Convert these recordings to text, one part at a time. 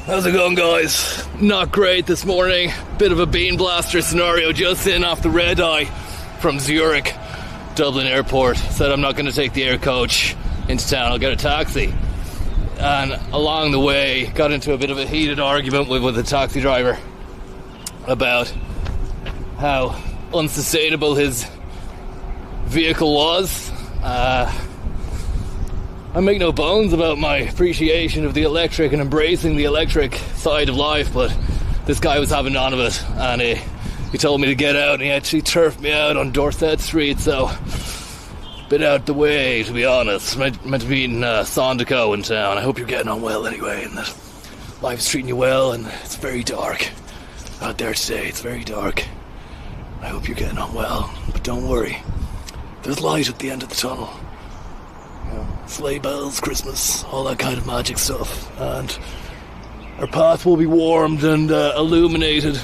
How's it going, guys? Not great this morning. Bit of a bean blaster scenario just in off the red eye from Zurich, Dublin Airport. Said I'm not going to take the air coach into town, I'll get a taxi. And along the way, got into a bit of a heated argument with the taxi driver about how unsustainable his vehicle was. I make no bones about my appreciation of the electric and embracing the electric side of life, but this guy was having none of it, and he told me to get out, and he actually turfed me out on Dorset Street, so a bit out the way, to be honest. Meant to be in Sandico in town. I hope you're getting on well anyway, and that life's treating you well, and it's very dark out there today. It's very dark. I hope you're getting on well, but don't worry. There's light at the end of the tunnel. Sleigh bells, Christmas, all that kind of magic stuff, and our path will be warmed and illuminated.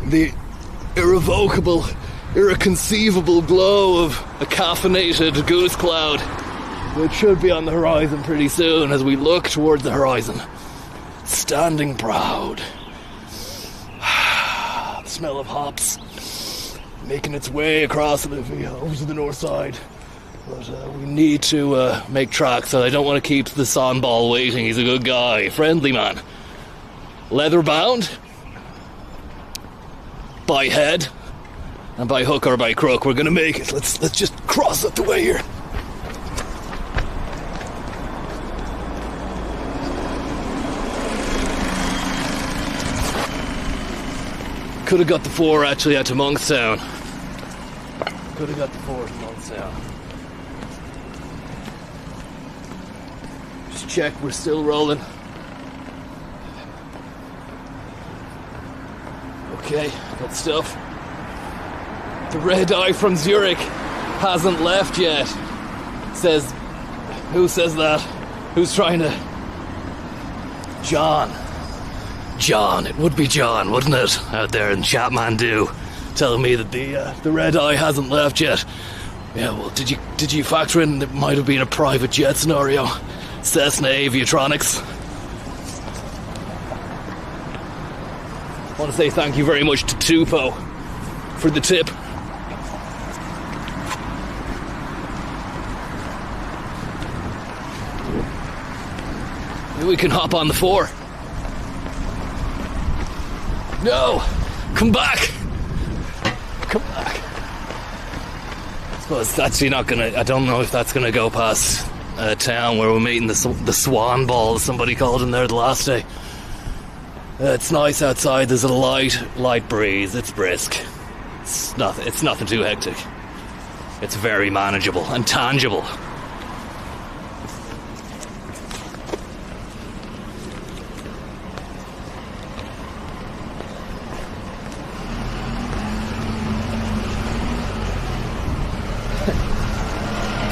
The irrevocable, irreconceivable glow of a caffeinated goose cloud, which should be on the horizon pretty soon as we look towards the horizon, standing proud. The smell of hops making its way across the over to the north side. But we need to make tracks, so I don't want to keep the Sonball waiting. He's a good guy, friendly man. Leather bound, by head, and by hook or by crook. We're going to make it. Let's just cross up the way here. Could have got the 4 actually out to Monkstown. Could have got the 4 to Monkstown. Check, we're still rolling. Okay, got stuff. The red eye from Zurich hasn't left yet. Says, who says that? Who's trying to? John, it would be John, wouldn't it? Out there in Chapmandu, telling me that the red eye hasn't left yet. Yeah, well, did you factor in it might have been a private jet scenario? Cessna Aviatronics. I want to say thank you very much to Tupo for the tip. Maybe we can hop on the 4. No! Come back! Come back! I suppose it's actually not gonna... I don't know if that's gonna go past a town where we're meeting the Swan Ball, somebody called in there the last day. It's nice outside, there's a light breeze, it's brisk. It's nothing too hectic. It's very manageable and tangible.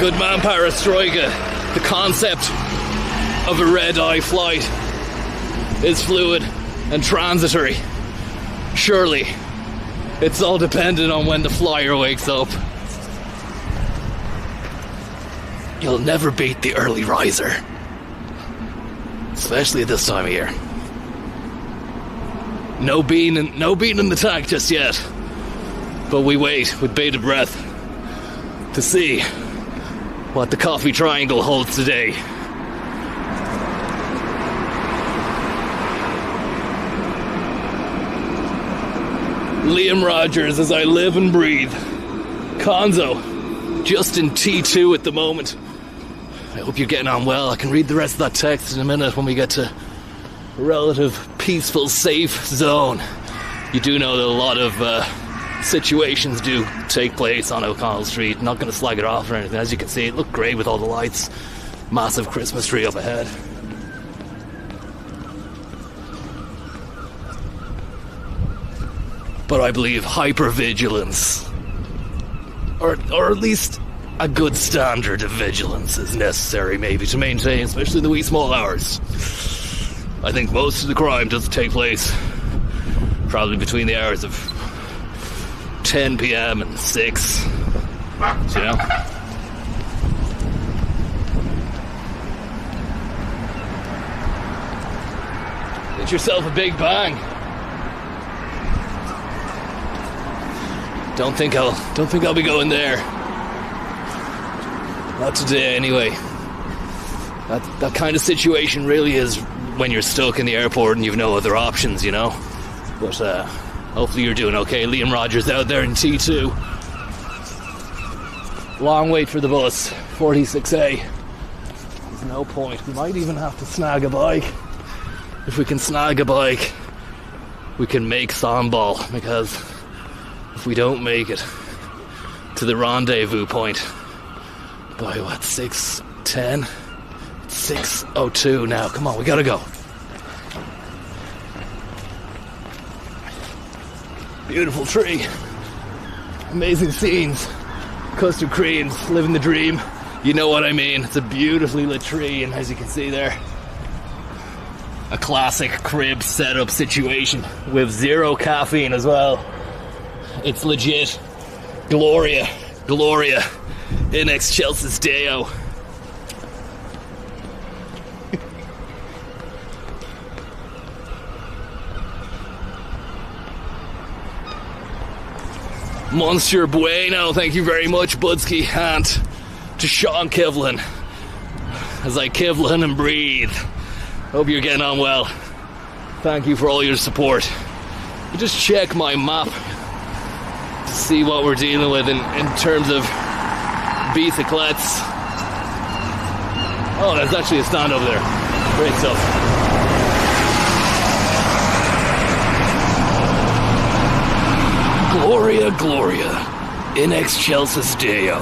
Good man, Perestroika. The concept of a red-eye flight is fluid and transitory. Surely, it's all dependent on when the flyer wakes up. You'll never beat the early riser. Especially at this time of year. No bean in the tank just yet. But we wait with bated breath to see what the coffee triangle holds today. Liam Rogers, as I live and breathe. Konzo, just in T2 at the moment. I hope you're getting on well. I can read the rest of that text in a minute when we get to a relative, peaceful, safe zone. You do know that a lot of situations do take place on O'Connell Street. Not going to slag it off or anything. As you can see, it looked great with all the lights. Massive Christmas tree up ahead. But I believe hypervigilance, or at least a good standard of vigilance, is necessary maybe to maintain, especially in the wee small hours. I think most of the crime does take place probably between the hours of 10 p.m. and 6, you know? Get yourself a big bang. Don't think I'll be going there. Not today, anyway. That kind of situation really is when you're stuck in the airport and you've no other options, you know. But hopefully you're doing okay. Liam Rogers out there in T2. Long wait for the bus, 46A. There's no point. We might even have to snag a bike. If we can snag a bike, we can make Sambal, because if we don't make it to the rendezvous point by 6:10? 6:02 now. Come on, we gotta go. Beautiful tree. Amazing scenes. Custard creams, living the dream. You know what I mean. It's a beautifully lit tree, and as you can see there, a classic crib setup situation with zero caffeine as well. It's legit. Gloria in excelsis Deo. Monsieur Bueno, thank you very much, Budsky, and to Sean Kivlin, as I Kivlin and breathe. Hope you're getting on well. Thank you for all your support. You just check my map to see what we're dealing with in terms of bicyclettes. Oh, there's actually a stand over there. Great stuff. Gloria in excelsis Deo.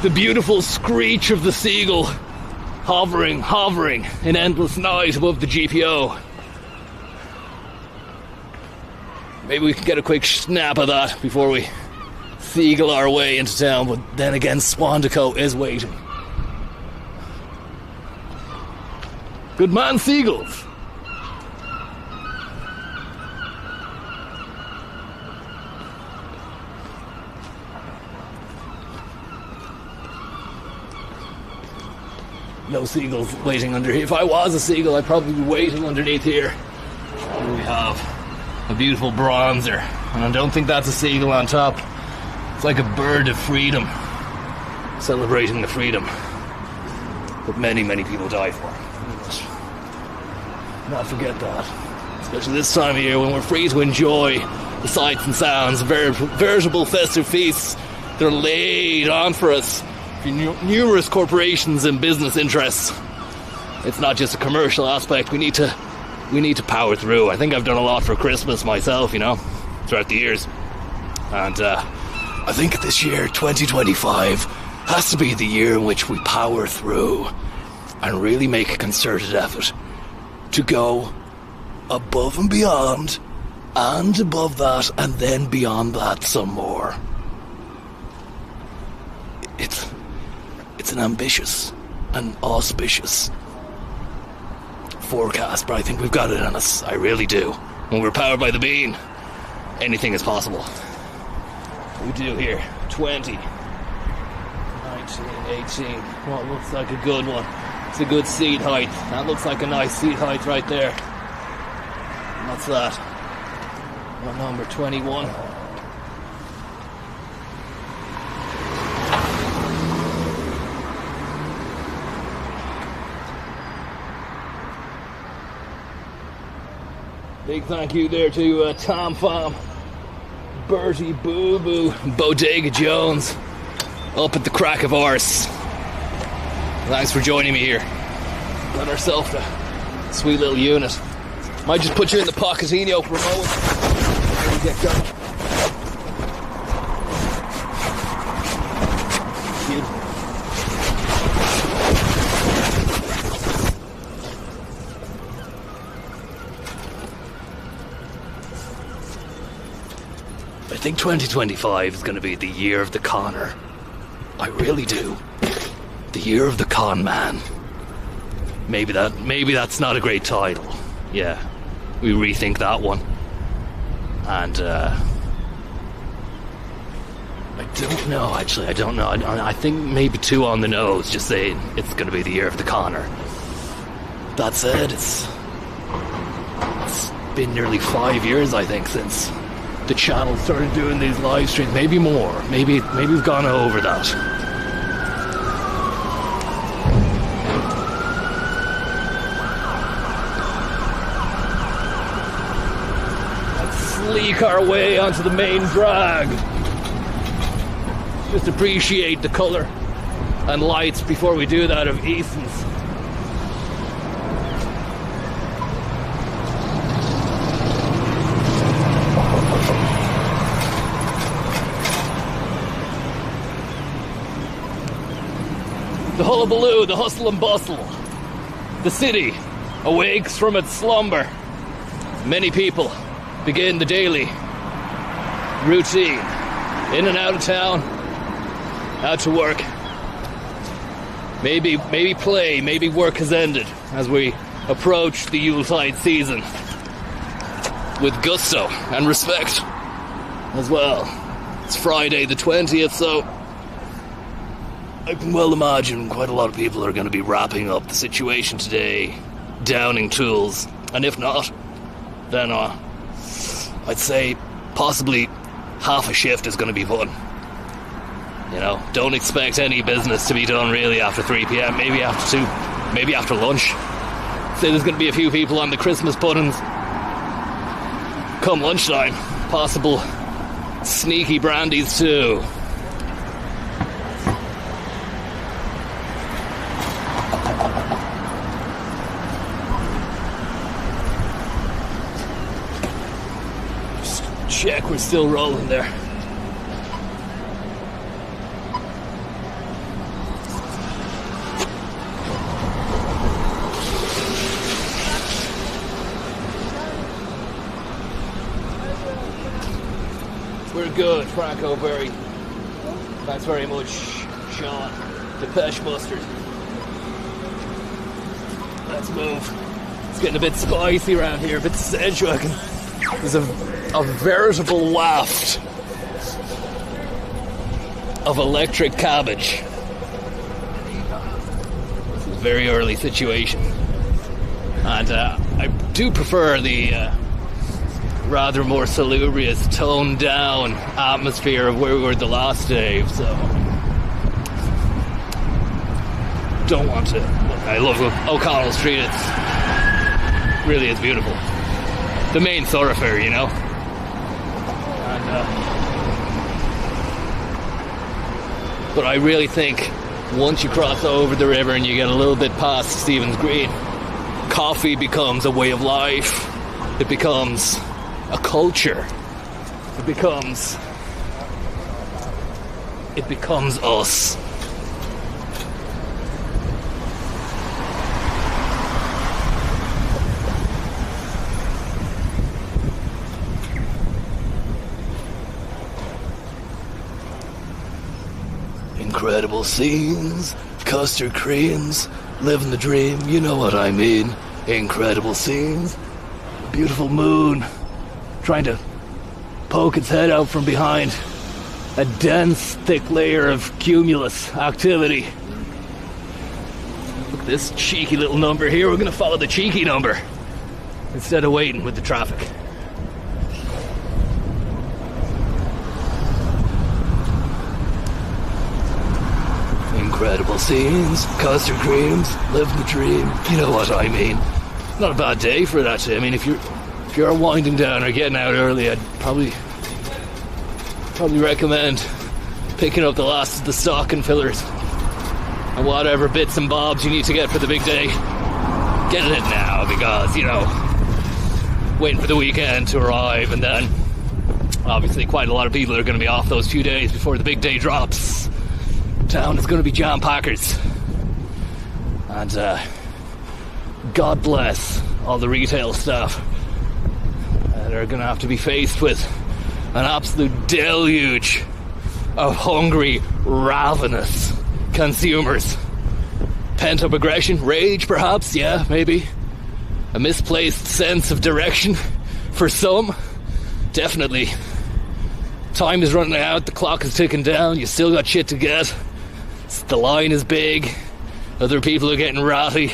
The beautiful screech of the seagull hovering in endless night above the GPO. Maybe we can get a quick snap of that before we seagull our way into town, but then again, Swandico is waiting. Good man, seagulls. No seagulls waiting under here. If I was a seagull, I'd probably be waiting underneath here. Here we have a beautiful bronzer, and I don't think that's a seagull on top. It's like a bird of freedom, celebrating the freedom that many, many people die for. Not forget that, especially this time of year when we're free to enjoy the sights and sounds, veritable festive feasts that are laid on for us. Numerous corporations and business interests. It's not just a commercial aspect. We need to power through. I think I've done a lot for Christmas myself, you know, throughout the years, and I think this year 2025 has to be the year in which we power through and really make a concerted effort to go above and beyond, and above that, and then beyond that some more. It's an ambitious and auspicious forecast, but I think we've got it in us. I really do. When we're powered by the bean, anything is possible. We do here. 20, 19, 18. What looks like a good one. It's a good seat height. That looks like a nice seat height right there. And that's that. What number? 21. Big thank you there to Tom Pham, Bertie Boo Boo, Bodega Jones, up at the crack of arse. Thanks for joining me here. Got ourselves a sweet little unit. Might just put you in the Pochettino for a moment before we get going. Beautiful. think 2025 is going to be the year of the conner. I really do. The year of the con man. Maybe that's not a great title. Yeah, we rethink that one. And I don't know, actually. I don't know. I think maybe too on the nose, just saying it's going to be the year of the conner. That said, it's been nearly 5 years, I think, since the channel started doing these live streams. Maybe more. Maybe we've gone over that. Let's sleek our way onto the main drag. Just appreciate the colour and lights before we do that of Easton's. The hullabaloo, the hustle and bustle. The city awakes from its slumber. Many people begin the daily routine. In and out of town, out to work. Maybe play, maybe work has ended as we approach the Yuletide season. With gusto and respect as well. It's Friday the 20th, so I can well imagine quite a lot of people are going to be wrapping up the situation today, downing tools, and if not, then I'd say possibly half a shift is going to be fun. You know, don't expect any business to be done really after 3 p.m, maybe after 2, maybe after lunch. Say there's going to be a few people on the Christmas puddings come lunchtime. Possible sneaky brandies too. Check, we're still rolling there. We're good, Franco Berry. Thanks very much, Sean. Depeche Mustard. Let's move. It's getting a bit spicy around here, a bit sensual. There's a veritable waft of electric cabbage. This is a very early situation. And I do prefer the rather more salubrious, toned down atmosphere of where we were the last day, so don't want to. I love O'Connell Street. It's really is beautiful. The main thoroughfare, you know. But I really think once you cross over the river and you get a little bit past Stephen's Green, coffee becomes a way of life. It becomes a culture. It becomes us. Incredible scenes, custard creams, living the dream, you know what I mean. Incredible scenes, beautiful moon, trying to poke its head out from behind a dense, thick layer of cumulus activity. Look at this cheeky little number here. We're going to follow the cheeky number instead of waiting with the traffic. Incredible scenes, custard creams, living the dream, you know what I mean. Not a bad day for it, actually. I mean, if you're winding down or getting out early, I'd probably recommend picking up the last of the stocking fillers and whatever bits and bobs you need to get for the big day. Get it now, because, you know, waiting for the weekend to arrive, and then obviously quite a lot of people are going to be off those few days before the big day drops. Town is going to be jam-packers. And God bless all the retail staff that are going to have to be faced with an absolute deluge of hungry, ravenous consumers. Pent-up aggression, rage perhaps, yeah, maybe. A misplaced sense of direction for some, definitely. Time is running out, the clock is ticking down, you still got shit to get. The line is big, other people are getting ratty.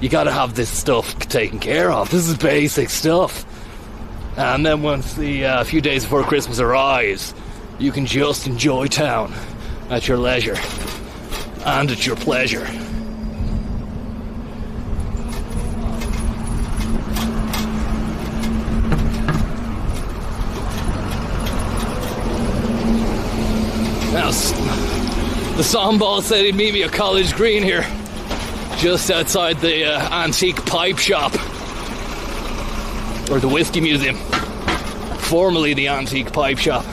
You gotta have this stuff taken care of. This is basic stuff. And then once the few days before Christmas arrives, you can just enjoy town at your leisure and at your pleasure. Now, the sambal said he'd meet me at College Green here, just outside the antique pipe shop, or the Whiskey Museum, formerly the antique pipe shop,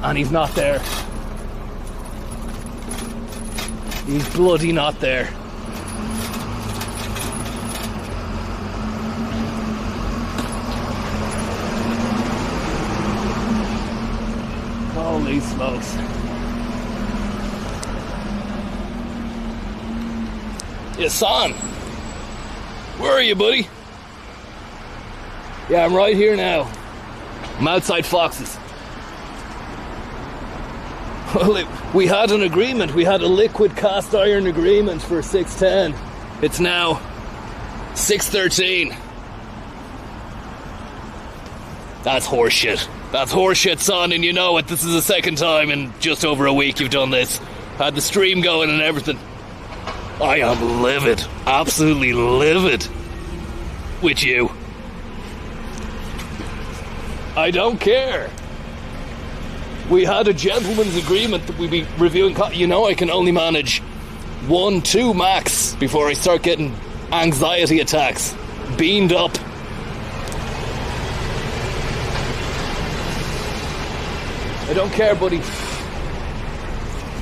and he's not there. He's bloody not there. Holy smokes. Yeah, son. Where are you, buddy? Yeah, I'm right here now. I'm outside Fox's. Well, we had an agreement. We had a liquid cast iron agreement for 6:10. It's now 6:13. That's horseshit. That's horseshit, son, and you know it. This is the second time in just over a week you've done this. Had the stream going and everything. I am livid. Absolutely livid with you. I don't care. We had a gentleman's agreement that we'd be reviewing... You know I can only manage 1-2 max before I start getting anxiety attacks. Beamed up. I don't care, buddy.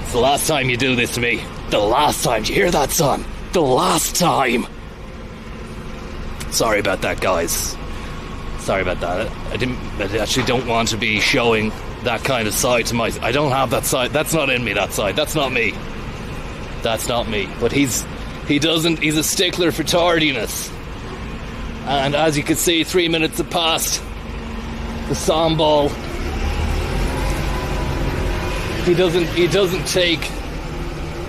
It's the last time you do this to me. The last time. Did you hear that, son? The last time. Sorry about that, guys. Sorry about that. I actually don't want to be showing that kind of side to my... I don't have that side. That's not in me, that side. That's not me. That's not me. But he's a stickler for tardiness. And as you can see, 3 minutes have passed. The sambal... He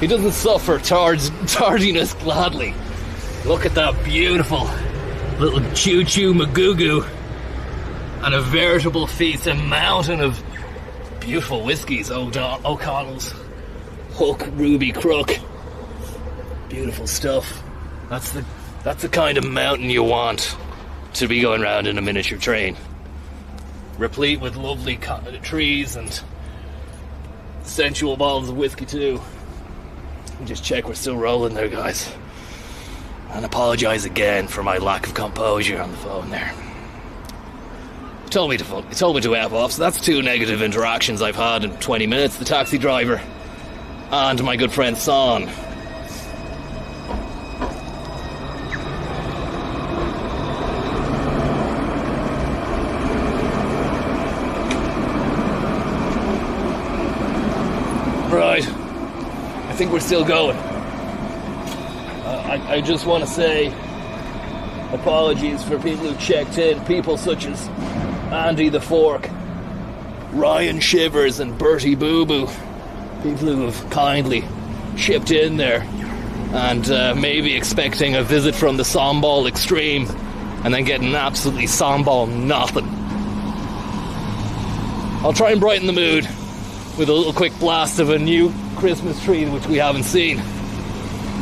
doesn't suffer tardiness gladly. Look at that beautiful little choo-choo magugu. And a veritable feast, a mountain of beautiful whiskies. O'Connell's, Hook, Ruby, Crook. Beautiful stuff. That's the kind of mountain you want to be going around in a miniature train. Replete with lovely trees and sensual bottles of whiskey too. Just check we're still rolling there, guys. And apologise again for my lack of composure on the phone there. He told me to F off, so that's 2 negative interactions I've had in 20 minutes. The taxi driver and my good friend Son. Right, I think we're still going. I just want to say apologies for people who checked in, people such as Andy the Fork, Ryan Shivers and Bertie Boo Boo, people who have kindly chipped in there and maybe expecting a visit from the sambal extreme and then getting absolutely sambal nothing. I'll try and brighten the mood with a little quick blast of a new Christmas tree which we haven't seen,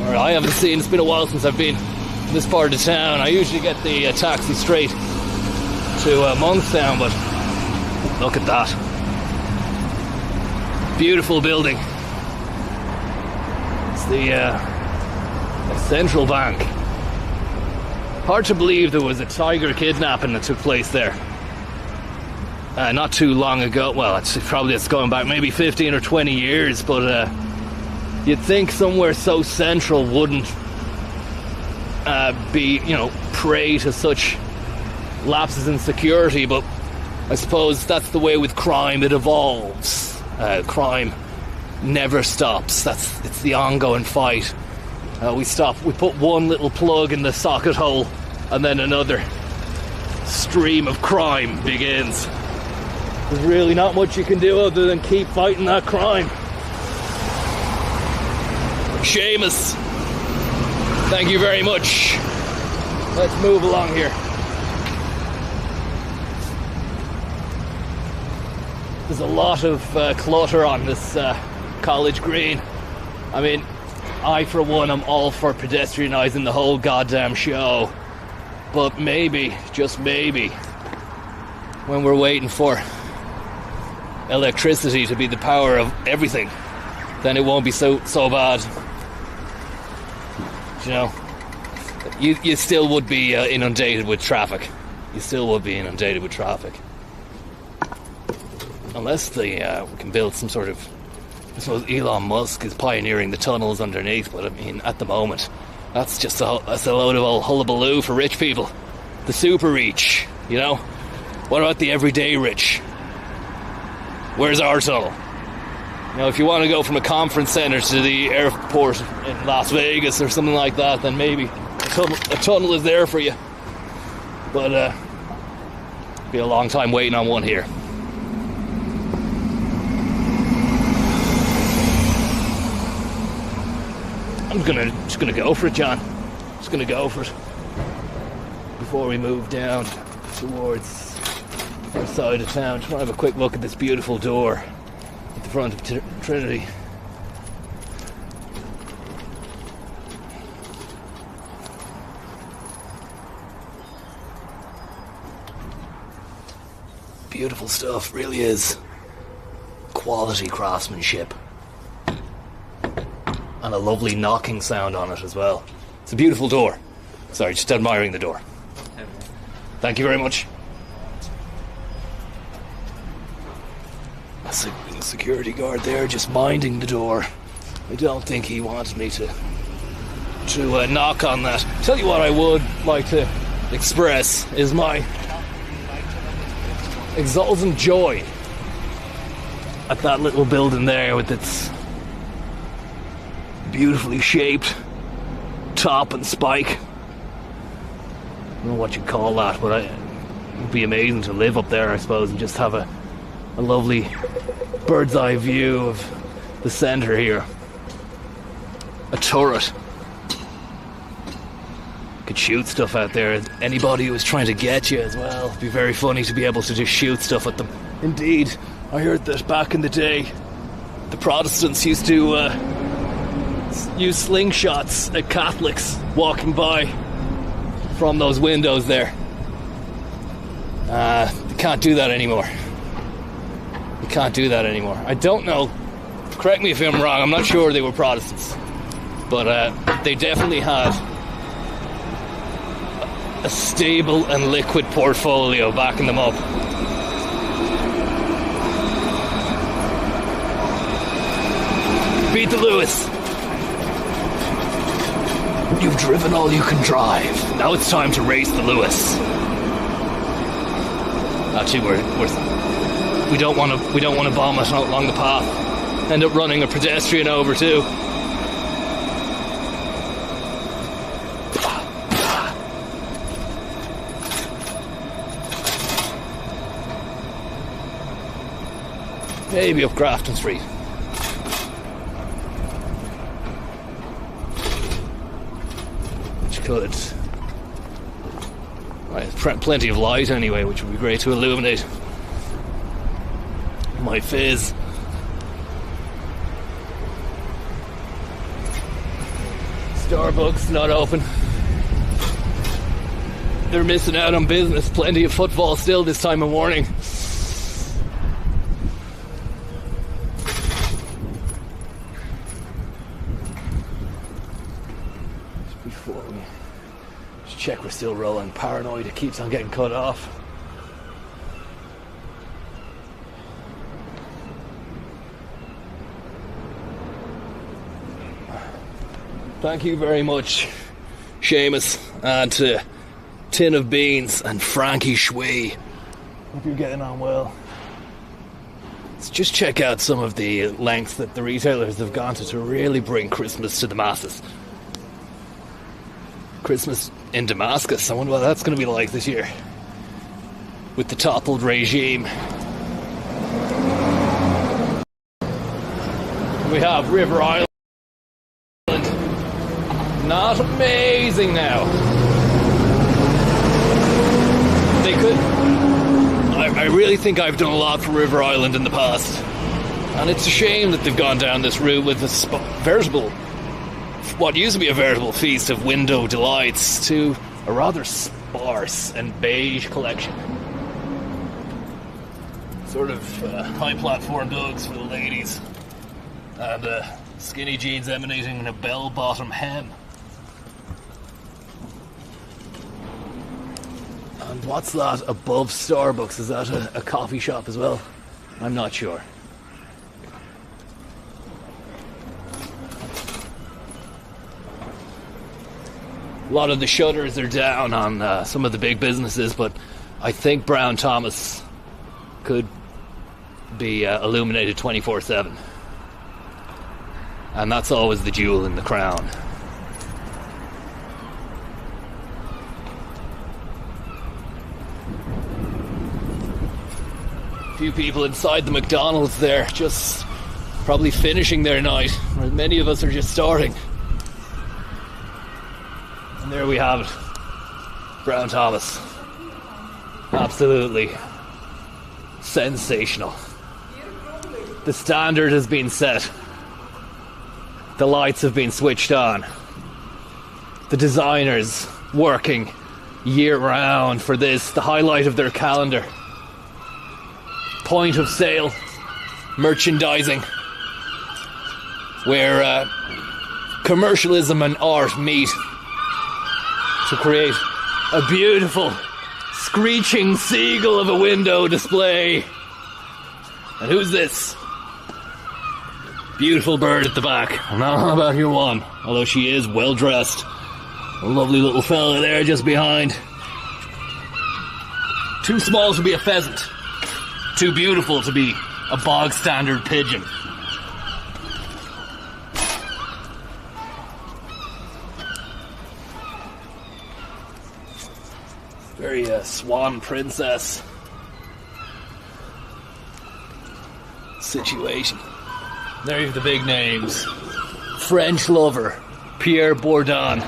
or I haven't seen. It's been a while since I've been in this part of town. I usually get the taxi straight to Monkstown, but look at that beautiful building. It's the Central Bank. Hard to believe there was a tiger kidnapping that took place there not too long ago. Well, it's going back maybe 15 or 20 years, but you'd think somewhere so central wouldn't be, prey to such lapses in security, but I suppose that's the way with crime, it evolves. Crime never stops. It's the ongoing fight. We put one little plug in the socket hole, and then another stream of crime begins. There's really not much you can do other than keep fighting that crime. Seamus, thank you very much. Let's move along here. There's a lot of clutter on this college green. I mean, I for one am all for pedestrianising the whole goddamn show. But maybe, just maybe, when we're waiting for electricity to be the power of everything, then it won't be so bad. You know, you still would be inundated with traffic. You still would be inundated with traffic. Unless we can build some sort of... I suppose Elon Musk is pioneering the tunnels underneath, but I mean, at the moment, that's just that's a load of old hullabaloo for rich people. The super rich, you know? What about the everyday rich? Where's our tunnel? You know, if you want to go from a conference centre to the airport in Las Vegas or something like that, then maybe a tunnel is there for you. But be a long time waiting on one here. I'm just gonna go for it, John. Just gonna go for it before we move down towards the side of town. Just want to have a quick look at this beautiful door at the front of Trinity. Beautiful stuff, really is. Quality craftsmanship. And a lovely knocking sound on it as well. It's a beautiful door. Sorry, just admiring the door. Thank you very much. A security guard there just minding the door. I don't think he wanted me to knock on that. Tell you what I would like to express is my exultant joy at that little building there with its beautifully shaped top and spike. I don't know what you'd call that, but it would be amazing to live up there, I suppose, and just have a lovely bird's eye view of the centre here. A turret. Could shoot stuff out there. Anybody who was trying to get you as well. It'd be very funny to be able to just shoot stuff at them. Indeed, I heard that back in the day, the Protestants used to use slingshots at Catholics walking by from those windows there. You can't do that anymore. You can't do that anymore. I don't know. Correct me if I'm wrong. I'm not sure they were Protestants. But they definitely had a stable and liquid portfolio backing them up. Beat the Lewis. You've driven all you can drive. Now it's time to race the Lewis. Actually, we don't want to bomb it along the path. End up running a pedestrian over too. Maybe up Grafton Street. Could. Right, plenty of light anyway, which would be great to illuminate my fizz. Starbucks not open. They're missing out on business. Plenty of footfall still this time of morning. Check we're still rolling. Paranoid, it keeps on getting cut off. Thank you very much, Seamus, and to Tin of Beans and Frankie Shui Hope you're getting on well. Let's just check out some of the lengths that the retailers have gone to really bring Christmas to the masses. Christmas in Damascus. I wonder what that's going to be like this year with the toppled regime. We have River Island. Not amazing now. They could... I really think I've done a lot for River Island in the past. And it's a shame that they've gone down this route with a veritable... what used to be a veritable feast of window delights to a rather sparse and beige collection. Sort of high platform dogs for the ladies. And skinny jeans emanating in a bell-bottom hem. And what's that above Starbucks? Is that a coffee shop as well? I'm not sure. A lot of the shutters are down on some of the big businesses, but I think Brown Thomas could be illuminated 24/7. And that's always the jewel in the crown. A few people inside the McDonald's there, just probably finishing their night. Many of us are just starting. And there we have it. Brown Thomas. Absolutely sensational. The standard has been set. The lights have been switched on. The designers working year round for this, the highlight of their calendar. Point of sale, merchandising, where commercialism and art meet to create a beautiful, screeching seagull of a window display. And who's this? Beautiful bird at the back. I don't know about your one, although she is well dressed. A lovely little fella there just behind. Too small to be a pheasant. Too beautiful to be a bog standard pigeon. Very swan princess situation. There you have the big names. French Lover, Pierre Bourdon,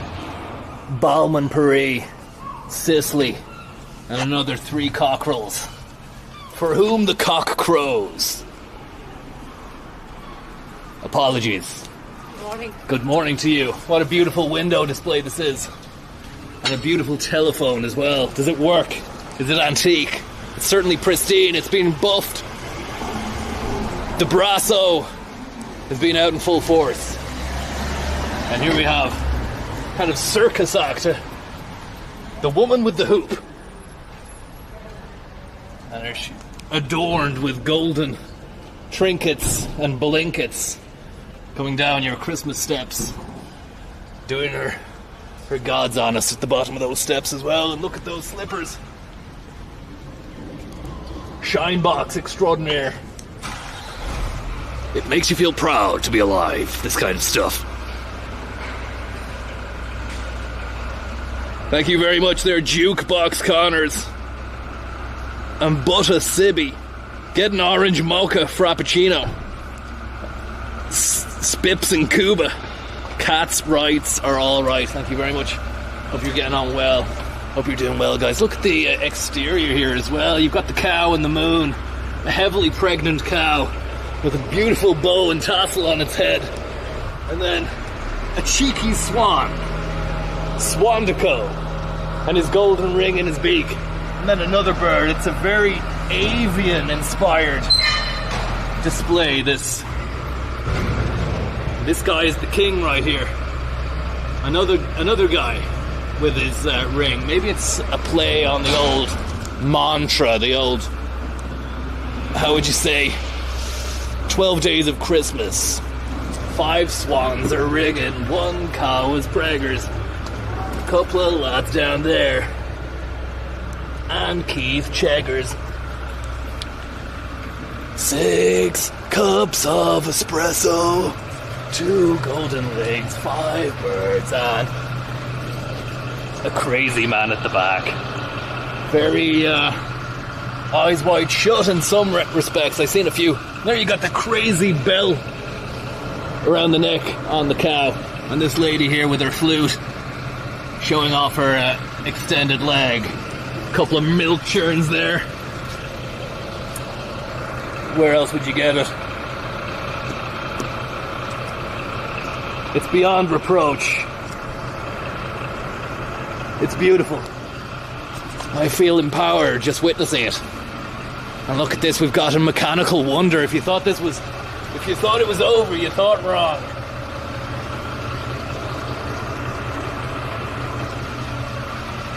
Baume Paris, Sicily, and another 3 cockerels. For whom the cock crows. Apologies. Good morning. Good morning to you. What a beautiful window display this is. And a beautiful telephone as well. Does it work? Is it antique? It's certainly pristine. It's been buffed. The Brasso has been out in full force. And here we have kind of circus act. The woman with the hoop. And there she, adorned with golden trinkets and blinkets, coming down your Christmas steps, doing her God's honest at the bottom of those steps as well. And look at those slippers. Shine box extraordinaire. It makes you feel proud to be alive, this kind of stuff. Thank you very much there, Jukebox Connors. And Butta Sibby. Get an orange mocha frappuccino. Spips in Cuba. Cat's rights are all right. Thank you very much. Hope you're getting on well. Hope you're doing well, guys. Look at the exterior here as well. You've got the cow and the moon. A heavily pregnant cow with a beautiful bow and tassel on its head. And then a cheeky swan. Swandico. And his golden ring in his beak. And then another bird. It's a very avian-inspired display, this guy is the king right here. Another guy with his ring. Maybe it's a play on the old mantra, the old, how would you say, 12 days of Christmas. 5 swans are ringing, 1 cow is preggers. A couple of lads down there. And Keith Cheggers. 6 cups of espresso, 2 golden legs, 5 birds, and a crazy man at the back. Very eyes wide shut in some respects. I've seen a few. There you got the crazy bell around the neck on the cow, and this lady here with her flute showing off her extended leg. A couple of milk churns there. Where else would you get it? It's beyond reproach. It's beautiful. I feel empowered just witnessing it. And look at this, we've got a mechanical wonder. If you thought it was over, you thought wrong.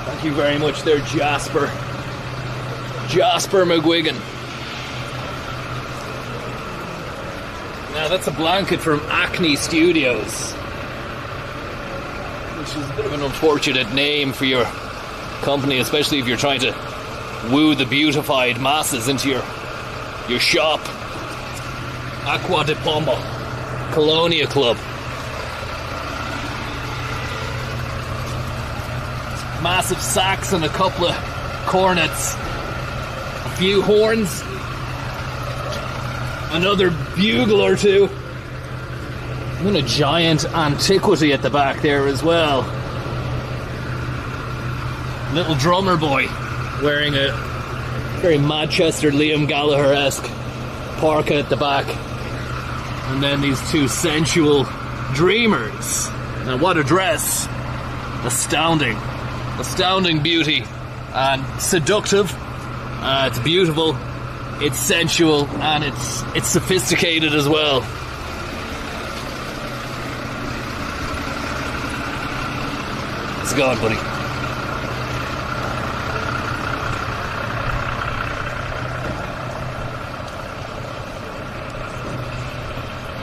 Thank you very much there, Jasper McGuigan. Now that's a blanket from Acne Studios, which is a bit of an unfortunate name for your company, especially if you're trying to woo the beautified masses into your shop. Acqua di Pombo, Colonia Club. Massive sax and a couple of cornets, a few horns, another bugle or two, and a giant antiquity at the back there as well. Little drummer boy wearing a very Manchester Liam Gallagher-esque parka at the back, and then these 2 sensual dreamers. Now what a dress! Astounding beauty, and seductive. It's beautiful, it's sensual, and it's sophisticated as well. How's it going, buddy?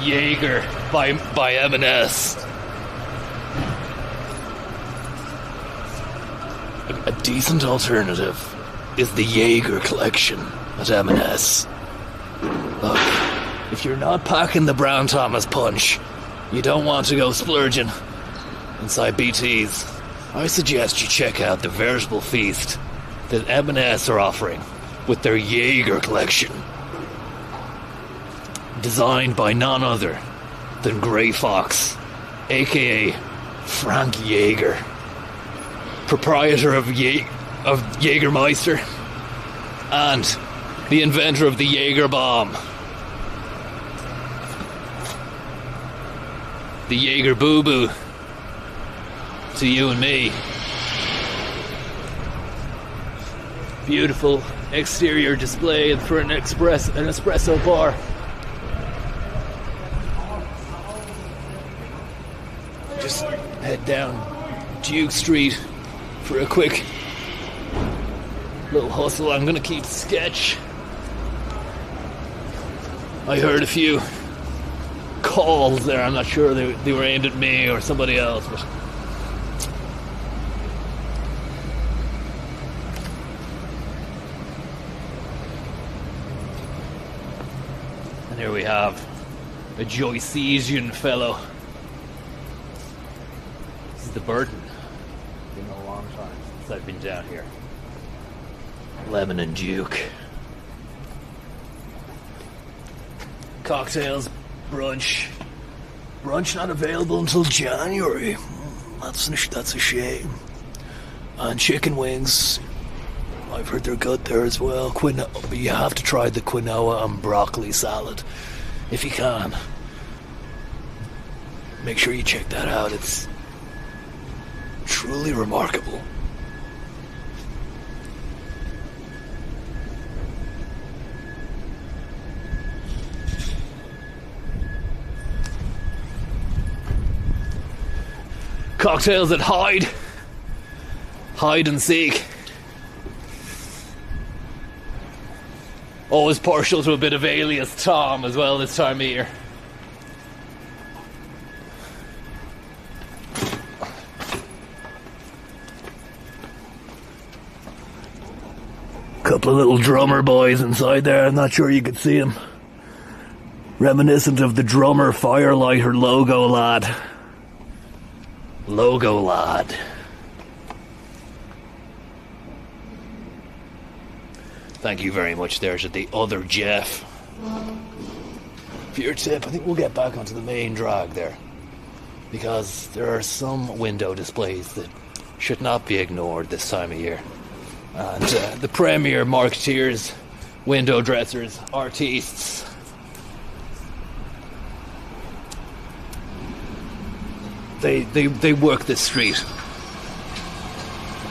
Jaeger by M&S. A decent alternative is the Jaeger collection at M&S. Look, if you're not packing the Brown Thomas punch, you don't want to go splurging inside BT's, I suggest you check out the veritable feast that M&S are offering with their Jaeger collection. Designed by none other than Grey Fox, aka Frank Jaeger, proprietor of Jägermeister and the inventor of the Jaeger bomb. The Jaeger boo-boo to you and me. Beautiful exterior display for an espresso bar. Just head down Duke Street for a quick little hustle. I'm gonna keep sketch. I heard a few calls there. I'm not sure they were aimed at me or somebody else, but and here we have a Joycean fellow. This is the Burton. It's been a long time since I've been down here. Lemon and Duke. Cocktails, brunch. Brunch not available until January. That's a shame. And chicken wings. I've heard they're good there as well. But you have to try the quinoa and broccoli salad if you can. Make sure you check that out. It's truly remarkable. Cocktails at hide and seek. Always partial to a bit of Alias Tom as well this time of year. Couple of little drummer boys inside there. I'm not sure you could see them. Reminiscent of the drummer Firelighter logo lad. Logo lad. Thank you very much there to the other Jeff for your tip. I think we'll get back onto the main drag there, because there are some window displays that should not be ignored this time of year. And the premier marketeers, window dressers, artistes, they work this street.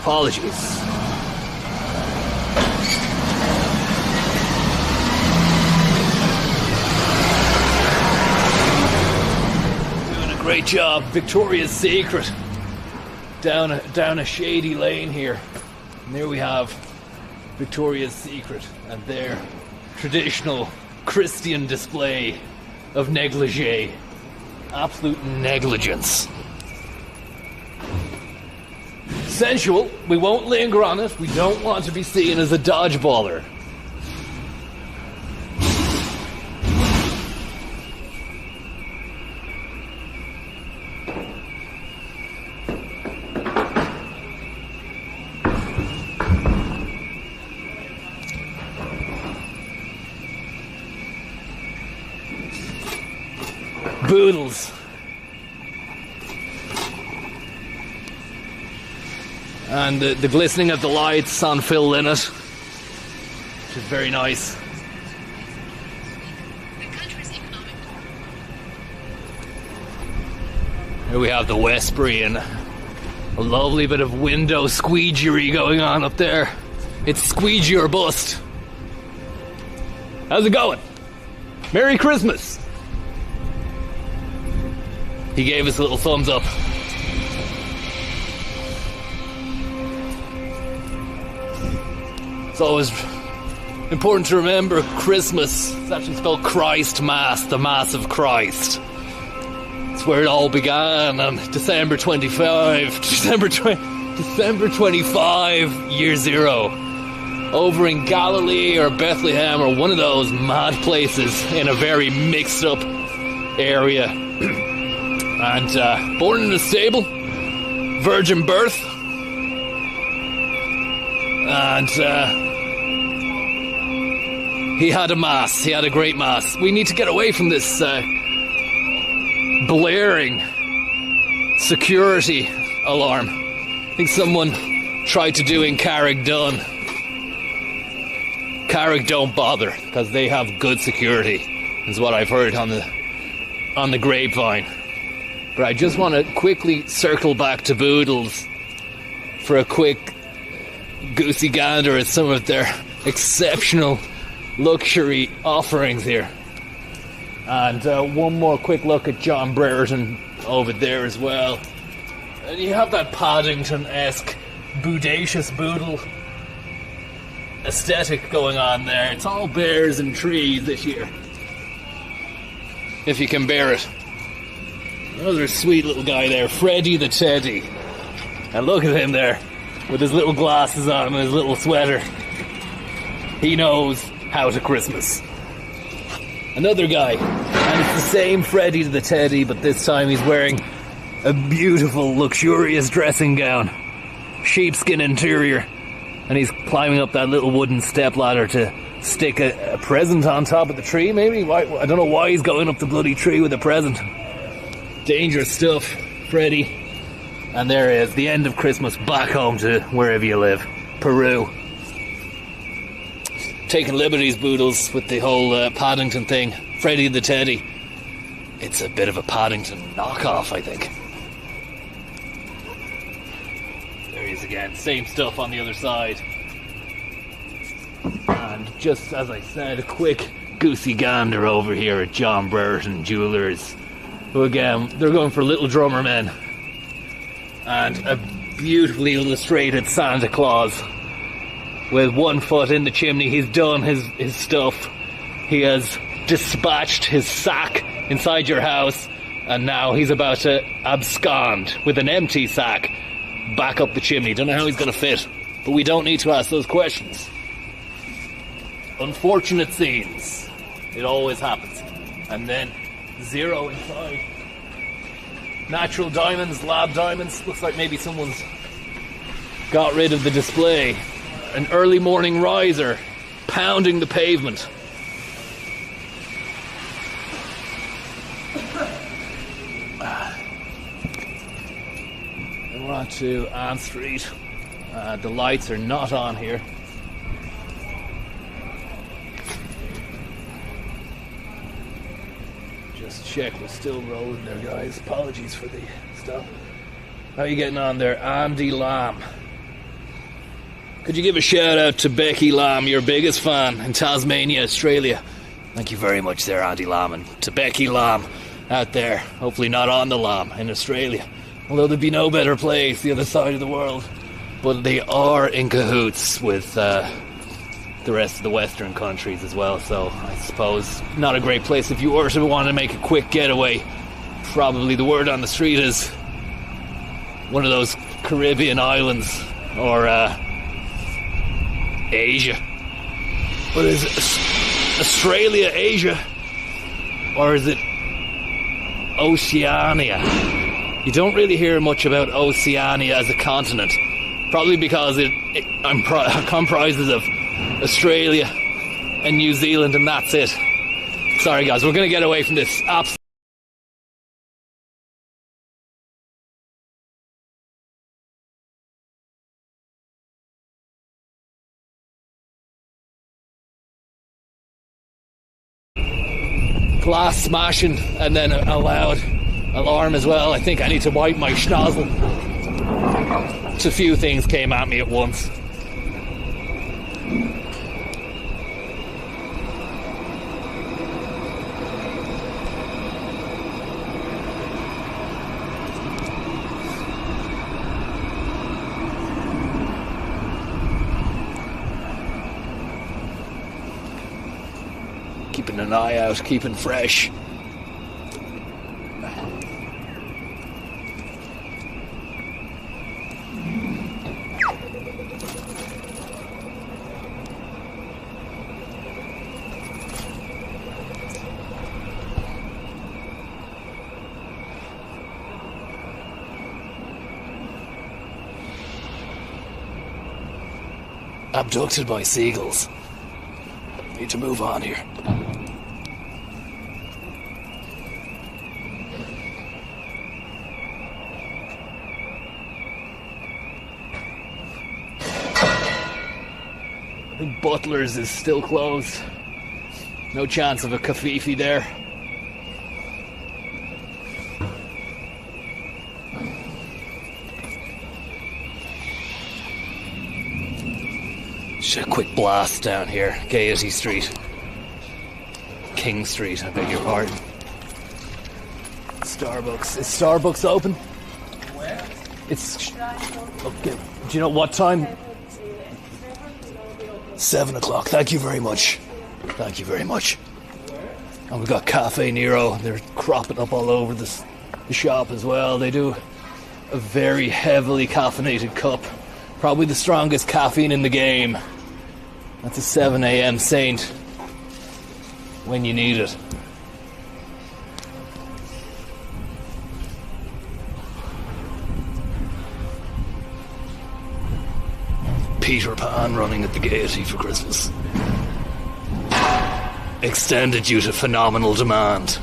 Apologies. Great job, Victoria's Secret. Down a shady lane here. And there we have Victoria's Secret and their traditional Christian display of negligee. Absolute negligence. Sensual, we won't linger on it. We don't want to be seen as a dodgeballer. Boodles. And the glistening of the lights on Phil Lynott, which is very nice. Here we have the Westbury and a lovely bit of window squeegeery going on up there. It's squeegee or bust. How's it going? Merry Christmas! He gave us a little thumbs up. It's always important to remember Christmas. It's actually spelled Christ Mass, the Mass of Christ. It's where it all began on December 25, year zero. Over in Galilee or Bethlehem or one of those mad places in a very mixed up area. And born in a stable, virgin birth, and he had a mass, he had a great mass. We need to get away from this blaring security alarm. I think someone tried to do in Carrickdon. Carrick don't bother, because they have good security, is what I've heard on the grapevine. But I just want to quickly circle back to Boodles for a quick goosey gander at some of their exceptional luxury offerings here. And one more quick look at John Brereton over there as well. And you have that Paddington-esque bodacious boodle aesthetic going on there. It's all bears and trees this year, if you can bear it. Another sweet little guy there, Freddy the Teddy. And look at him there, with his little glasses on and his little sweater. He knows how to Christmas. Another guy, and it's the same Freddy the Teddy, but this time he's wearing a beautiful, luxurious dressing gown. Sheepskin interior. And he's climbing up that little wooden stepladder to stick a present on top of the tree, maybe? Why, I don't know why he's going up the bloody tree with a present. Dangerous stuff, Freddy. And there is the end of Christmas back home to wherever you live. Peru. Taking liberties, Boodles, with the whole Paddington thing. Freddy the Teddy. It's a bit of a Paddington knockoff, I think. There he is again. Same stuff on the other side. And just as I said, a quick goosey gander over here at John Brereton Jewelers, who again, they're going for little drummer men. And a beautifully illustrated Santa Claus with 1 foot in the chimney. He's done his stuff. He has dispatched his sack inside your house, and now he's about to abscond with an empty sack back up the chimney. Don't know how he's going to fit, but we don't need to ask those questions. Unfortunate scenes. It always happens. And then 0 inside. Natural diamonds, lab diamonds. Looks like maybe someone's got rid of the display. An early morning riser pounding the pavement. And we're on to Ann Street. The lights are not on here. Just check, we're still rolling there, guys. Apologies for the stuff. How are you getting on there? Andy Lamb. Could you give a shout out to Becky Lamb, your biggest fan in Tasmania, Australia? Thank you very much there, Andy Lamb. And to Becky Lamb out there, hopefully not on the Lamb in Australia. Although there'd be no better place, the other side of the world. But they are in cahoots with the rest of the Western countries as well. So I suppose not a great place if you were to want to make a quick getaway. Probably the word on the street is one of those Caribbean islands or Asia. What is it? Australia, Asia? Or is it Oceania? You don't really hear much about Oceania as a continent. Probably because it comprises of Australia and New Zealand, and that's it. Sorry guys, we're going to get away from this absolute glass smashing, and then a loud alarm as well. I think I need to wipe my schnozzle. Just a few things came at me at once. Keeping an eye out, keeping fresh. Abducted by seagulls. Need to move on here. I think Butler's is still closed. No chance of a covfefe there. Just a quick blast down here. Gaiety Street. King Street, I beg your pardon. Starbucks. Is Starbucks open? Where? It's... Okay. Do you know what time? 7 o'clock. Thank you very much. Thank you very much. And we've got Cafe Nero. They're cropping up all over the shop as well. They do a very heavily caffeinated cup. Probably the strongest caffeine in the game. That's a 7 a.m. Saint when you need it. Peter Pan running at the Gaiety for Christmas. Extended due to phenomenal demand.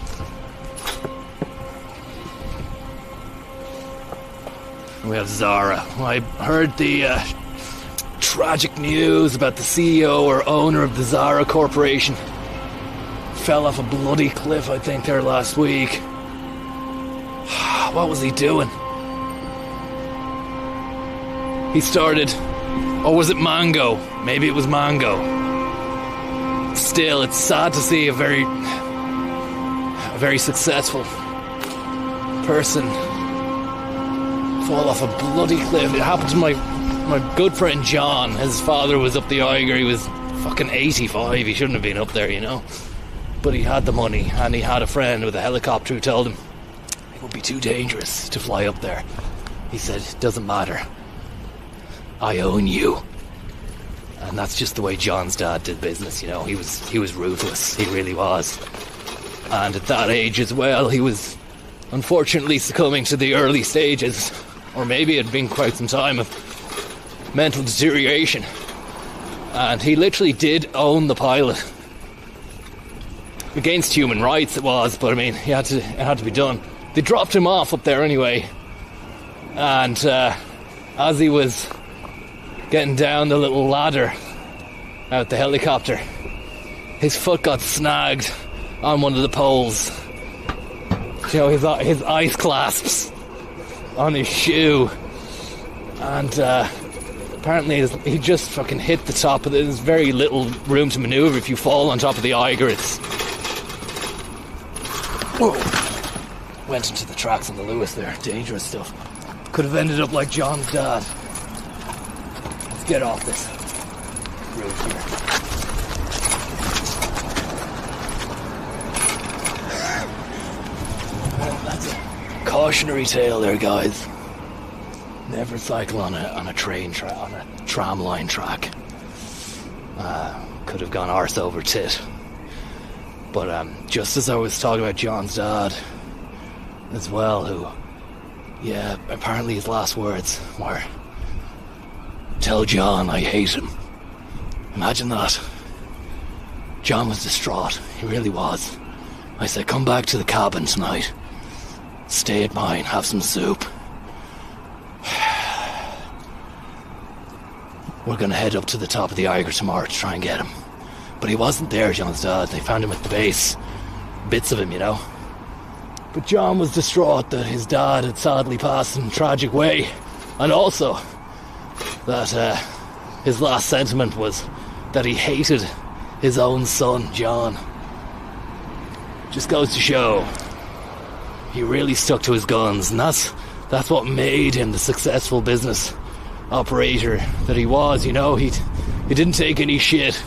We have Zara. I heard the tragic news about the CEO or owner of the Zara Corporation. Fell off a bloody cliff, I think, there last week. What was he doing? He started... Or was it Mango? Maybe it was Mango. Still, it's sad to see a very successful person fall off a bloody cliff. It happened to my good friend John. His father was up the Eiger. He was fucking 85. He shouldn't have been up there, you know. But he had the money, and he had a friend with a helicopter who told him it would be too dangerous to fly up there. He said, "Doesn't matter. I own you." And that's just the way John's dad did business, you know. He was ruthless. He really was. And at that age as well, he was unfortunately succumbing to the early stages, or maybe it had been quite some time, of mental deterioration. And he literally did own the pilot. Against human rights it was, but I mean, it had to be done. They dropped him off up there anyway, and as he was getting down the little ladder out the helicopter, his foot got snagged on one of the poles. You know, his ice clasps on his shoe, and apparently he just fucking hit the top of it. There's very little room to manoeuvre if you fall on top of the Eiger. It's... Whoa. Went into the tracks on the Lewis there. Dangerous stuff. Could have ended up like John's dad. Let's get off this road here. That's a cautionary tale there, guys. Never cycle on a tram line track. Could have gone arse over tit. But just as I was talking about John's dad as well, who, yeah, apparently his last words were, "Tell John I hate him." Imagine that. John was distraught. He really was. I said, "Come back to the cabin tonight. Stay at mine, have some soup. We're going to head up to the top of the Eiger tomorrow to try and get him." But he wasn't there, John's dad. They found him at the base. Bits of him, you know. But John was distraught that his dad had sadly passed in a tragic way. And also that his last sentiment was that he hated his own son, John. Just goes to show he really stuck to his guns, and that's what made him the successful business operator that he was, you know. He didn't take any shit.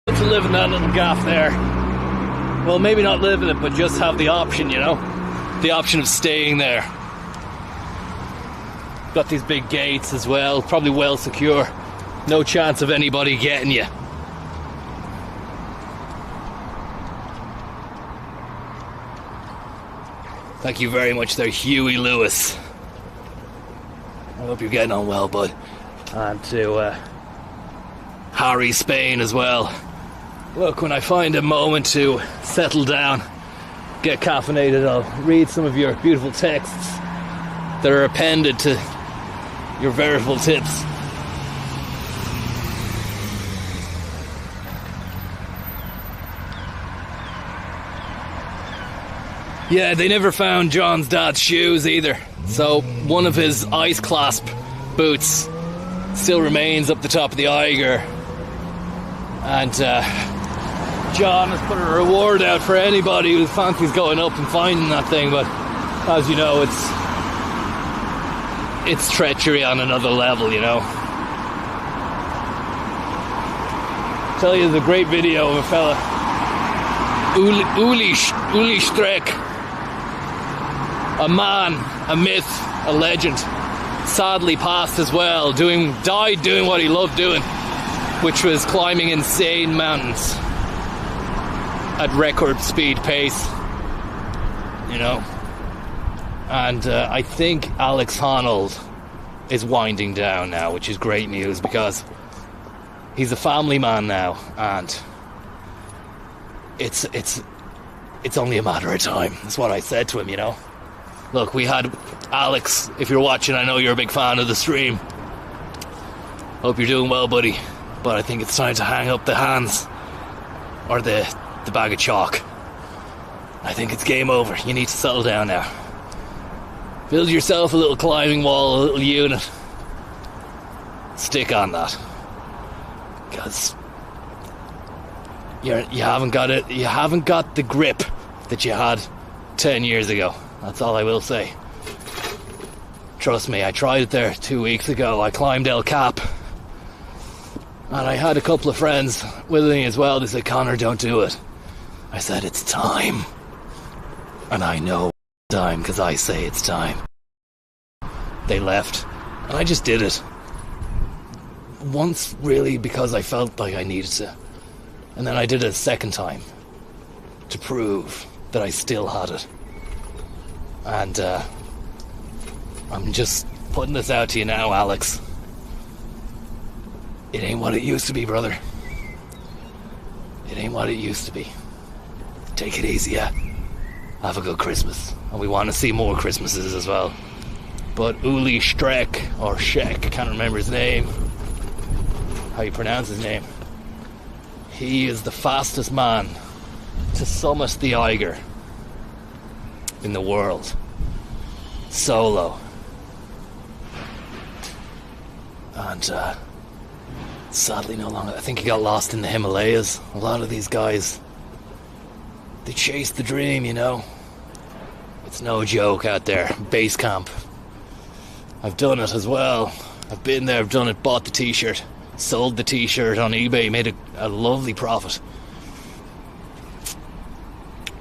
To live in that little gaff there. Well, maybe not live in it, but just have the option, you know? The option of staying there. Got these big gates as well, probably well secure. No chance of anybody getting you. Thank you very much there, Huey Lewis. I hope you're getting on well, bud. And to Harry Spain as well. Look, when I find a moment to settle down, get caffeinated, I'll read some of your beautiful texts that are appended to your veritable tips. Yeah, they never found John's dad's shoes either. So one of his ice clasp boots still remains up the top of the Eiger. And John has put a reward out for anybody who fancies going up and finding that thing, but as you know, it's treachery on another level, you know. I'll tell you, there's a great video of a fella, Uli Streck, a man, a myth, a legend, sadly passed as well, died doing what he loved doing, which was climbing insane mountains at record speed pace, you know. And I think Alex Honnold is winding down now, which is great news because he's a family man now, and it's only a matter of time. That's what I said to him, you know. Look, we had Alex, if you're watching, I know you're a big fan of the stream. Hope you're doing well, buddy. But I think it's time to hang up the hands, or the bag of chalk. I think it's game over. You need to settle down now. Build yourself a little climbing wall, a little unit. Stick on that. Because you haven't got it. You haven't got the grip that you had 10 years ago. That's all I will say. Trust me, I tried it there 2 weeks ago. I climbed El Cap. And I had a couple of friends with me as well. They said, Connor, don't do it. I said, it's time. And I know it's time because I say it's time. They left. And I just did it. Once, really, because I felt like I needed to. And then I did it a second time. To prove that I still had it. And I'm just putting this out to you now, Alex. It ain't what it used to be, brother. It ain't what it used to be. Take it easy, yeah? Have a good Christmas. And we want to see more Christmases as well. But Uli Streck, or Sheck, I can't remember his name. How you pronounce his name. He is the fastest man to summit the Eiger in the world. Solo. And sadly no longer. I think he got lost in the Himalayas. A lot of these guys, they chase the dream, you know. It's no joke out there. Base camp. I've done it as well. I've been there, I've done it, bought the t-shirt, sold the t-shirt on eBay, made a lovely profit.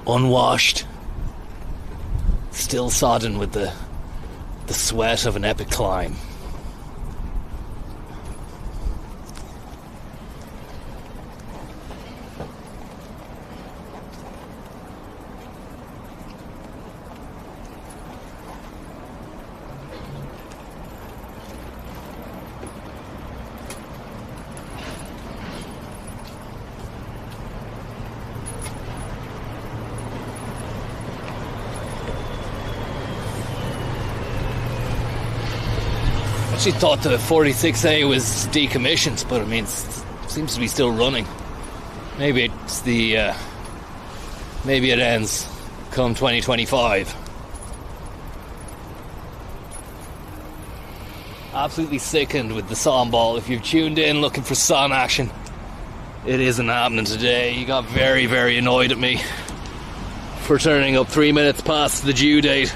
Unwashed. Still sodden with the sweat of an epic climb. I actually thought the 46A was decommissioned, but I mean, it seems to be still running. Maybe it's maybe it ends come 2025. Absolutely sickened with the Son ball. If you've tuned in looking for Son action, it isn't happening today. You got very, very annoyed at me for turning up 3 minutes past the due date.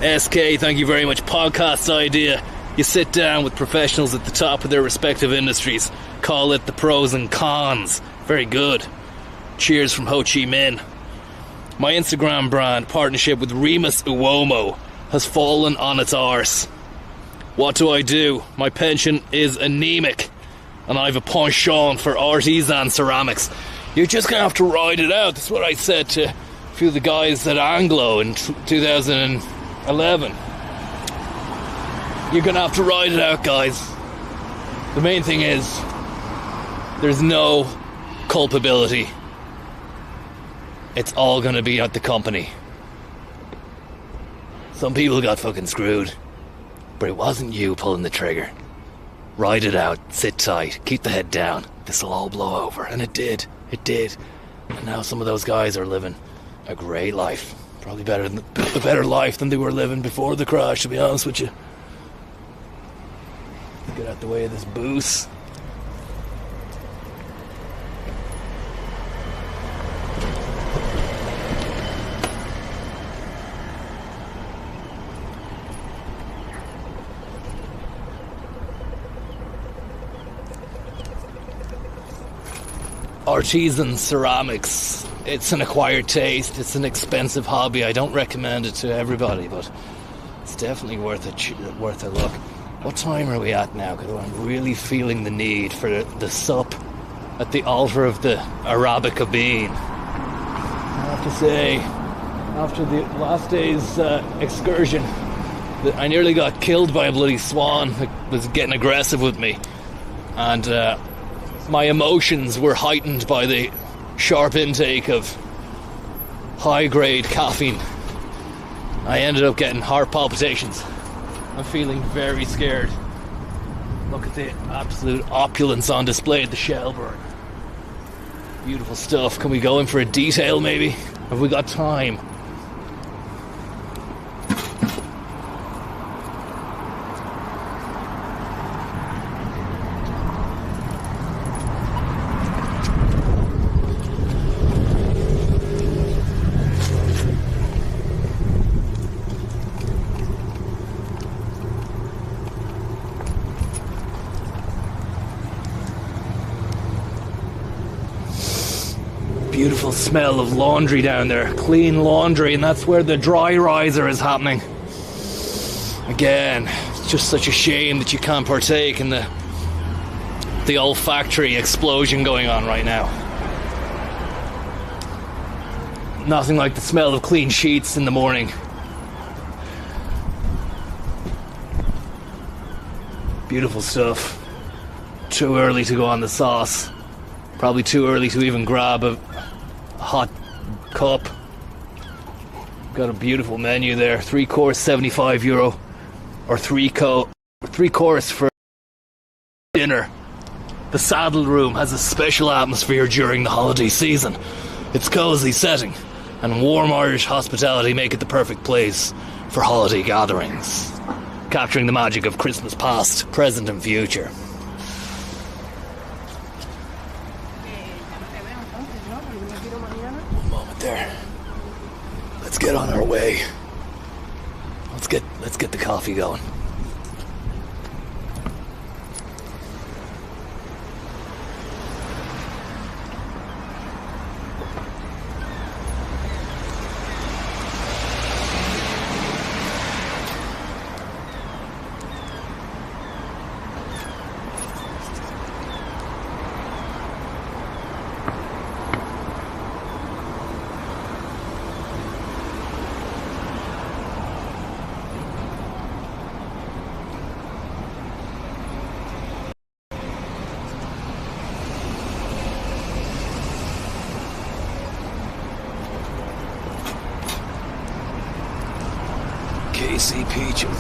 SK, thank you very much. Podcast idea. You sit down with professionals at the top of their respective industries. Call it the pros and cons. Very good. Cheers from Ho Chi Minh. My Instagram brand partnership with Remus Uomo has fallen on its arse. What do? My pension is anemic, and I have a penchant for artisan ceramics. You're just going to have to ride it out. That's what I said to a few of the guys at Anglo in 2011. You're going to have to ride it out, guys. The main thing is, there's no culpability. It's all going to be at the company. Some people got fucking screwed, but it wasn't you pulling the trigger. Ride it out, sit tight, keep the head down. This'll all blow over. And it did. And now some of those guys are living a great life. Probably a better life than they were living before the crash, to be honest with you. Get out the way of this booze. Artisan ceramics. It's an acquired taste. It's an expensive hobby. I don't recommend it to everybody, but it's definitely worth a look. What time are we at now? Because I'm really feeling the need for the sup at the altar of the Arabica bean. I have to say, after the last day's excursion, I nearly got killed by a bloody swan that was getting aggressive with me. And my emotions were heightened by the sharp intake of high-grade caffeine. I ended up getting heart palpitations. I'm feeling very scared. Look at the absolute opulence on display at the Shelburne. Beautiful stuff. Can we go in for a detail, maybe? Have we got time? beautiful smell of laundry down there. Clean laundry, and that's where the dry riser is happening. Again, it's just such a shame that you can't partake in the olfactory explosion going on right now. Nothing like the smell of clean sheets in the morning. Beautiful stuff. Too early to go on the sauce. Probably too early to even grab a hot cup. Got a beautiful menu there. 3-course, €75, or 3-course for dinner. The saddle room has a special atmosphere during the holiday season. Its cozy setting and warm Irish hospitality make it the perfect place for holiday gatherings, capturing the magic of Christmas past, present and future. One moment there. Let's get on our way. Let's get the coffee going. KC Peaches.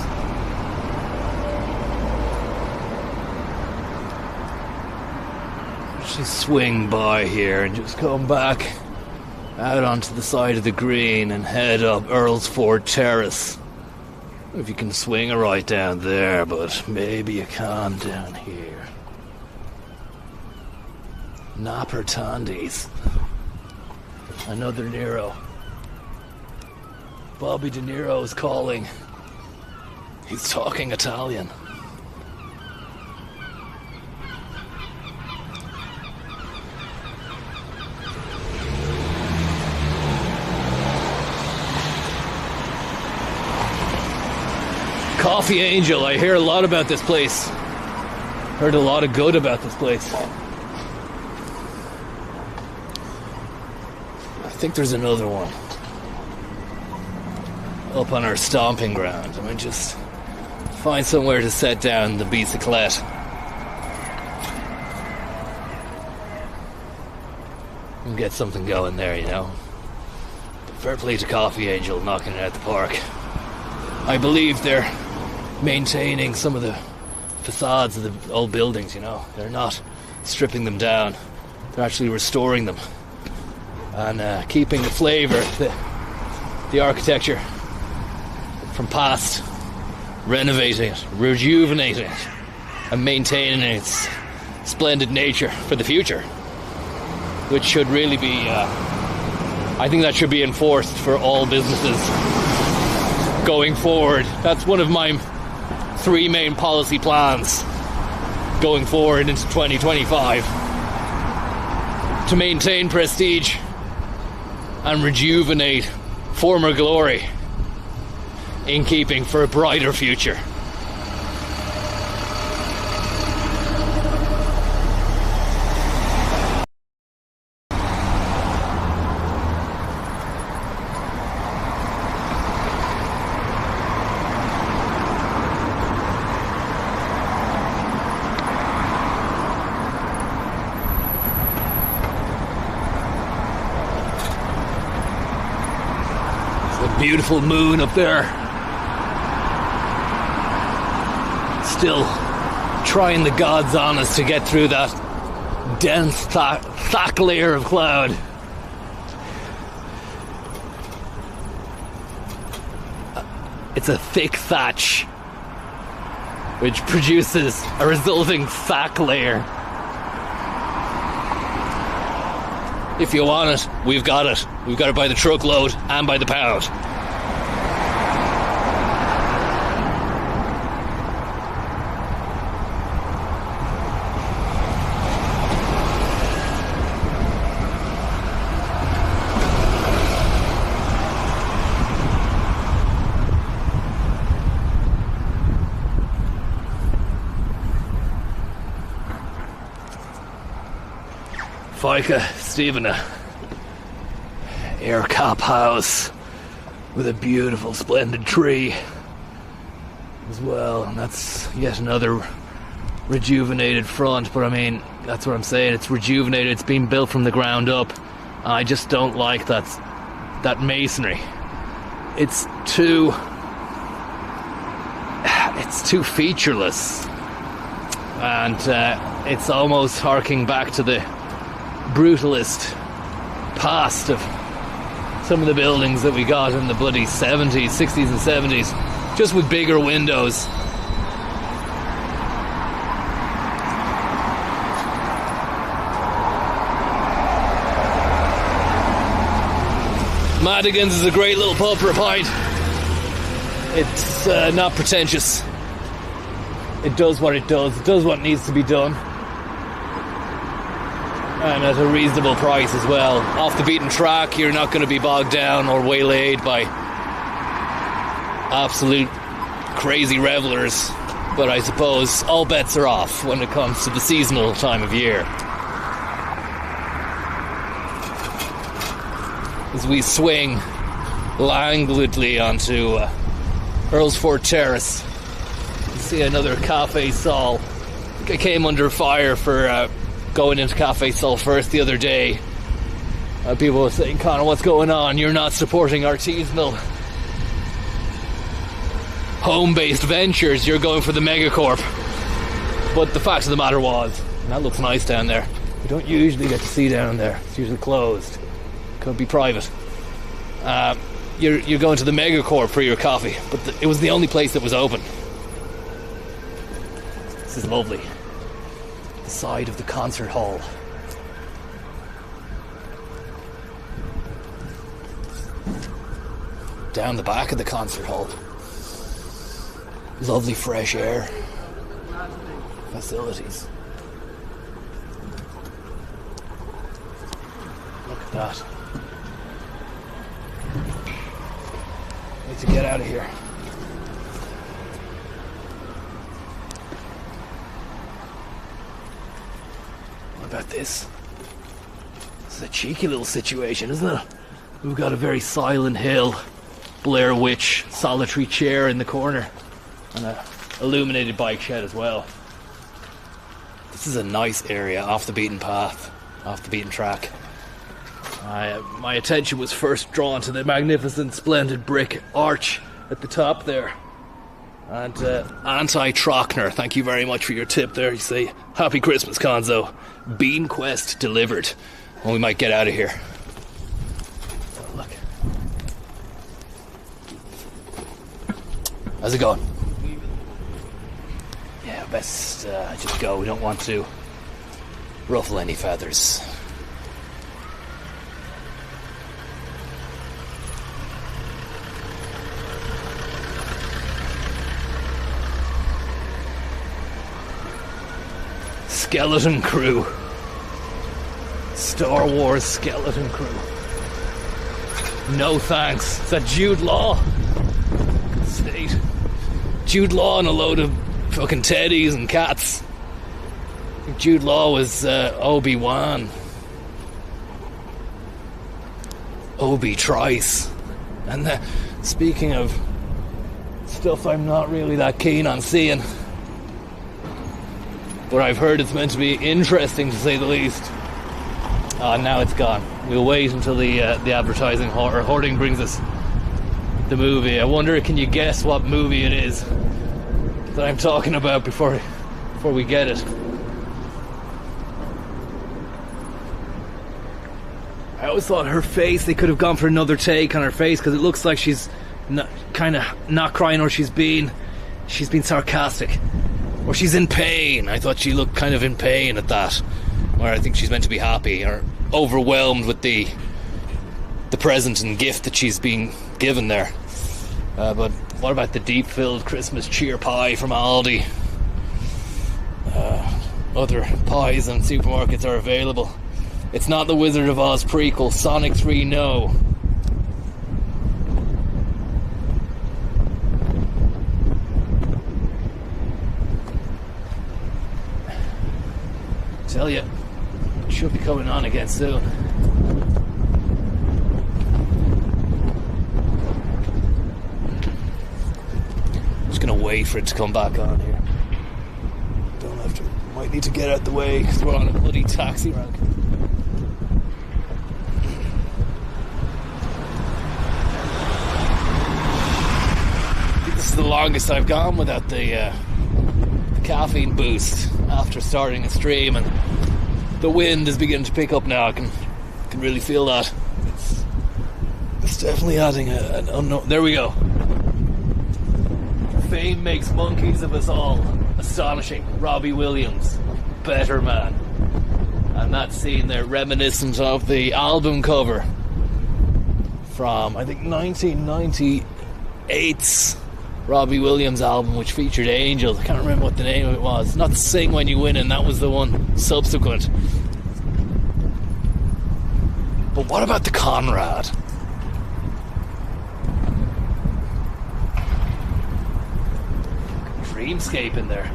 Just swing by here and just come back out onto the side of the green and head up Earlsford Terrace. If you can swing right down there, but maybe you can't down here. Napper Tandies. Another Nero. Bobby De Niro is calling. He's talking Italian. Coffee Angel, I hear a lot about this place. Heard a lot of good about this place. I think there's another one up on our stomping ground. I might just find somewhere to set down the bicyclette. And get something going there, you know. Fair play to Coffee Angel knocking it out the park. I believe they're maintaining some of the facades of the old buildings, you know. They're not stripping them down. They're actually restoring them. And keeping the flavour, the architecture from past, renovating it, rejuvenating it, and maintaining its splendid nature for the future, which should really be, I think that should be enforced for all businesses going forward. That's one of my 3 main policy plans going forward into 2025, to maintain prestige and rejuvenate former glory in keeping for a brighter future. It's a beautiful moon up there. Still trying the gods on us to get through that dense thick layer of cloud. It's a thick thatch, which produces a resulting thick layer. If you want it, we've got it. We've got it by the truckload and by the pound. Fika, Stephen, air cap house with a beautiful, splendid tree as well. And that's yet another rejuvenated front. But I mean, that's what I'm saying. It's rejuvenated. It's been built from the ground up. I just don't like that masonry. It's too featureless, and it's almost harking back to the brutalist past of some of the buildings that we got in the bloody 70s, 60s and 70s, just with bigger windows. Madigan's is a great little pub for a pint. It's not pretentious. It does what it does. It does what needs to be done. And at a reasonable price as well. Off the beaten track, you're not going to be bogged down or waylaid by absolute crazy revelers. But I suppose all bets are off when it comes to the seasonal time of year. As we swing languidly onto Earlsfort Terrace, you see another Cafe Sol. I think I came under fire for going into Cafe Sol first the other day. People were saying, Connor, what's going on? You're not supporting artisanal home-based ventures, you're going for the megacorp. But the fact of the matter was, and that looks nice down there, we don't usually get to see down there. It's usually closed. Could be private. You're going to the megacorp for your coffee, but it was the only place that was open. This is lovely. The side of the concert hall. Down the back of the concert hall. Lovely fresh air. Facilities. Look at that. Need to get out of here. What about this? This is a cheeky little situation, isn't it? We've got a very Silent Hill, Blair Witch solitary chair in the corner, and a illuminated bike shed as well. This is a nice area, off the beaten path, off the beaten track. My attention was first drawn to the magnificent, splendid brick arch at the top there. And Anti-Trockner, thank you very much for your tip there. You say, happy Christmas, Conzo. Bean Quest delivered. Well, we might get out of here. Oh, look. How's it going? Yeah, best just go. We don't want to ruffle any feathers. Skeleton Crew. Star Wars Skeleton Crew. No thanks. Is that Jude Law? Good state. Jude Law and a load of fucking teddies and cats. I think Jude Law was Obi-Wan. Obi-Trice. And speaking of stuff I'm not really that keen on seeing, but I've heard it's meant to be interesting, to say the least. Now it's gone. We'll wait until the advertising or hoarding brings us the movie. I wonder, can you guess what movie it is that I'm talking about before we get it? I always thought her face, they could have gone for another take on her face, because it looks like she's kind of not crying, or she's been sarcastic. Or she's in pain. I thought she looked kind of in pain at that. Where I think she's meant to be happy or overwhelmed with the present and gift that she's been given there. But what about the deep-filled Christmas cheer pie from Aldi? Other pies and supermarkets are available. It's not the Wizard of Oz prequel. Sonic 3, no. Tell you, should be coming on again soon. Just gonna wait for it to come back on here. Don't have to. Might need to get out the way because we're on a bloody taxi rank. I think this is the longest I've gone without the caffeine boost after starting a stream, and the wind is beginning to pick up now. I can really feel that. It's definitely adding an unknown. There we go. Fame makes monkeys of us all. Astonishing. Robbie Williams, better man. And that scene there, reminiscent of the album cover from, I think, 1998's Robbie Williams album, which featured Angels. I can't remember what the name of it was. Not Sing When You Win, and that was the one subsequent. But what about the Conrad? Dreamscape in there.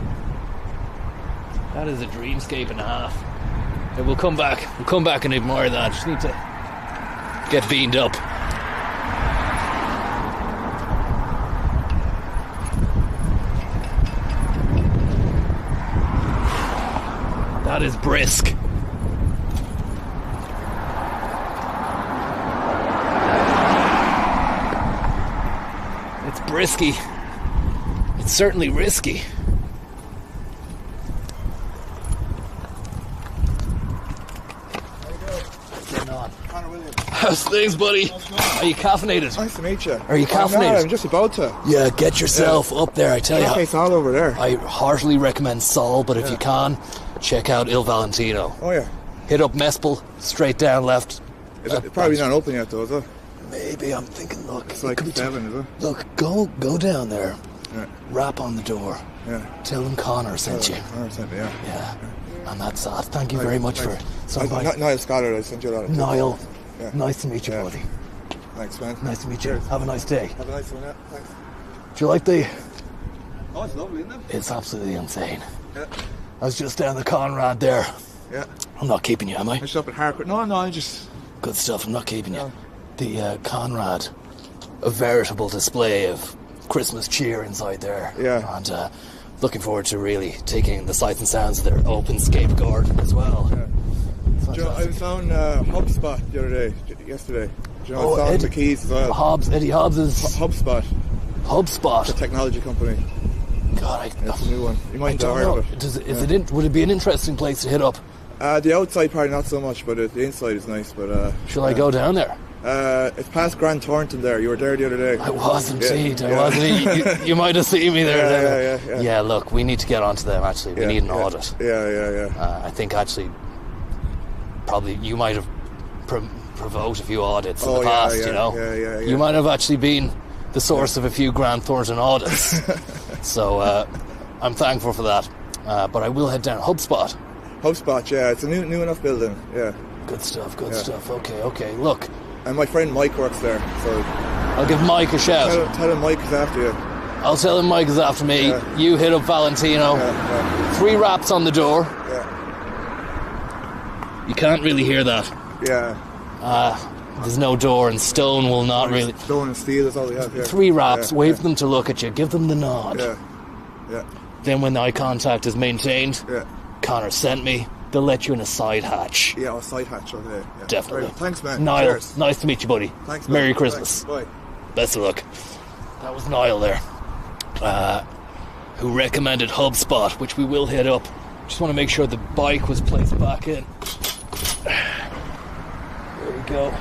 That is a dreamscape and a half. Yeah, we'll come back and admire that. Just need to get beamed up. That is brisk. It's brisky. It's certainly risky. Getting on. How's things, buddy? Are you caffeinated? Nice to meet you. Are you caffeinated? I'm just about to. Yeah, get yourself up there, I tell you. Okay, it's all over there. I heartily recommend Sol, but if you can, check out Il Valentino. Oh, yeah. Hit up Mespel, straight down left. It's probably not open yet, though, is it? Maybe, I'm thinking, look. It's like 7, is it? Look, go down there. Yeah. Rap on the door. Yeah. Tell them Connor sent you. Connor sent me, yeah. Yeah. And that's that. Thank you very much for stopping by. Niall Scott, I sent you a lot of tips. Niall, yeah. Nice to meet you, buddy. Thanks, man. Nice to meet you. Cheers. Have a nice day. Have a nice one, yeah. Thanks. Do you like the... Oh, it's lovely, isn't it? It's absolutely insane. Yeah. I was just down the Conrad there. Yeah. I'm not keeping you, am I? I just up at Harcourt. No, I'm just... Good stuff, I'm not keeping you. No. The Conrad, a veritable display of Christmas cheer inside there. Yeah. And looking forward to really taking the sights and sounds of their openscape garden as well. Yeah. Do you know, I was on HubSpot the other day, yesterday. Do you know, I was on the keys as well. Eddie Hobbs is... HubSpot. HubSpot? The technology company. God, That's a new one. You might I have don't heard know. of it. Would it be an interesting place to hit up? The outside probably not so much, but the inside is nice. But shall I go down there? It's past Grand Thornton there. You were there the other day. I was indeed. I was. You might have seen me there. Yeah. Yeah, look, we need to get onto them, actually. We need an audit. Yeah. I think, actually, probably you might have provoked a few audits in the past, you know? Yeah. You might have actually been the source of a few Grand Thornton audits. So, I'm thankful for that. But I will head down. HubSpot, yeah. It's a new enough building, yeah. Good stuff. Okay. Look. And my friend Mike works there, so... I'll give Mike a shout. Tell him Mike is after you. I'll tell him Mike is after me. Yeah. You hit up Valentino. Yeah. 3 raps on the door. Yeah. You can't really hear that. Yeah. There's no door, and stone will not really... Stone and steel is all we have here. 3 raps, wait for them to look at you, give them the nod. Yeah. Then when the eye contact is maintained, Connor sent me, they'll let you in a side hatch. Yeah, a side hatch, okay. Yeah. Definitely. Right. Thanks, man. Niall, Cheers. Nice to meet you, buddy. Thanks, Merry man. Christmas. Thanks. Bye. Best of luck. That was Niall there, who recommended HubSpot, which we will hit up. Just want to make sure the bike was placed back in. There we go.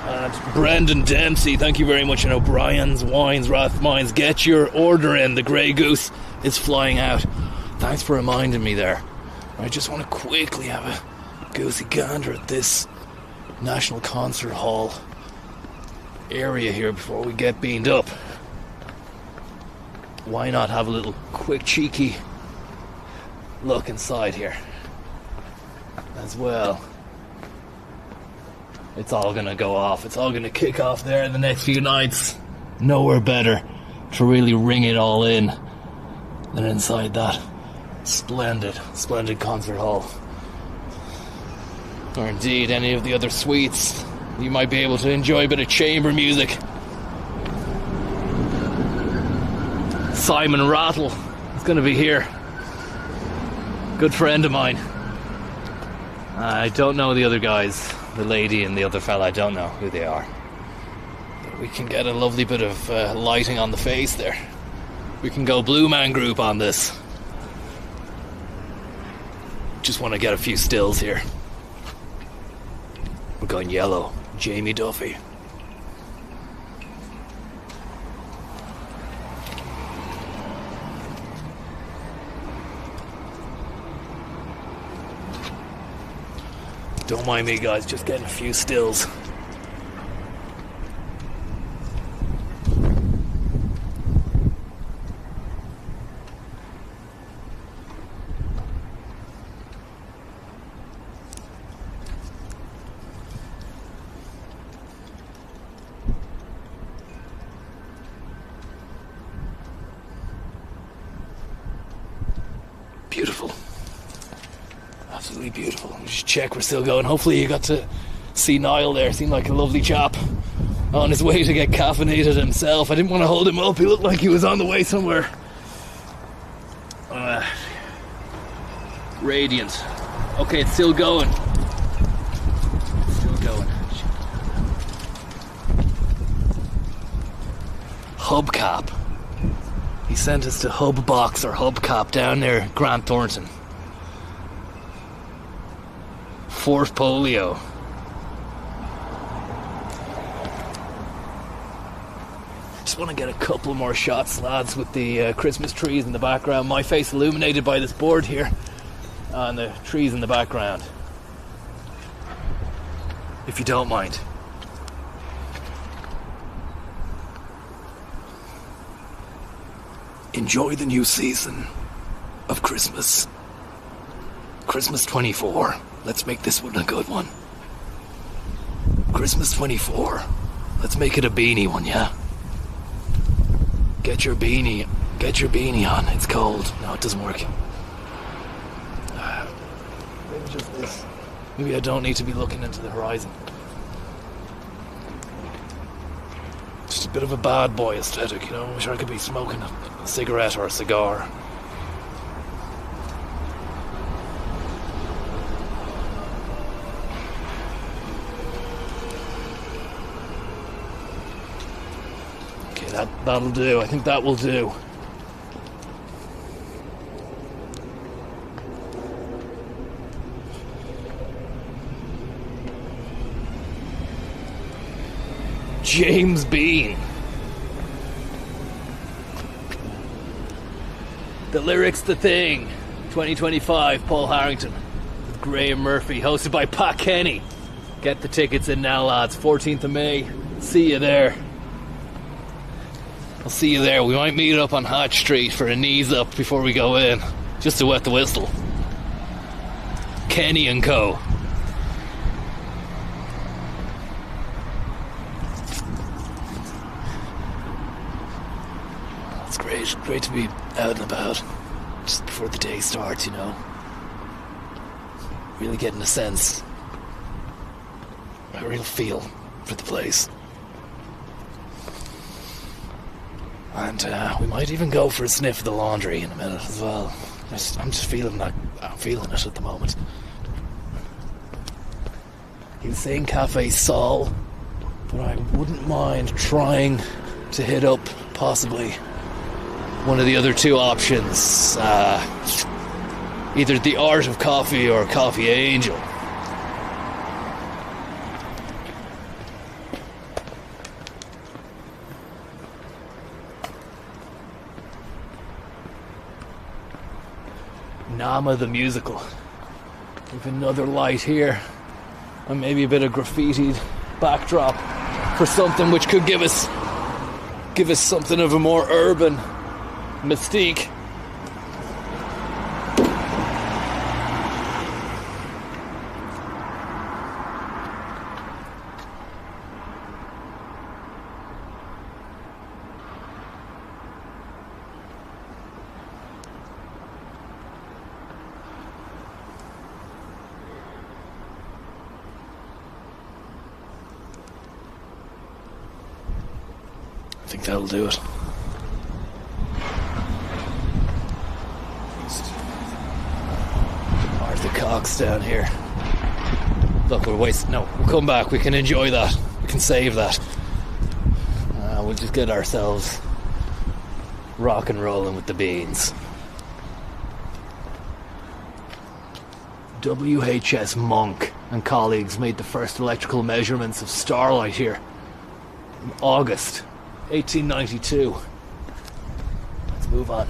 And Brendan Dempsey, thank you very much. And O'Brien's Wines, Rathmines, get your order in. The Grey Goose is flying out. Thanks for reminding me there. I just want to quickly have a goosey gander at this National Concert Hall area here before we get beamed up. Why not have a little quick cheeky look inside here as well. It's all gonna go off. It's all gonna kick off there in the next few nights. Nowhere better to really ring it all in than inside that splendid concert hall. or indeed any of the other suites, you might be able to enjoy a bit of chamber music. Simon Rattle is going to be here. Good friend of mine. I don't know the other guys, the lady and the other fella, I don't know who they are. But we can get a lovely bit of lighting on the face there. We can go Blue Man Group on this. Just want to get a few stills here. We're going yellow. Jamie Duffy. Don't mind me, guys, just getting a few stills. Beautiful. Absolutely beautiful. Let me just check we're still going. Hopefully you got to see Niall there. Seemed like a lovely chap on his way to get caffeinated himself. I didn't want to hold him up. He looked like he was on the way somewhere. Radiant. Okay, it's still going. It's still going. Hubcap. He sent us to Hub Box or Hubcap down there, Grant Thornton. Fort Polio. Just want to get a couple more shots, lads, with the Christmas trees in the background. My face illuminated by this board here, and the trees in the background. If you don't mind. Enjoy the new season of Christmas. Christmas 24. Let's make this one a good one. Christmas 24. Let's make it a beanie one, yeah? Get your beanie on. It's cold. No, it doesn't work. Maybe just this. Maybe I don't need to be looking into the horizon. Just a bit of a bad boy aesthetic, you know? I wish I could be smoking a cigarette or a cigar. Okay, that'll do. I think that will do. James Bean. The lyrics, the thing. 2025, Paul Harrington with Graham Murphy, hosted by Pat Kenny. Get the tickets in now, lads. 14th of May. See you there. I'll see you there. We might meet up on Hatch Street for a knees up before we go in, just to wet the whistle. Kenny and Co. It's great to be out and about just before the day starts, you know. Really getting a sense, a real feel for the place. And we might even go for a sniff of the laundry in a minute as well. I'm just feeling that. I'm feeling it at the moment. He was saying Cafe Sol, but I wouldn't mind trying to hit up possibly one of the other two options. Either the Art of Coffee or Coffee Angel. Nama the Musical. With another light here. And maybe a bit of graffitied backdrop for something which could give us something of a more urban mystique. think that'll do it. Arthur Cox down here. Look, we're wasting. No, we'll come back. We can enjoy that. We can save that. We'll just get ourselves rock and rolling with the beans. WHS Monk and colleagues made the first electrical measurements of starlight here in August 1892. Let's move on.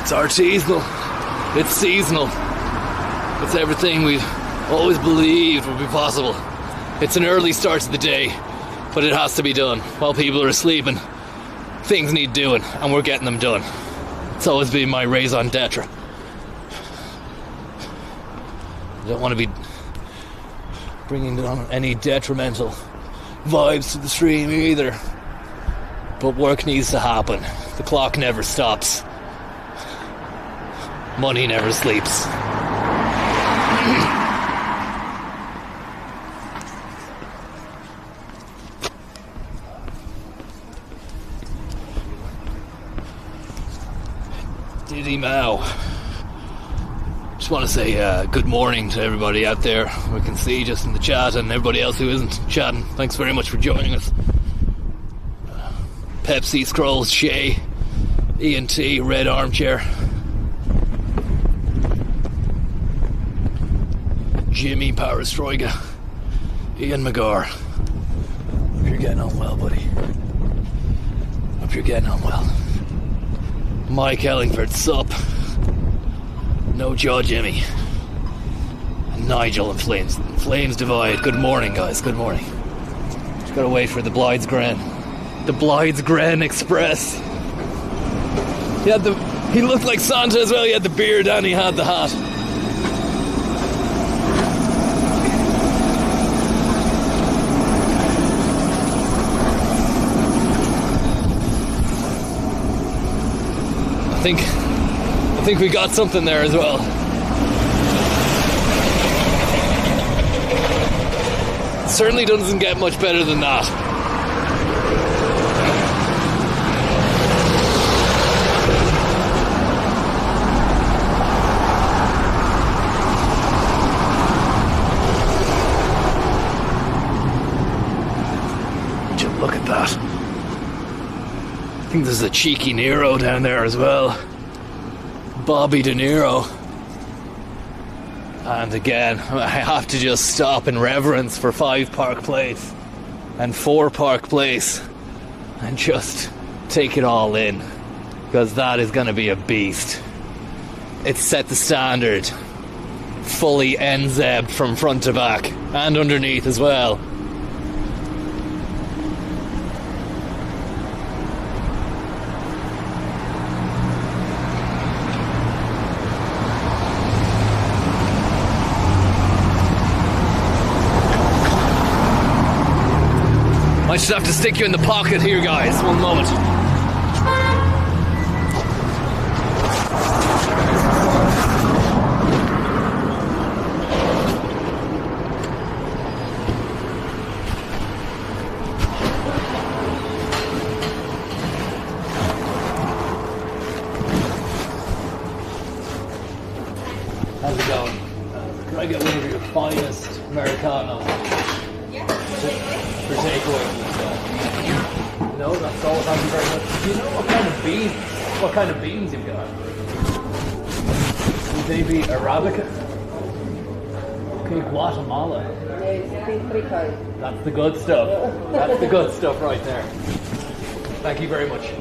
It's artisanal. It's seasonal. It's everything we've always believed would be possible. It's an early start to the day, but it has to be done while people are sleeping. Things need doing, and we're getting them done. It's always been my raison d'etre. I don't want to be bringing down any detrimental vibes to the stream either. But work needs to happen. The clock never stops. Money never sleeps. Diddy Mao. Just want to say good morning to everybody out there. We can see just in the chat, and everybody else who isn't chatting. Thanks very much for joining us. Pepsi, Scrolls, Shay, ENT, Red Armchair, Jimmy, Parastroika, Ian McGar. Hope you're getting on well, buddy. Hope you're getting on well. Mike Ellingford, sup? No Jaw Jimmy. And Nigel and Flames. Flames Divide. Good morning, guys. Good morning. Just gotta wait for the Blythe's Gren. The Blythe's Gren Express. He looked like Santa as well. He had the beard and he had the hat. I think we got something there as well. Certainly doesn't get much better than that. Look at that. I think there's a cheeky Nero down there as well. Bobby De Niro. And again, I have to just stop in reverence for 5 Park Place and 4 Park Place and just take it all in, because that is going to be a beast. It's set the standard. Fully NZ from front to back and underneath as well. I just have to stick you in the pocket here, guys. One moment. How's it going? Can I get one of your finest Americanos? Yeah. For takeaway. No, that's all. Thank you very much. Do you know what kind of beans you've got? Would they be Arabica? Okay, Guatemala. That's the good stuff. That's the good stuff right there. Thank you very much.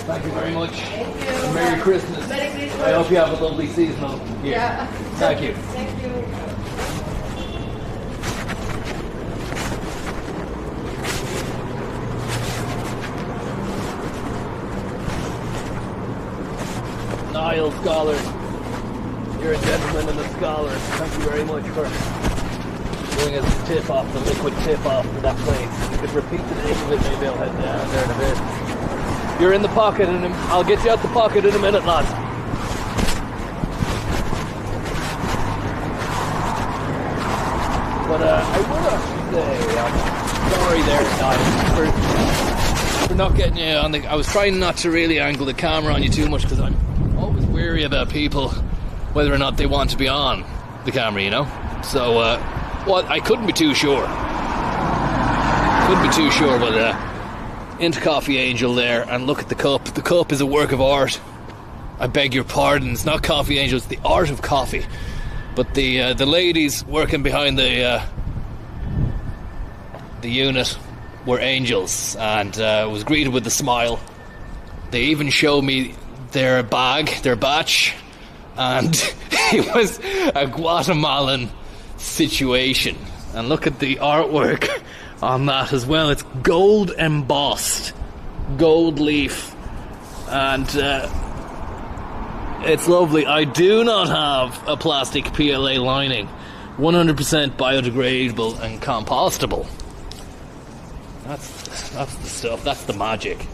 Thank you very much. Thank you. And Merry Christmas. Merry Christmas. I hope you have a lovely seasonal year. Yeah. Thank you. Thank you. Niall Scholars. You're a gentleman and a scholar. Thank you very much for doing a tip off, the liquid tip off for that place. If you could repeat the name of it, maybe I'll head down there in a bit. You're in the pocket, and I'll get you out the pocket in a minute, lads. But I would actually say I'm sorry there, Niall, for not getting you on the... I was trying not to really angle the camera on you too much because I'm always weary about people, whether or not they want to be on the camera, you know? So, well, I couldn't be too sure. But into Coffee Angel there, and look at the cup. The cup is a work of art. I beg your pardon, it's not Coffee Angel, it's the art of coffee. But the ladies working behind the unit were angels, and was greeted with a smile. They even showed me their bag, their batch, and it was a Guatemalan situation. And look at the artwork on that as well. It's gold embossed, gold leaf, and it's lovely. I do not have a plastic PLA lining. 100% biodegradable and compostable. That's the stuff. That's the magic.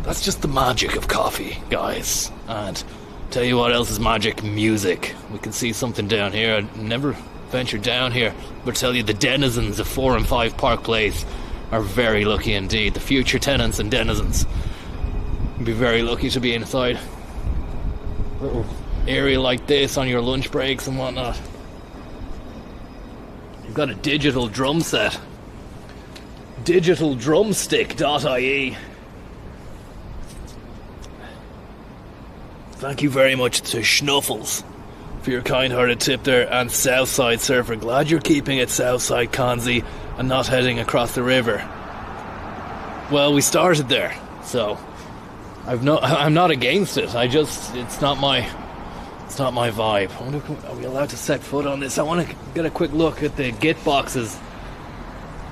That's just the magic of coffee, guys. And tell you what else is magic? Music. We can see something down here. I never ventured down here, but tell you the denizens of 4 and 5 Park Place are very lucky indeed. The future tenants and denizens will be very lucky to be inside a little area like this on your lunch breaks and whatnot. You've got a digital drum set. Digitaldrumstick.ie. Thank you very much to Schnuffles for your kind-hearted tip there, and Southside Surfer. Glad you're keeping it Southside Conzi and not heading across the river. Well, we started there, so I'm not against it. It's not my vibe. I wonder, are we allowed to set foot on this? I want to get a quick look at the Git boxes.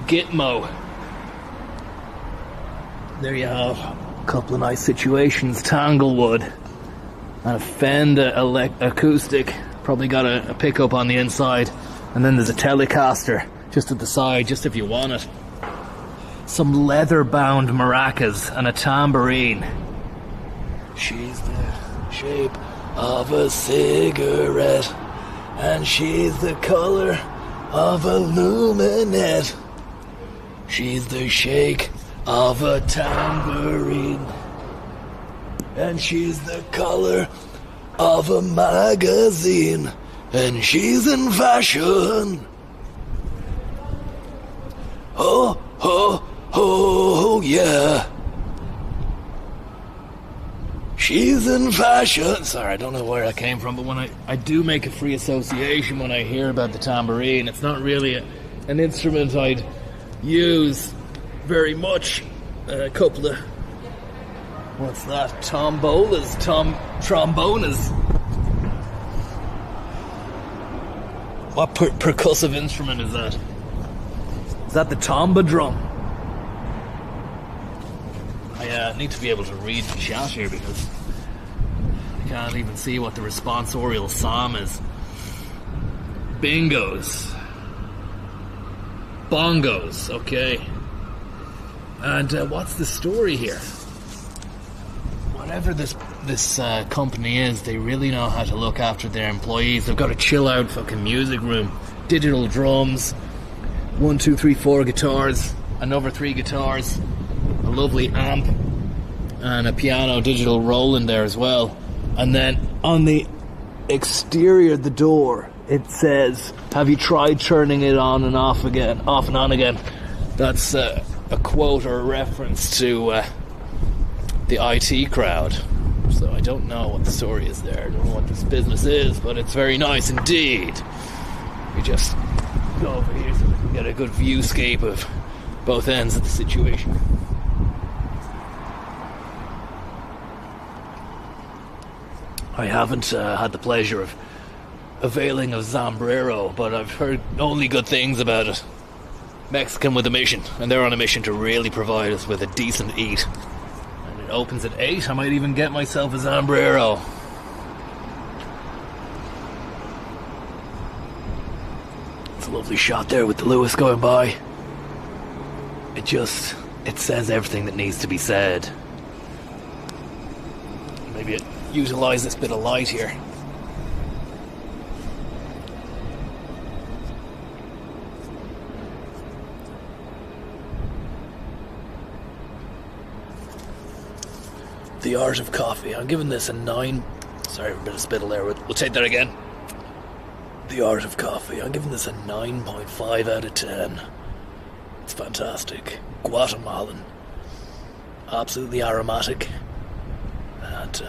Gitmo. There you have a couple of nice situations. Tanglewood and a Fender acoustic. Probably got a pickup on the inside, and then there's a Telecaster just at the side, just if you want it. Some leather-bound maracas and a tambourine. She's the shape of a cigarette, and she's the color of a luminette. She's the shake of a tambourine, and she's the color of a magazine, and she's in fashion. Oh, oh, oh, yeah. She's in fashion. Sorry, I don't know where that came from, but when I do make a free association when I hear about the tambourine. It's not really an instrument I'd use very much. A couple of... What's that? Trombonas. What percussive instrument is that? Is that the tomba drum? I need to be able to read the chat here because I can't even see what the responsorial psalm is. Bingos. Bongos, okay. And what's the story here? What whatever this company is, they really know how to look after their employees. They've got a chill out fucking music room, digital drums, 1, 2, 3, 4 guitars, another 3 guitars, a lovely amp, and a piano digital Roland there as well. And then on the exterior of the door, it says, "Have you tried turning it on and off again, off and on again?" That's a quote or a reference to the IT crowd. So I don't know what the story is there. I don't know what this business is, but it's very nice indeed. We just go over here so we can get a good viewscape of both ends of the situation. I haven't had the pleasure of availing of Zambrero, but I've heard only good things about it. Mexican with a mission, and they're on a mission to really provide us with a decent eat. And it opens at 8. I might even get myself a Zambrero. It's a lovely shot there with the Lewis going by. It says everything that needs to be said. Maybe it utilize this bit of light here. The Art of Coffee. I'm giving this a 9. Sorry, a bit of spittle there. We'll take that again. The Art of Coffee. I'm giving this a 9.5 out of 10. It's fantastic. Guatemalan. Absolutely aromatic. And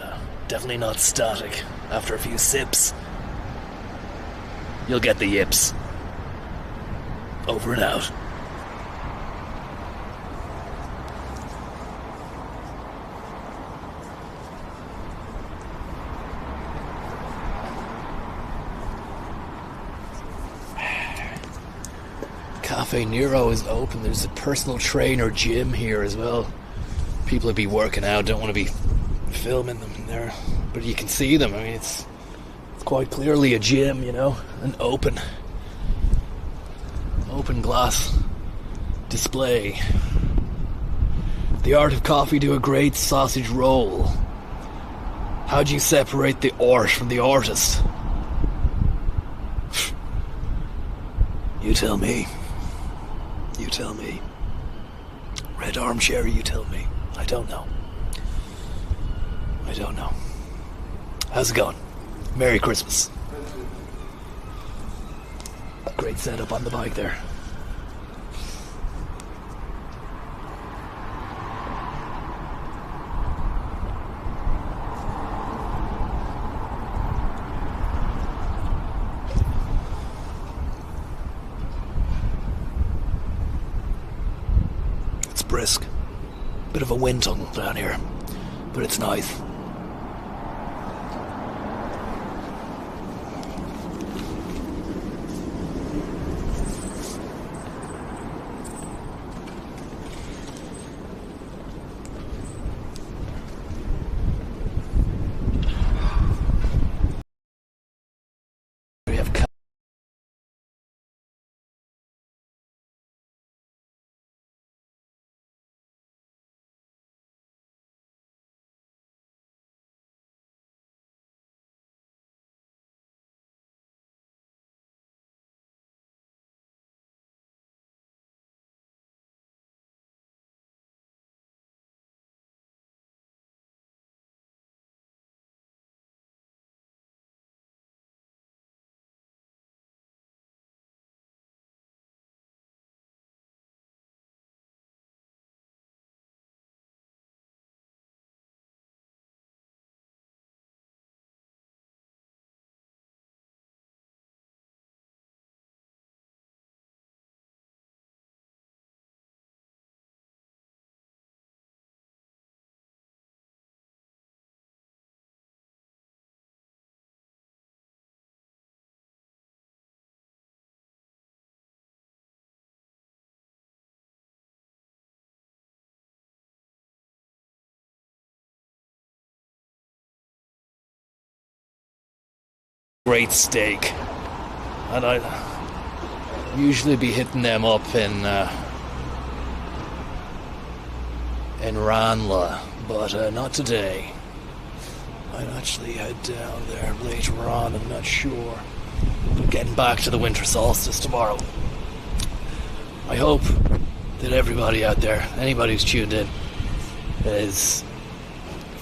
definitely not static. After a few sips, you'll get the yips. Over and out. Cafe Nero is open. There's a personal trainer gym here as well. People would be working out, don't want to be filming them in there, but you can see them. I mean, it's quite clearly a gym, you know, an open glass display. The Art of Coffee do a great sausage roll. How do you separate the art from the artist? You tell me. You tell me. Red armchair, you tell me. I don't know. How's it going? Merry Christmas. Great setup on the bike there. It's brisk. Bit of a wind tunnel down here, but it's nice. Great steak, and I usually be hitting them up in Ranla, but not today. might actually head down there later on, I'm not sure. But getting back to the winter solstice tomorrow. I hope that everybody out there, anybody who's tuned in, is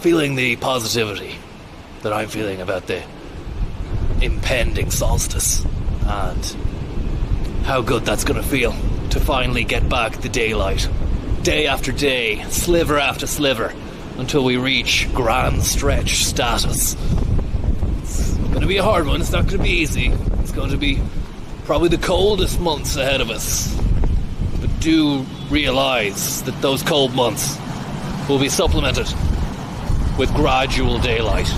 feeling the positivity that I'm feeling about the impending solstice and how good that's going to feel to finally get back the daylight, day after day, sliver after sliver, until we reach grand stretch status. It's going to be a hard one, it's not going to be easy. It's going to be probably the coldest months ahead of us. But do realise that those cold months will be supplemented with gradual daylight.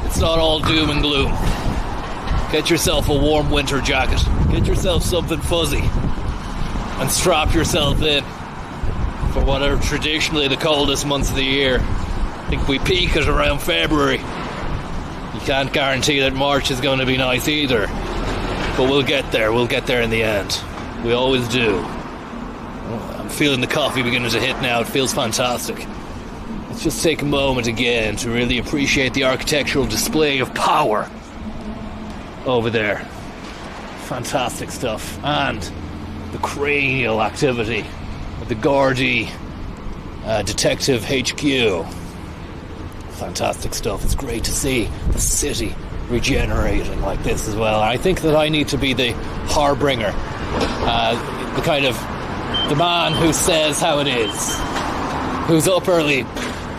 It's not all doom and gloom. Get yourself a warm winter jacket. Get yourself something fuzzy. And strap yourself in for what are traditionally the coldest months of the year. I think we peak at around February. You can't guarantee that March is going to be nice either. But we'll get there in the end. We always do. I'm feeling the coffee beginning to hit now, it feels fantastic. Let's just take a moment again to really appreciate the architectural display of power over there. Fantastic stuff. And the cranial activity of the Gardaí Detective HQ. Fantastic stuff. It's great to see the city regenerating like this as well. I think that I need to be the harbinger, the man who says how it is, who's up early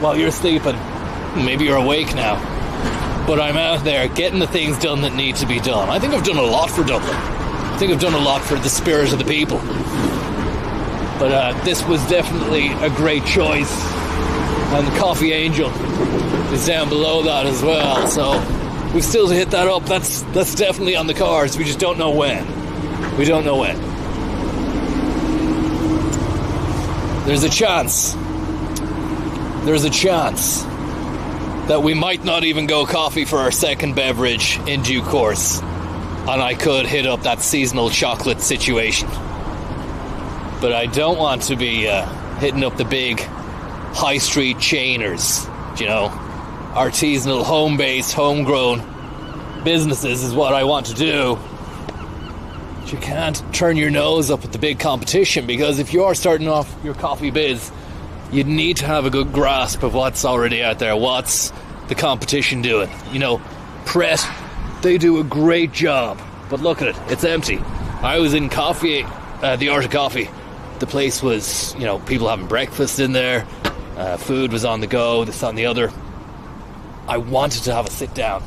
while you're sleeping. Maybe you're awake now, but I'm out there getting the things done that need to be done. I think I've done a lot for Dublin. I think I've done a lot for the spirit of the people. But this was definitely a great choice, and the Coffee Angel is down below that as well, so we've still to hit that up. That's definitely on the cards. We just don't know when. We don't know when. There's a chance that we might not even go coffee for our second beverage in due course, and I could hit up that seasonal chocolate situation. But I don't want to be hitting up the big high street chainers, you know. Artisanal, home-based, homegrown businesses is what I want to do. But you can't turn your nose up at the big competition, because if you are starting off your coffee biz, you'd need to have a good grasp of what's already out there. What's the competition doing? You know, Pret, they do a great job, but look at it, it's empty. I was in coffee, the Art of Coffee. The place was, you know, people having breakfast in there, food was on the go, this, on the other. I wanted to have a sit down.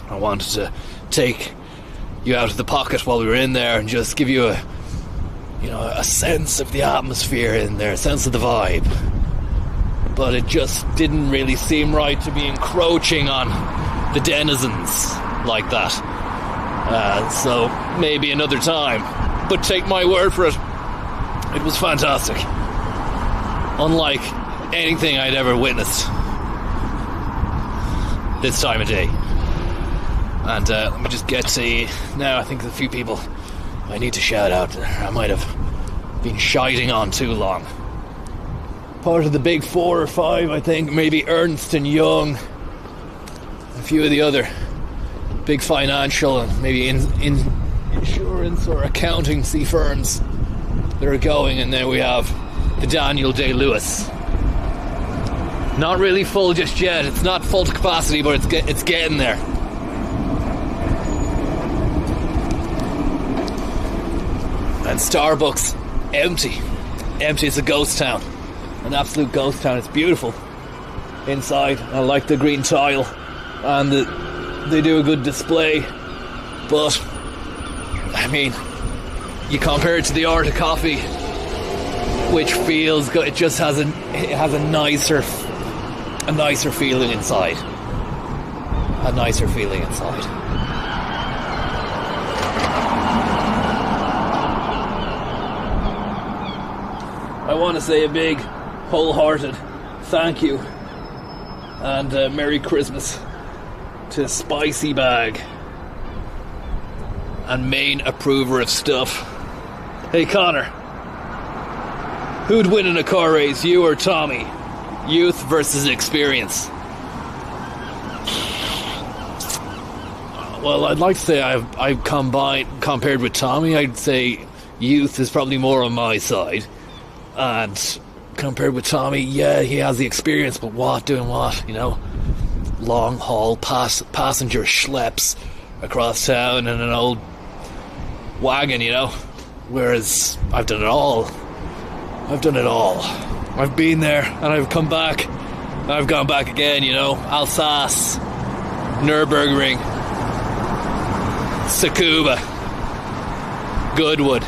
I wanted to take you out of the pocket while we were in there and just give you a sense of the atmosphere in there, a sense of the vibe. But it just didn't really seem right to be encroaching on the denizens like that. So maybe another time. But take my word for it, it was fantastic. Unlike anything I'd ever witnessed this time of day. And let me just get to now. I think a few people I need to shout out. I might have been shiting on too long. Part of the big 4 or 5, I think, maybe Ernst and Young, a few of the other big financial and maybe insurance or accountancy firms that are going, and then we have the Daniel Day-Lewis. Not really full just yet. It's not full to capacity, but it's getting there. And Starbucks, empty. It's a ghost town. An absolute ghost town. It's beautiful inside. I like the green tile, and they do a good display. But I mean, you compare it to the Art of Coffee, which feels good. It just has a nicer feeling inside. A nicer feeling inside. I want to say a big, wholehearted thank you and Merry Christmas to Spicy Bag and main approver of stuff. Hey Connor, who'd win in a car race, you or Tommy? Youth versus experience. Well, I'd like to say I've compared with Tommy, I'd say youth is probably more on my side. And compared with Tommy, yeah, he has the experience, but doing what, you know? Long haul passenger schleps across town in an old wagon, you know? Whereas I've done it all. I've been there and I've come back. I've gone back again, you know? Alsace, Nürburgring, Tsukuba, Goodwood,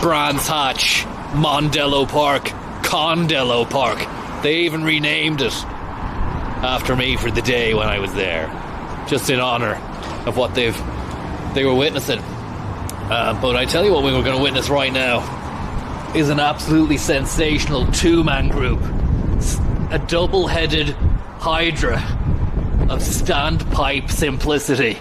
Brands Hatch, Mondello Park, Condello Park. They even renamed it after me for the day when I was there, just in honour of what they were witnessing. But I tell you what, we were going to witness right now is an absolutely sensational two-man group, a double-headed hydra of standpipe simplicity.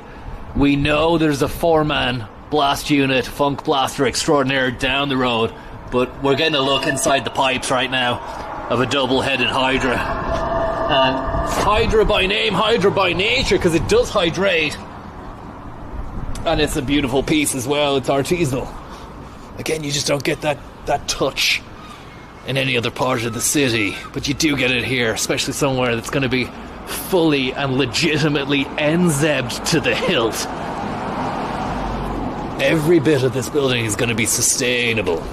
We know there's a four-man blast unit, funk blaster extraordinaire down the road, but we're getting a look inside the pipes right now of a double-headed hydra. And hydra by name, hydra by nature, because it does hydrate. And it's a beautiful piece as well. It's artisanal. Again, you just don't get that touch in any other part of the city, but you do get it here, especially somewhere that's going to be fully and legitimately NZ'd to the hilt. Every bit of this building is going to be sustainable.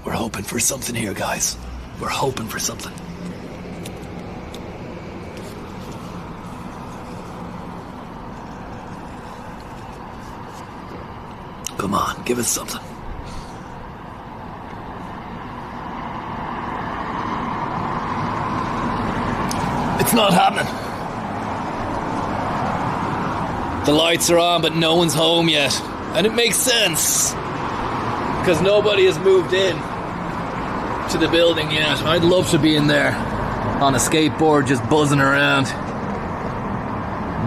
We're hoping for something here, guys. We're hoping for something. Come on, give us something. It's not happening. The lights are on, but no one's home yet. And it makes sense, because nobody has moved in to the building yet. I'd love to be in there on a skateboard just buzzing around.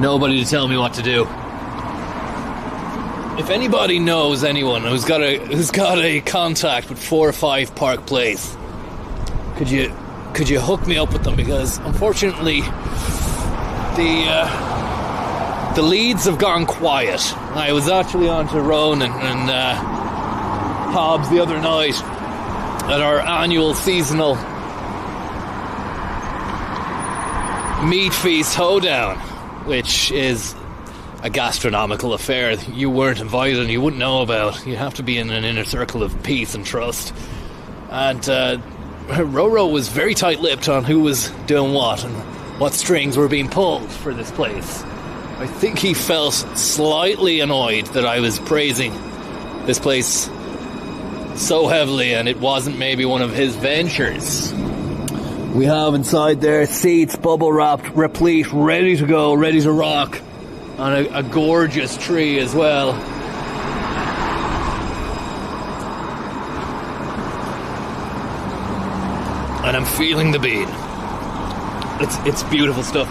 Nobody to tell me what to do. If anybody knows anyone who's got a contact with 4 or 5 Park Place, could you hook me up with them? Because unfortunately the leads have gone quiet. I was actually on to Ronan and Hobbs the other night at our annual seasonal meat feast hoedown, which is a gastronomical affair you weren't invited and you wouldn't know about. You have to be in an inner circle of peace and trust. And Roro was very tight-lipped on who was doing what and what strings were being pulled for this place. I think he felt slightly annoyed that I was praising this place so heavily and it wasn't maybe one of his ventures. We have inside there seats, bubble wrapped, replete, ready to go, ready to rock, on a gorgeous tree as well. And I'm feeling the beat. It's beautiful stuff.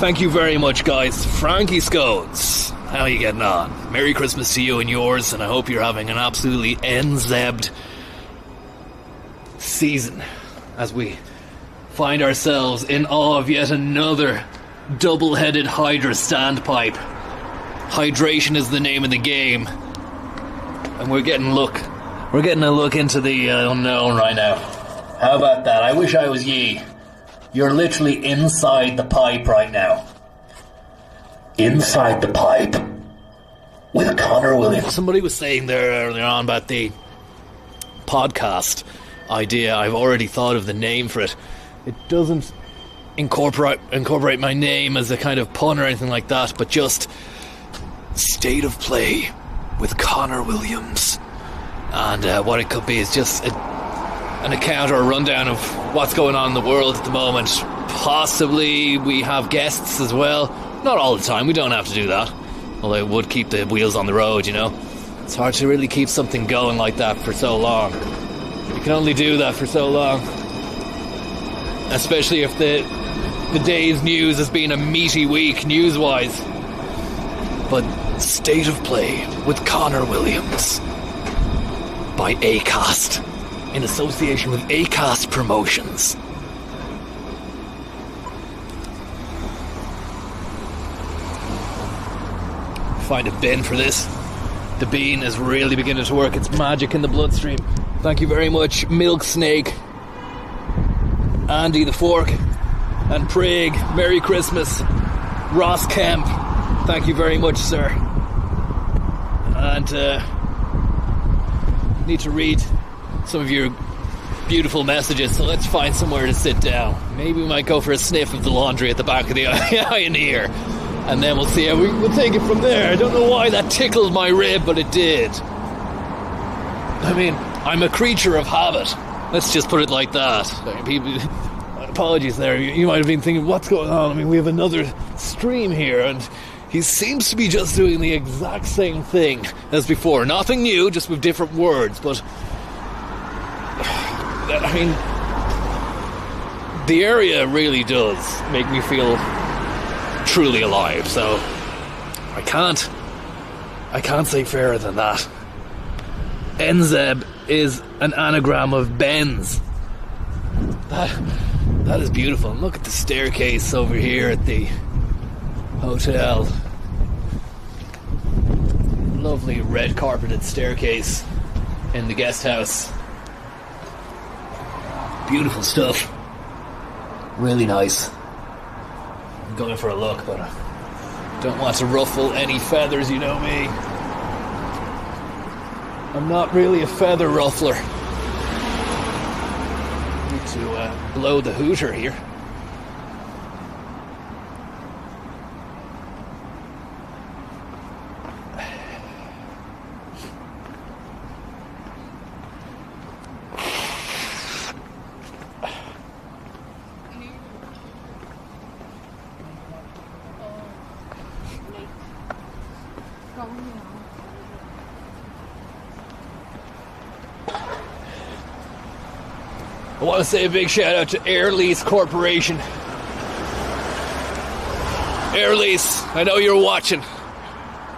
Thank you very much, guys. Frankie Scones, how are you getting on? Merry Christmas to you and yours, and I hope you're having an absolutely NZ'd season as we find ourselves in awe of yet another double-headed Hydra standpipe. Hydration is the name of the game, and we're getting a look into the unknown right now. How about that? I wish I was ye. You're literally inside the pipe right now. Inside the pipe with Connor Williams. Somebody was saying there earlier on about the podcast idea. I've already thought of the name for it. It doesn't incorporate my name as a kind of pun or anything like that, but just State of Play with Connor Williams. And what it could be is just an account or a rundown of what's going on in the world at the moment. Possibly we have guests as well. Not all the time, we don't have to do that. Although it would keep the wheels on the road, you know. It's hard to really keep something going like that for so long. You can only do that for so long. Especially if the day's news has been a meaty week news-wise. But State of Play with Connor Williams by Acast, in association with Acast Promotions. Find a bin for this. The bean is really beginning to work its magic in the bloodstream. Thank you very much, Milk Snake, Andy the Fork, and Prague. Merry Christmas. Ross Kemp, thank you very much, sir. And need to read some of your beautiful messages, so let's find somewhere to sit down. Maybe we might go for a sniff of the laundry at the back of the eye and ear. And then we'll see how we'll take it from there. I don't know why that tickled my rib, but it did. I mean, I'm a creature of habit. Let's just put it like that. People, apologies there. You might have been thinking, what's going on? I mean, we have another stream here, and he seems to be just doing the exact same thing as before. Nothing new, just with different words. But, I mean, the area really does make me feel truly alive, so I can't say fairer than that. Enzeb is an anagram of Benz. That is beautiful. And look at the staircase over here at the hotel. Lovely red carpeted staircase in the guest house. Beautiful stuff. Really nice. Going for a look, but I don't want to ruffle any feathers, you know me. I'm not really a feather ruffler. Need to blow the hooter here. I want to say a big shout out to Air Lease Corporation. Air Lease, I know you're watching.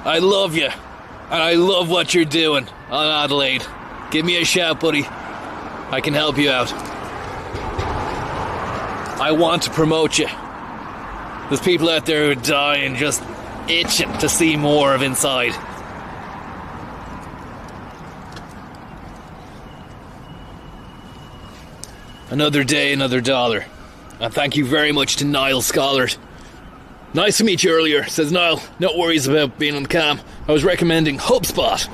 I love you. And I love what you're doing on Adelaide. Give me a shout, buddy. I can help you out. I want to promote you. There's people out there who are dying, just itching to see more of inside. Another day, another dollar. And thank you very much to Niall Schollard. Nice to meet you earlier, says Niall. No worries about being on cam. I was recommending HubSpot.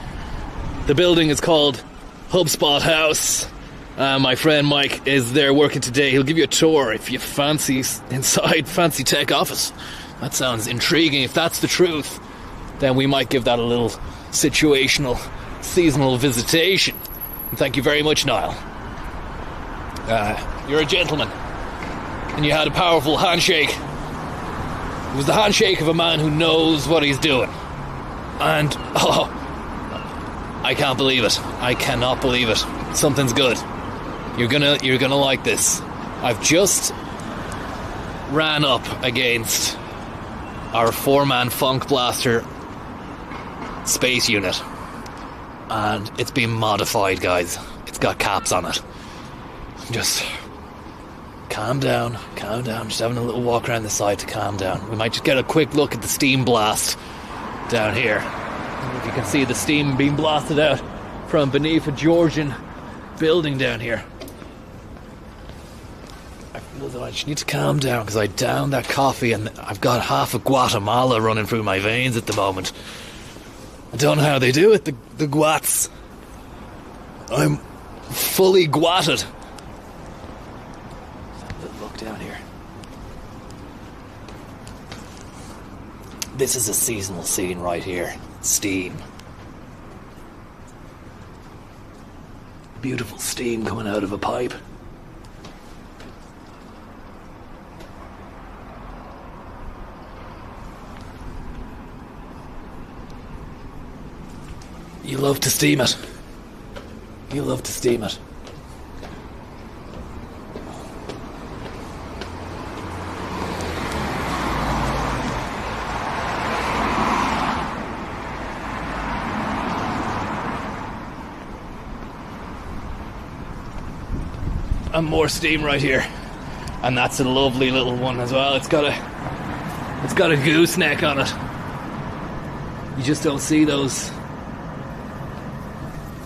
The building is called HubSpot House. My friend Mike is there working today. He'll give you a tour if you fancy inside, fancy tech office. That sounds intriguing. If that's the truth, then we might give that a little situational, seasonal visitation. And thank you very much, Niall. You're a gentleman, and you had a powerful handshake. It was the handshake of a man who knows what he's doing. And, I can't believe it. I cannot believe it. Something's good. You're gonna like this. I've just ran up against our 4-man Funk Blaster space unit, and it's been modified, guys. It's got caps on it. Just calm down, just having a little walk around the side to calm down. We might just get a quick look at the steam blast down here. If you can see the steam being blasted out from beneath a Georgian building down here. I feel that I just need to calm down because I downed that coffee and I've got half of Guatemala running through my veins at the moment. I don't know how they do it, the Guats. I'm fully guatted. Down here. This is a seasonal scene right here. Steam. Beautiful steam coming out of a pipe. You love to steam it. You love to steam it. And more steam right here. And that's a lovely little one as well. It's got a gooseneck on it. You just don't see those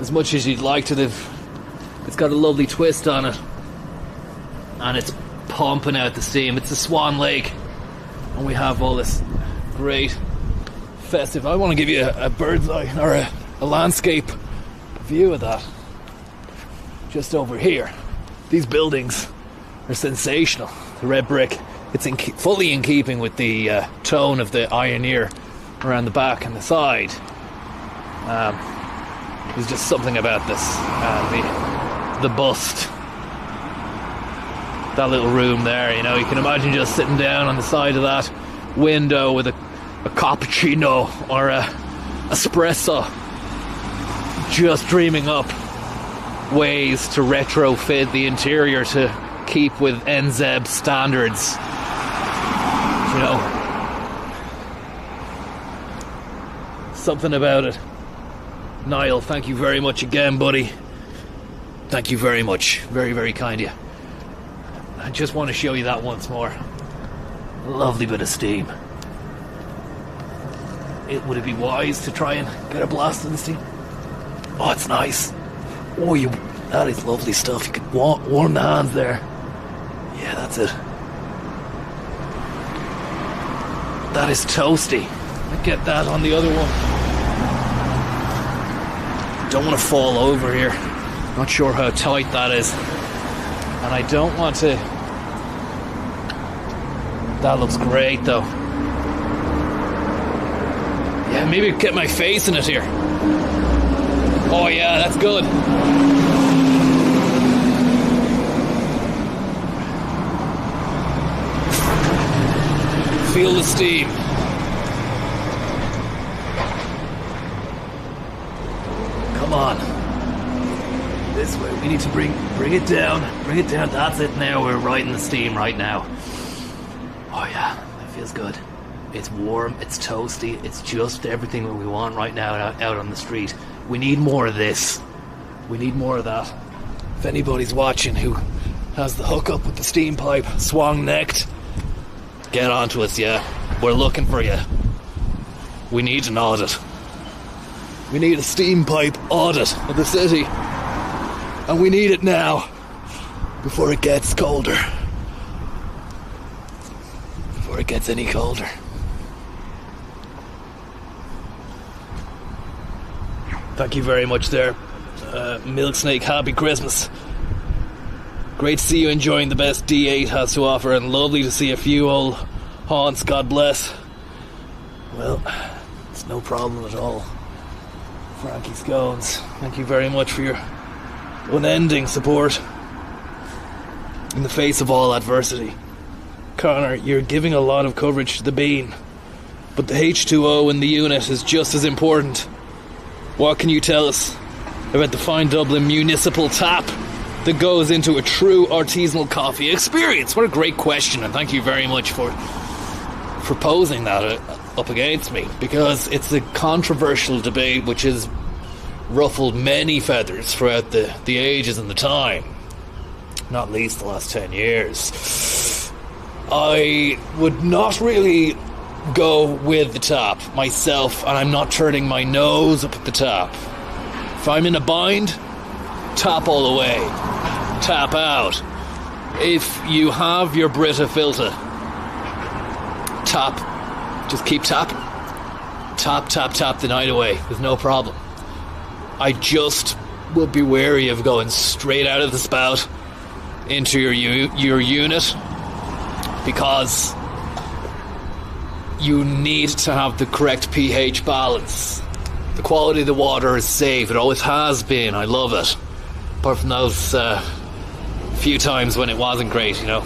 as much as you'd like to. It's got a lovely twist on it, and it's pumping out the steam. It's a Swan Lake, and we have all this great festive. I want to give you a bird's eye or a landscape view of that. Just over here, these buildings are sensational. The red brick, it's fully in keeping with the tone of the Ioneer around the back and the side. There's just something about this. The bust. That little room there, you know, you can imagine just sitting down on the side of that window with a cappuccino or a espresso, just dreaming up ways to retrofit the interior to keep with NZEB standards. You know, something about it. Niall, thank you very much again, buddy. Thank you very much. Very, very kind of you. I just want to show you that once more. A lovely bit of steam. Would it be wise to try and get a blast of the steam? Oh, it's nice. Oh, that is lovely stuff. You could warm the hands there. Yeah, that's it. That is toasty. I get that on the other one. Don't want to fall over here. Not sure how tight that is. And I don't want to... That looks great though. Yeah, maybe get my face in it here. Oh yeah, that's good. Feel the steam. Come on. This way. We need to bring it down. Bring it down. That's it now. We're right in the steam right now. Oh yeah, that feels good. It's warm, it's toasty, it's just everything that we want right now out on the street. We need more of this. We need more of that. If anybody's watching who has the hookup with the steam pipe, swung-necked, get onto us, yeah. We're looking for you. We need an audit. We need a steam pipe audit of the city. And we need it now, before it gets colder. Before it gets any colder. Thank you very much there, Milk Snake. Happy Christmas. Great to see you enjoying the best D8 has to offer, and lovely to see a few old haunts, God bless. Well, it's no problem at all. Frankie Scones, thank you very much for your unending support in the face of all adversity. Connor, you're giving a lot of coverage to the bean, but the H2O in the unit is just as important. What can you tell us about the Fine Dublin municipal tap that goes into a true artisanal coffee experience? What a great question, and thank you very much for posing that up against me, because it's a controversial debate which has ruffled many feathers throughout the ages and the time, not least the last 10 years. I would not really go with the tap myself, and I'm not turning my nose up at the tap. If I'm in a bind, tap all the way. Tap out. If you have your Brita filter, tap. Just keep tapping. Tap, tap, tap the night away. There's no problem. I just would be wary of going straight out of the spout into your unit, because you need to have the correct pH balance. The quality of the water is safe. It always has been. I love it. Apart from those few times when it wasn't great, you know.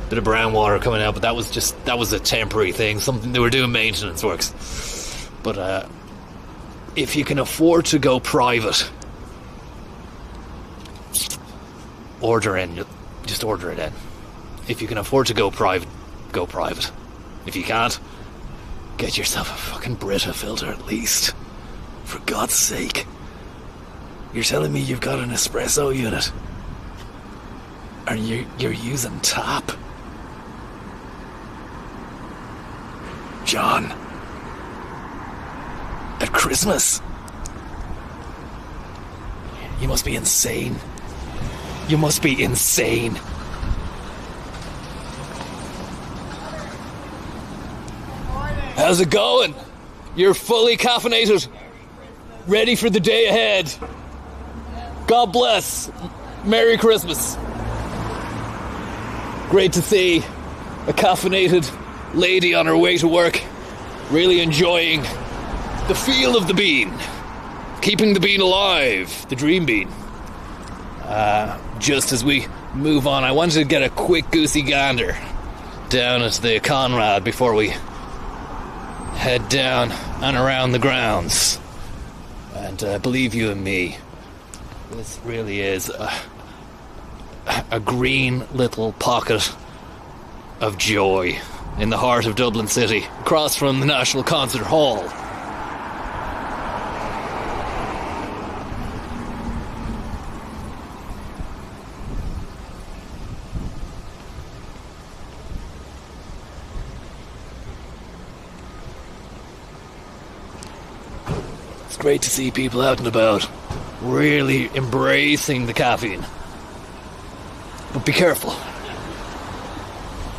Bit of brown water coming out, but that was a temporary thing. Something they were doing maintenance works. But if you can afford to go private, order in. Just order it in. If you can afford to go private, go private. If you can't, get yourself a fucking Brita filter at least. For God's sake. You're telling me you've got an espresso unit? And you're using tap? John. At Christmas? You must be insane. You must be insane. How's it going? You're fully caffeinated. Ready for the day ahead. God bless. Merry Christmas. Great to see a caffeinated lady on her way to work. Really enjoying the feel of the bean. Keeping the bean alive. The dream bean. Just as we move on, I wanted to get a quick goosey gander down at the Conrad before we head down and around the grounds. And believe you and me, this really is a green little pocket of joy in the heart of Dublin City, across from the National Concert Hall. It's great to see people out and about, really embracing the caffeine. But be careful.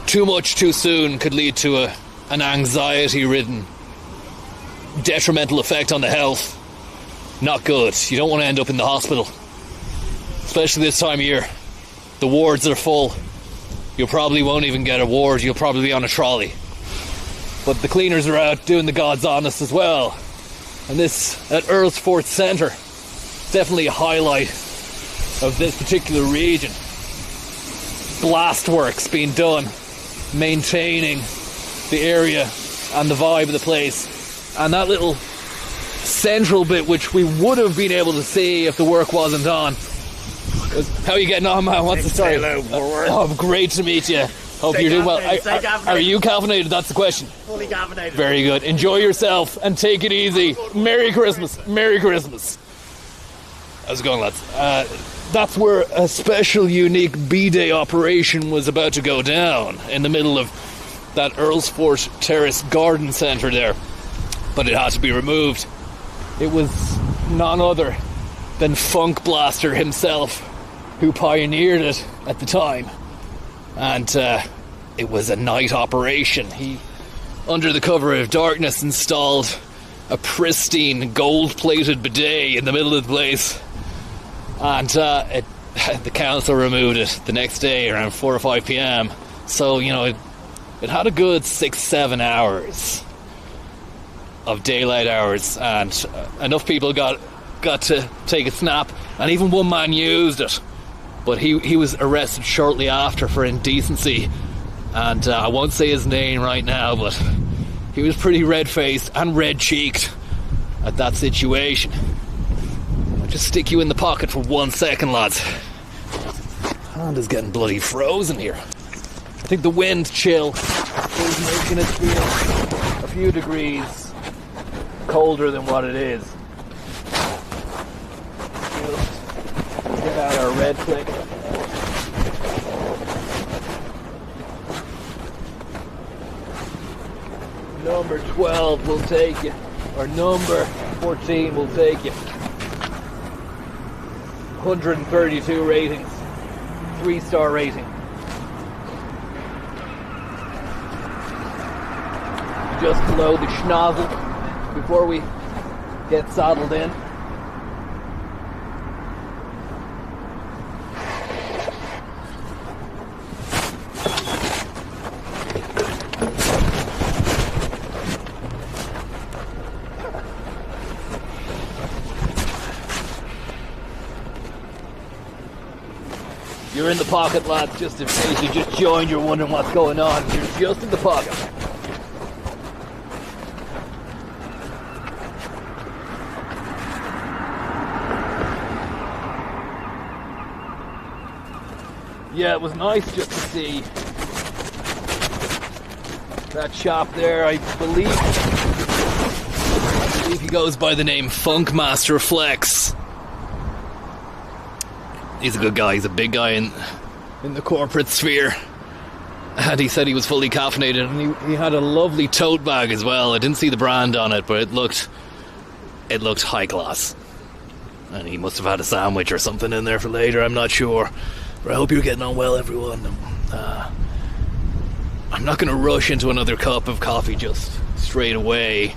Too much too soon could lead to an anxiety-ridden, detrimental effect on the health. Not good. You don't want to end up in the hospital. Especially this time of year. The wards are full. You probably won't even get a ward. You'll probably be on a trolley. But the cleaners are out doing the God's honest as well. And this, at Earlsfort Centre, definitely a highlight of this particular region. Blast works being done, maintaining the area and the vibe of the place. And that little central bit, which we would have been able to see if the work wasn't on. How are you getting on, man? What's the story? Oh, great to meet you. Hope you're doing well. Are you caffeinated? That's the question. Fully caffeinated. Very good. Enjoy yourself and take it easy. Merry Christmas. Merry Christmas. How's it going, lads? That's where a special, unique B-Day operation was about to go down, in the middle of that Earlsfort Terrace Garden Centre there. But it had to be removed. It was none other than Funk Blaster himself who pioneered it at the time. And it was a night operation. He, under the cover of darkness, installed a pristine gold-plated bidet in the middle of the place. And the council removed it the next day around 4 or 5 p.m. So, you know, it had a good 6-7 hours of daylight hours, and enough people got to take a snap, and even one man used it. But he was arrested shortly after for indecency, and I won't say his name right now, but he was pretty red-faced and red-cheeked at that situation. I'll just stick you in the pocket for 1 second, lads. Hand is getting bloody frozen here. I think the wind chill is making it feel a few degrees colder than what it is. Get out our red flick. Number 12 will take you, or number 14 will take you. 132 ratings, 3-star rating. Just below the schnozzle before we get saddled in. You're in the pocket, lads, just in case you just joined, you're wondering what's going on. You're just in the pocket. Yeah, it was nice just to see that chap there. I believe he goes by the name Funkmaster Flex. He's a good guy. He's a big guy in the corporate sphere. And he said he was fully caffeinated, and he had a lovely tote bag as well. I didn't see the brand on it, but it looked high class. And he must have had a sandwich or something in there for later, I'm not sure. But I hope you're getting on well, everyone. I'm not going to rush into another cup of coffee just straight away,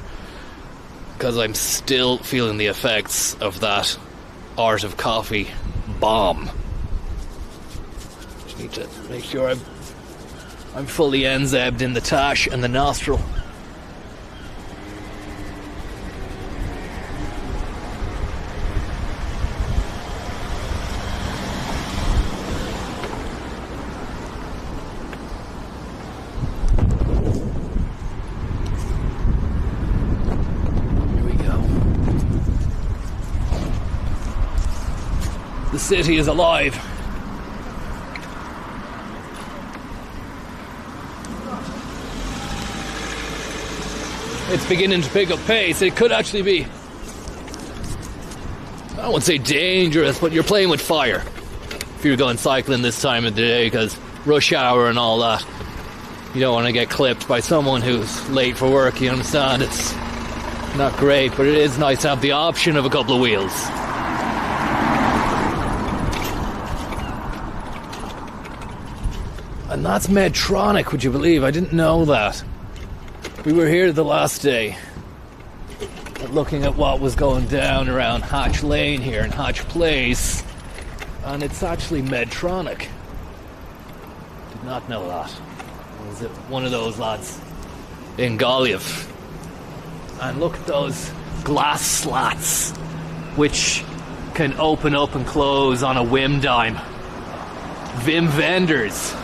because I'm still feeling the effects of that Art of Coffee bomb. Just need to make sure I'm fully enzebbed in the tash and the nostril. Here we go. The city is alive. It's beginning to pick up pace. It could actually be, I wouldn't say dangerous, but you're playing with fire if you're going cycling this time of the day, because rush hour and all that. You don't want to get clipped by someone who's late for work, you understand? It's not great, but it is nice to have the option of a couple of wheels. And that's Medtronic, would you believe? I didn't know that. We were here the last day, looking at what was going down around Hatch Lane here in Hatch Place, and it's actually Medtronic. Did not know that. Was it one of those lads in Galiev? And look at those glass slats, which can open up and close on a whim dime. Wim Wenders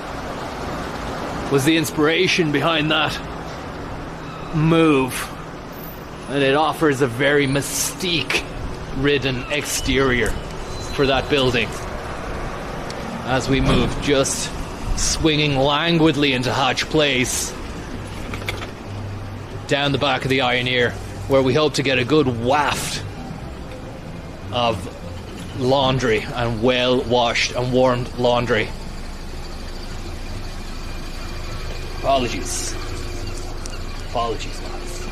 was the inspiration behind that move, and it offers a very mystique-ridden exterior for that building. As we move, just swinging languidly into Hatch Place, down the back of the Ioneer, where we hope to get a good waft of laundry and well-washed and warmed laundry. Apologies, lads.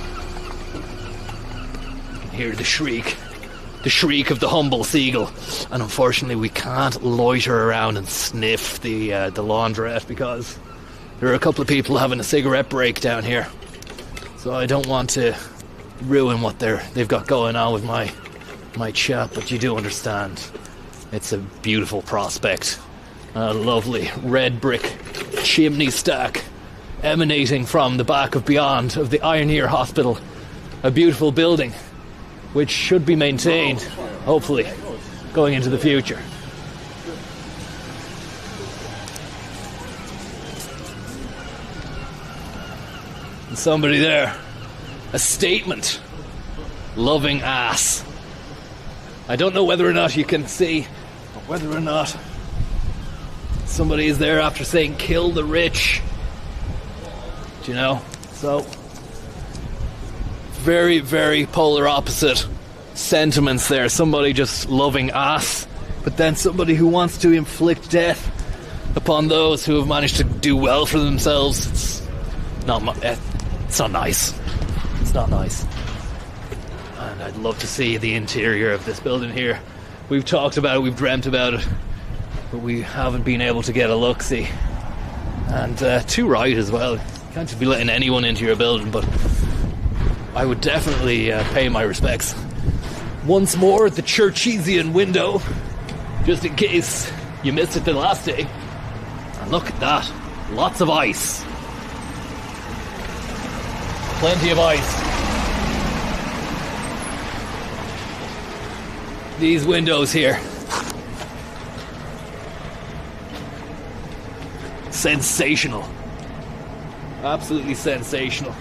You can hear the shriek of the humble seagull. And unfortunately, we can't loiter around and sniff the laundrette, because there are a couple of people having a cigarette break down here. So I don't want to ruin what they've got going on with my chat, but you do understand. It's a beautiful prospect. A lovely red brick chimney stack emanating from the back of beyond of the Ioneer Hospital. A beautiful building which should be maintained, hopefully, going into the future. And somebody there, a statement, loving ass. I don't know whether or not you can see, but whether or not somebody is there after saying kill the rich. Do you know? So, very, very polar opposite sentiments there. Somebody just loving ass, but then somebody who wants to inflict death upon those who have managed to do well for themselves. It's not nice. It's not nice. And I'd love to see the interior of this building here. We've talked about it, we've dreamt about it, but we haven't been able to get a look-see. And too right as well. Can't just be letting anyone into your building, but I would definitely pay my respects. Once more, the Churchesian window, just in case you missed it the last day. And look at that. Lots of ice. Plenty of ice. These windows here. Sensational. Absolutely sensational.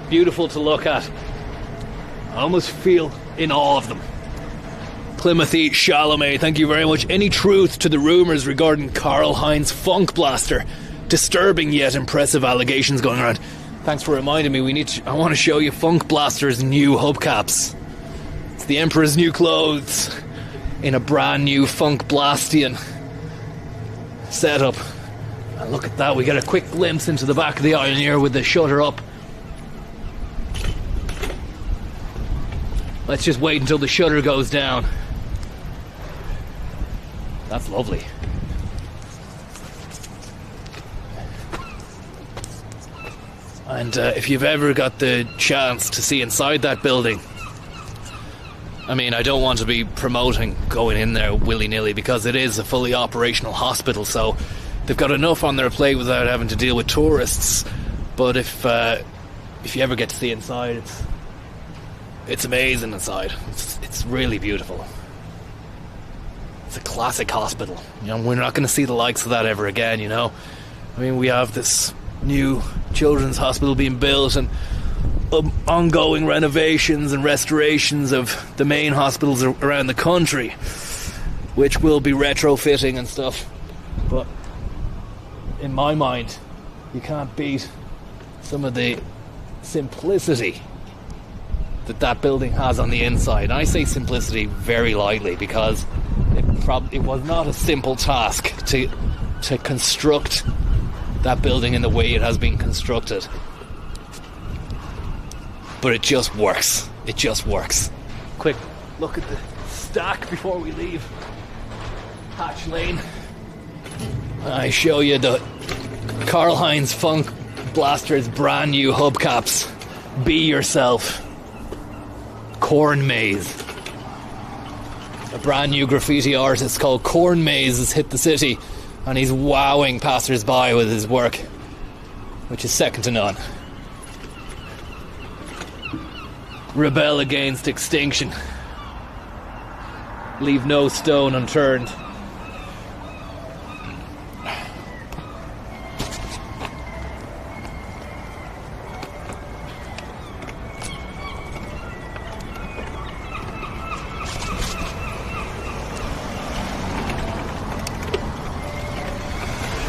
Beautiful to look at. I almost feel in awe of them. Plymouthy Chalamet, thank you very much. Any truth to the rumours regarding Karl Heinz Funk Blaster? Disturbing yet impressive allegations going around. Thanks for reminding me. I want to show you Funk Blaster's new hubcaps. It's the Emperor's new clothes in a brand new Funk Blastian setup. And look at that, we get a quick glimpse into the back of the Ioneer with the shutter up. Let's just wait until the shutter goes down. That's lovely. And if you've ever got the chance to see inside that building, I mean, I don't want to be promoting going in there willy-nilly because it is a fully operational hospital, so they've got enough on their plate without having to deal with tourists. But if you ever get to see inside, it's amazing inside. It's really beautiful. It's a classic hospital. You know, we're not going to see the likes of that ever again, you know. I mean, we have this new children's hospital being built and ongoing renovations and restorations of the main hospitals around the country, which will be retrofitting and stuff. But in my mind, you can't beat some of the simplicity that building has on the inside. And I say simplicity very lightly because it was not a simple task to construct that building in the way it has been constructed. But it just works. It just works. Quick look at the stack before we leave Hatch Lane. I show you the Karl Heinz Funk Blaster's brand new hubcaps. Be yourself. Corn Maze. A brand new graffiti artist called Corn Maze has hit the city and he's wowing passers-by with his work, which is second to none. Rebel against extinction. Leave no stone unturned.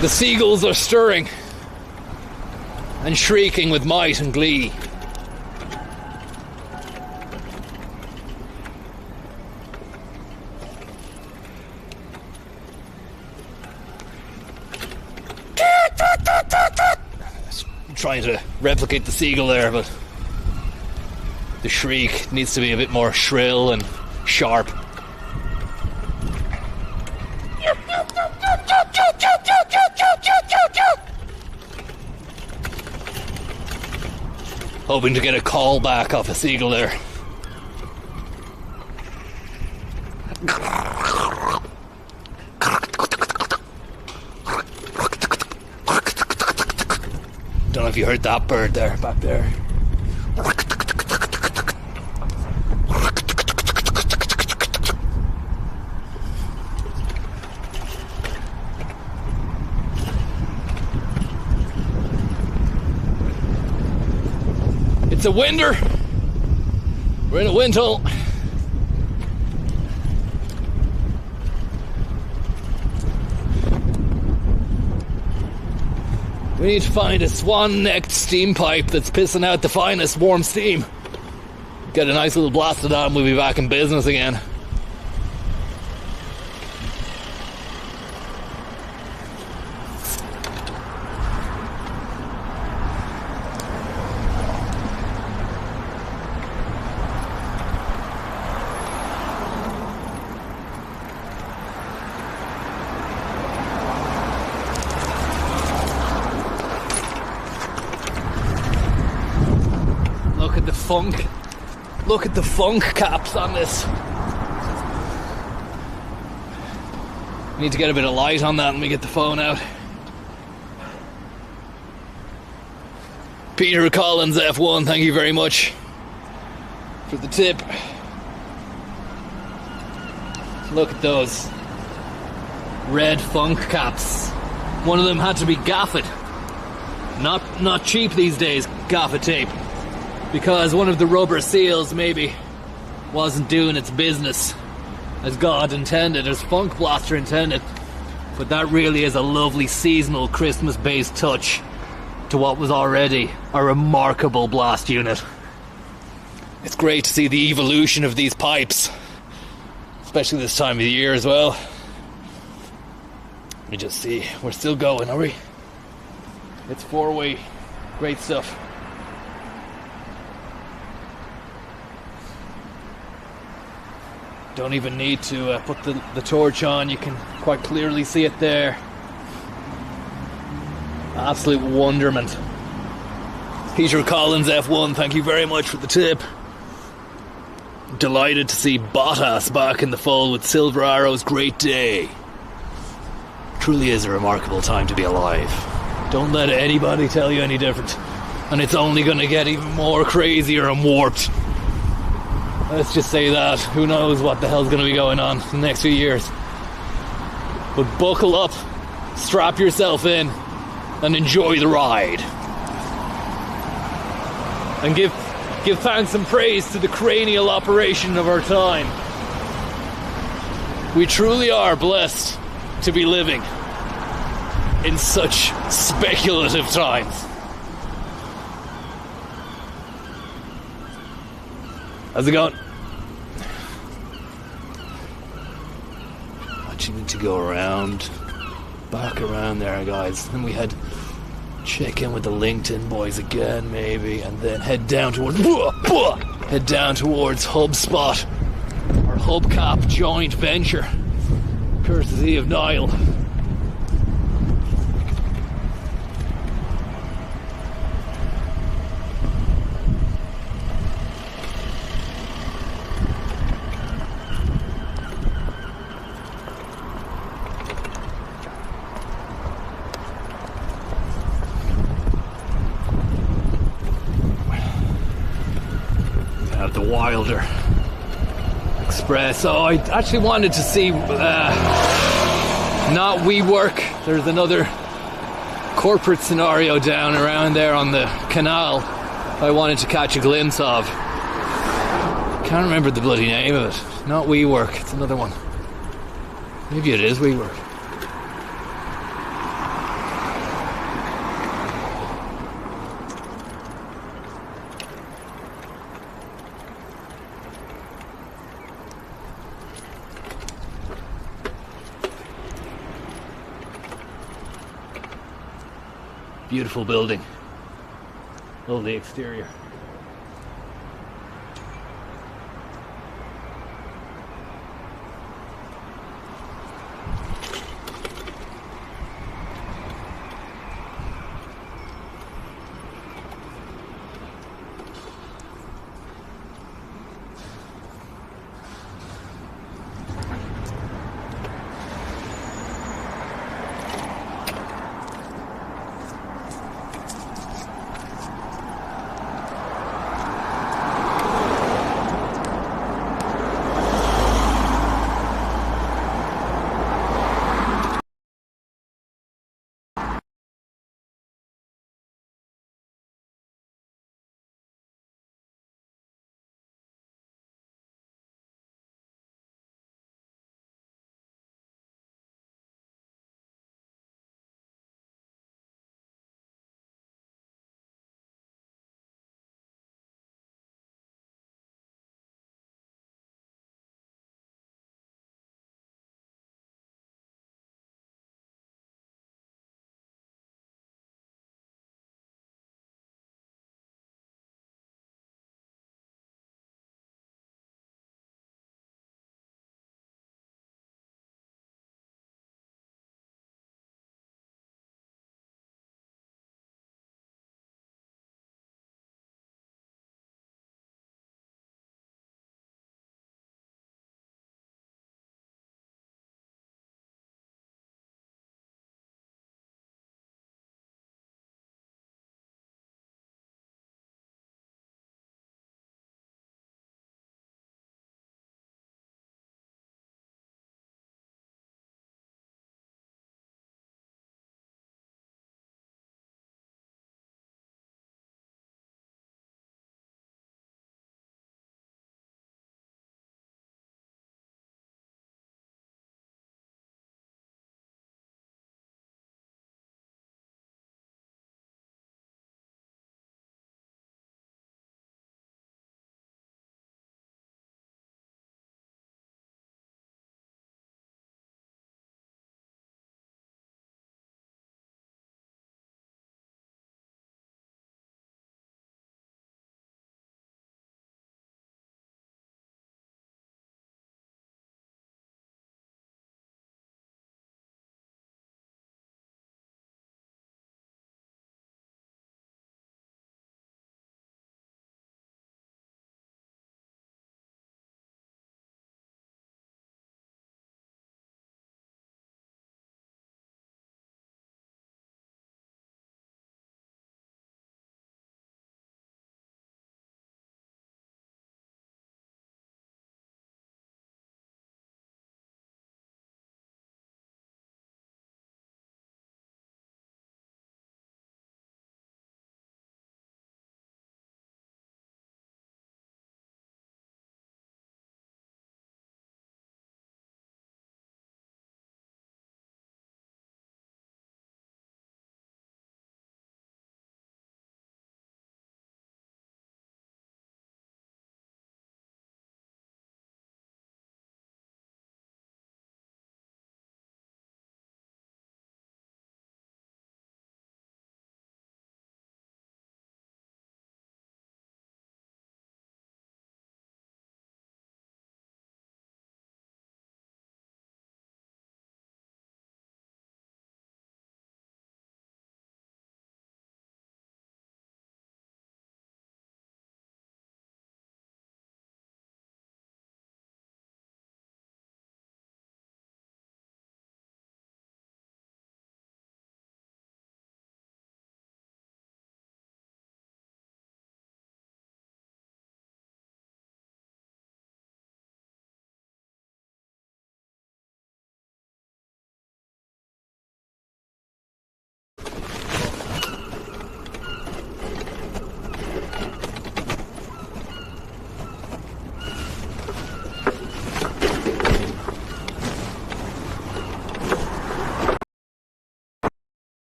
The seagulls are stirring and shrieking with might and glee. Trying to replicate the seagull there, but the shriek needs to be a bit more shrill and sharp. Hoping to get a call back off a seagull there. Don't know if you heard that bird there, back there. It's a winder. We're in a wind tunnel. We need to find a swan-necked steam pipe that's pissing out the finest warm steam. Get a nice little blast of that and we'll be back in business again. Look at the funk caps on this. We need to get a bit of light on that when we get the phone out. Peter Collins F1, thank you very much for the tip. Look at those red funk caps. One of them had to be gaffed. Not cheap these days, gaffa tape. Because one of the rubber seals maybe wasn't doing its business. as God intended, as Funk Blaster intended, but that really is a lovely seasonal Christmas-based touch to what was already a remarkable blast unit. It's great to see the evolution of these pipes, especially this time of the year as well. Let me just see, we're still going, are we? It's 4-way, great stuff. Don't even need to put the torch on, you can quite clearly see it there. Absolute wonderment. Peter Collins F1, thank you very much for the tip. Delighted to see Bottas back in the fold with Silver Arrows, great day. Truly is a remarkable time to be alive. Don't let anybody tell you any different. And it's only going to get even more crazier and warped. Let's just say that. Who knows what the hell's going to be going on in the next few years. But buckle up, strap yourself in, and enjoy the ride. And give thanks and praise to the cranial operation of our time. We truly are blessed to be living in such speculative times. How's it going? Actually need to go around, back around there, guys. Then we head, check in with the LinkedIn boys again, maybe, and then head down towards HubSpot, our hubcap joint venture, courtesy of Niall. The Wilder Express. Oh, I actually wanted to see not WeWork. There's another corporate scenario down around there on the canal I wanted to catch a glimpse of. Can't remember the bloody name of it. Not WeWork, it's another one. Maybe it is WeWork. Beautiful building. Lovely exterior.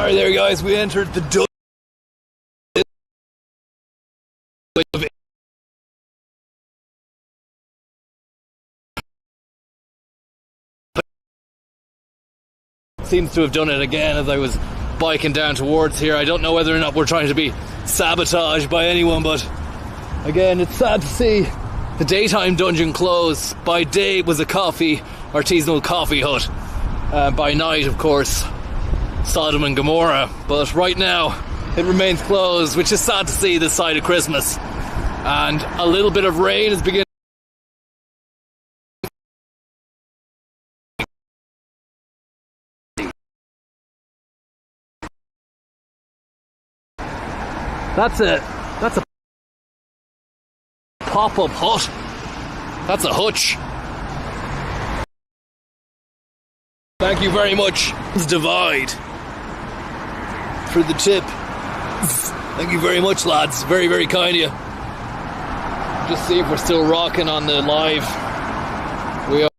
Sorry there, guys. We entered the dungeon. Seems to have done it again as I was biking down towards here. I don't know whether or not we're trying to be sabotaged by anyone, but again, it's sad to see the daytime dungeon close. By day it was a artisanal coffee hut. By night, of course, Sodom and Gomorrah. But right now, it remains closed, which is sad to see this side of Christmas. And a little bit of rain is beginning. That's a pop-up hut. That's a hutch. Thank you very much, Divide, for the tip. Thank you very much, lads. Very, very kind of you. Just see if we're still rocking on the live. We are.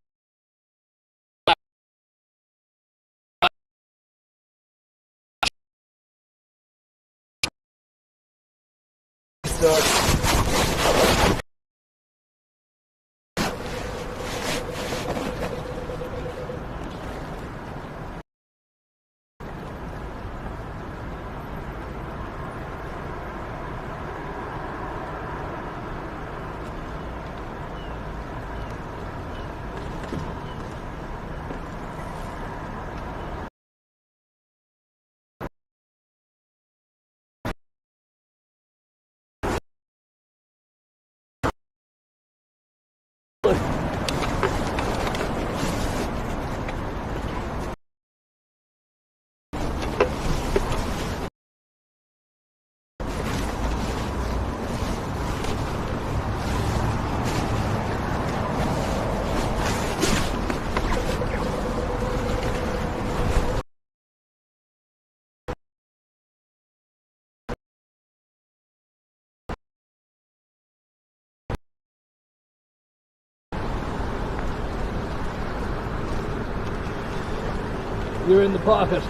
You're in the pocket.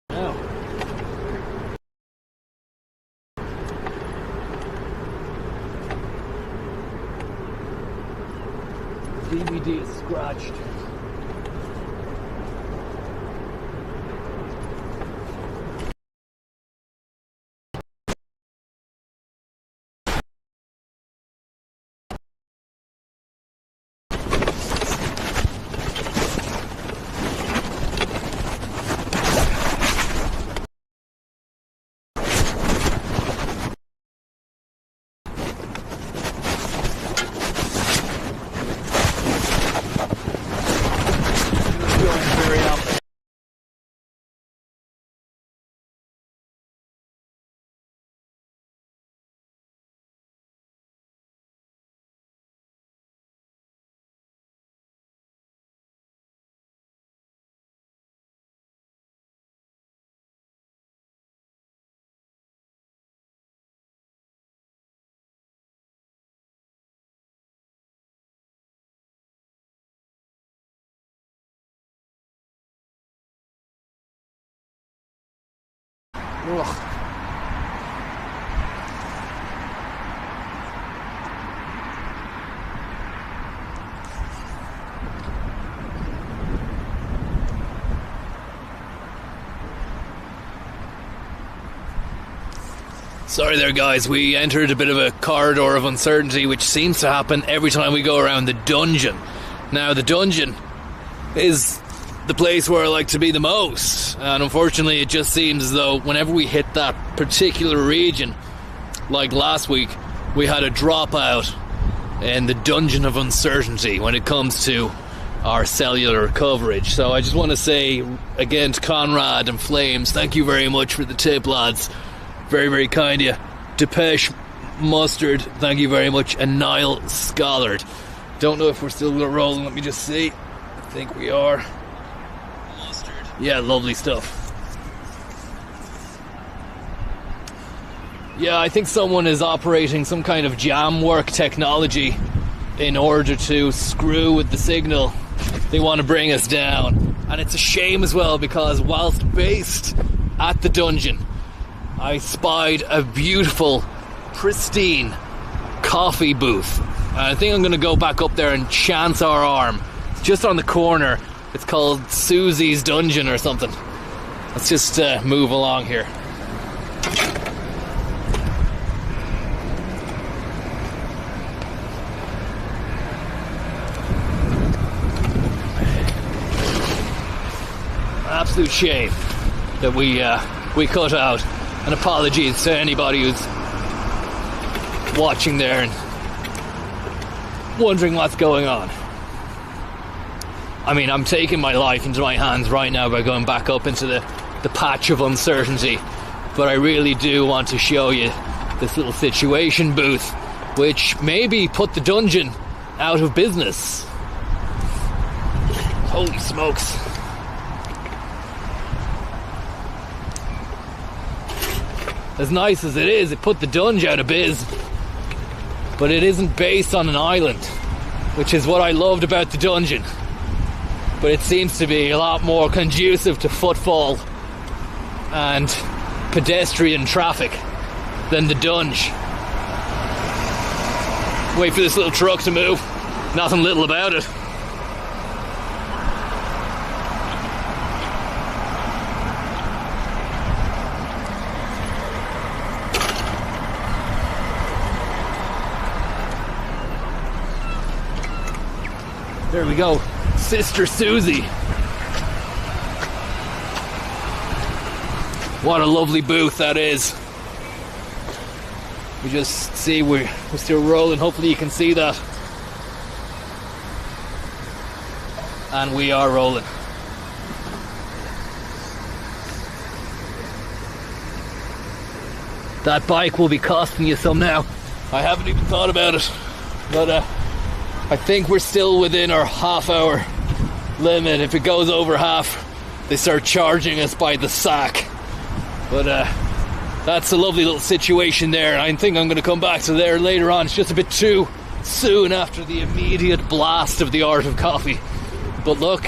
Now. DVD is scratched. Ugh. Sorry there, guys. We entered a bit of a corridor of uncertainty, which seems to happen every time we go around the dungeon. Now, the dungeon is the place where I like to be the most, and unfortunately it just seems as though whenever we hit that particular region, like last week, we had a dropout in the dungeon of uncertainty when it comes to our cellular coverage. So I just want to say again to Conrad and Flames, thank you very much for the tip, lads. Very, very kind of you. Depeche Mustard, thank you very much. And Niall Schollard. Don't know if we're still rolling, let me just see. I think we are. Yeah, lovely stuff. Yeah, I think someone is operating some kind of jam work technology in order to screw with the signal they want to bring us down. And it's a shame as well, because whilst based at the dungeon, I spied a beautiful, pristine coffee booth. And I think I'm going to go back up there and chance our arm. It's just on the corner. It's called Suesey's Dungeon or something. Let's just move along here. Absolute shame that we cut out. And apologies to anybody who's watching there and wondering what's going on. I mean, I'm taking my life into my hands right now by going back up into the patch of uncertainty, but I really do want to show you this little situation booth, which maybe put the dungeon out of business. Holy smokes. As nice as it is, it put the dungeon out of biz, but it isn't based on an island, which is what I loved about the dungeon. But it seems to be a lot more conducive to footfall and pedestrian traffic than the dungeon. Wait for this little truck to move. Nothing little about it. There we go. Sister Suesey. What a lovely booth that is. We just see we're still rolling. Hopefully you can see that. And we are rolling. That bike will be costing you some now. I haven't even thought about it. But I think we're still within our half-hour limit. If it goes over half, they start charging us by the sack. But that's a lovely little situation there. I think I'm going to come back to there later on. It's just a bit too soon after the immediate blast of the art of coffee. But look,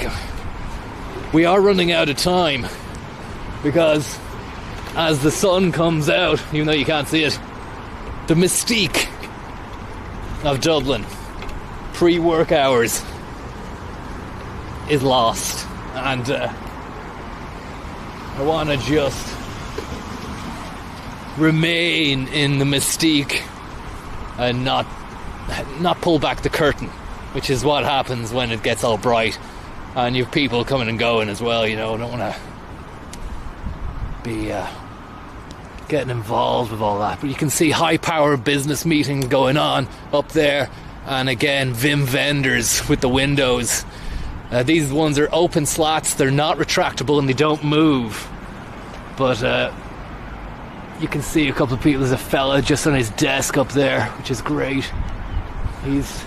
we are running out of time, because as the sun comes out, even though you can't see it, the mystique of Dublin pre-work hours is lost, and I want to just remain in the mystique and not pull back the curtain, which is what happens when it gets all bright and you have people coming and going as well. You know, I don't want to be getting involved with all that, but you can see high power business meetings going on up there. And again, Vim vendors with the windows. These ones are open slats, they're not retractable and they don't move. But you can see a couple of people. There's a fella just on his desk up there, which is great. He's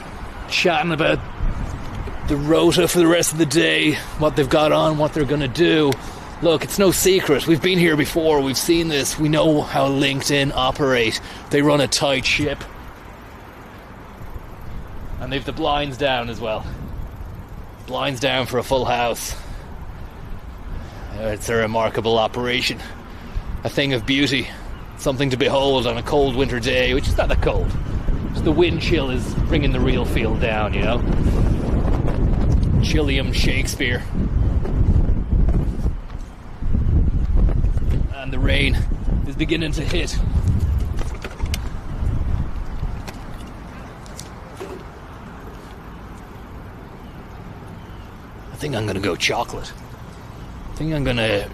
chatting about the rota for the rest of the day, what they've got on, what they're going to do. Look, it's no secret. We've been here before, we've seen this. We know how LinkedIn operate. They run a tight ship. And they've the blinds down as well. Blinds down for a full house. It's a remarkable operation. A thing of beauty. Something to behold on a cold winter day, which is not that cold. Just the wind chill is bringing the real feel down, you know. Chilliam Shakespeare. And the rain is beginning to hit. I think I'm going to go chocolate. I think I'm going to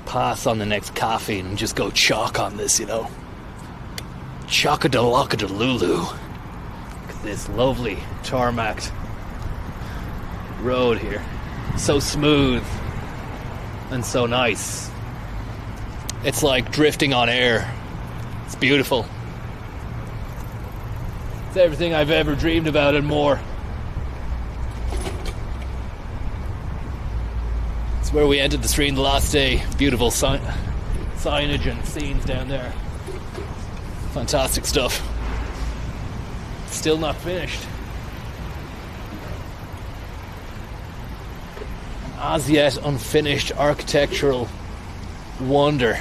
pass on the next caffeine and just go chalk on this, you know. Chock-a-da-lock-a-da-lulu. Look at this lovely tarmacked road here. So smooth and so nice. It's like drifting on air. It's beautiful. It's everything I've ever dreamed about and more. It's where we entered the stream the last day. Beautiful signage and scenes down there. Fantastic stuff. Still not finished. as yet unfinished architectural wonder.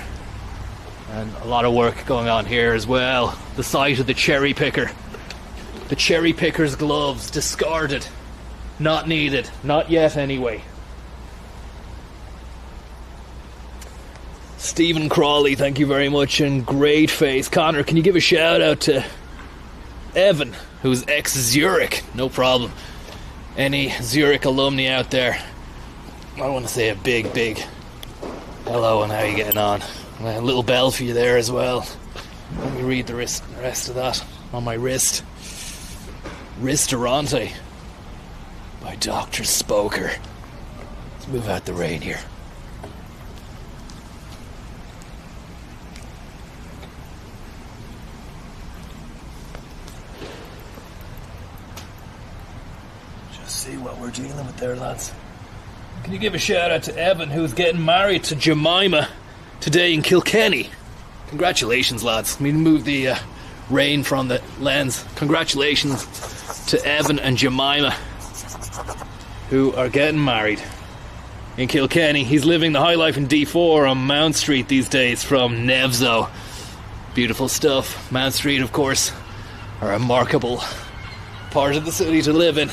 And a lot of work going on here as well. The site of the cherry picker. The cherry picker's gloves, discarded. Not needed. Not yet anyway. Stephen Crawley, thank you very much. And great face. Connor, can you give a shout out to Evan, who's ex-Zurich? No problem. Any Zurich alumni out there? I want to say a big hello and how you getting on. A little bell for you there as well. Let me read the rest of that on my wrist. Ristorante by Dr. Spoker. Let's move out the rain here. Just see what we're dealing with there, lads. Can you give a shout out to Evan, who's getting married to Jemima today in Kilkenny? Congratulations, lads. Let me move the rain from the lens. Congratulations to Evan and Jemima, who are getting married in Kilkenny. He's living the high life in D4 on Mount Street these days from Nevzo. Beautiful stuff. Mount Street, of course, a remarkable part of the city to live in.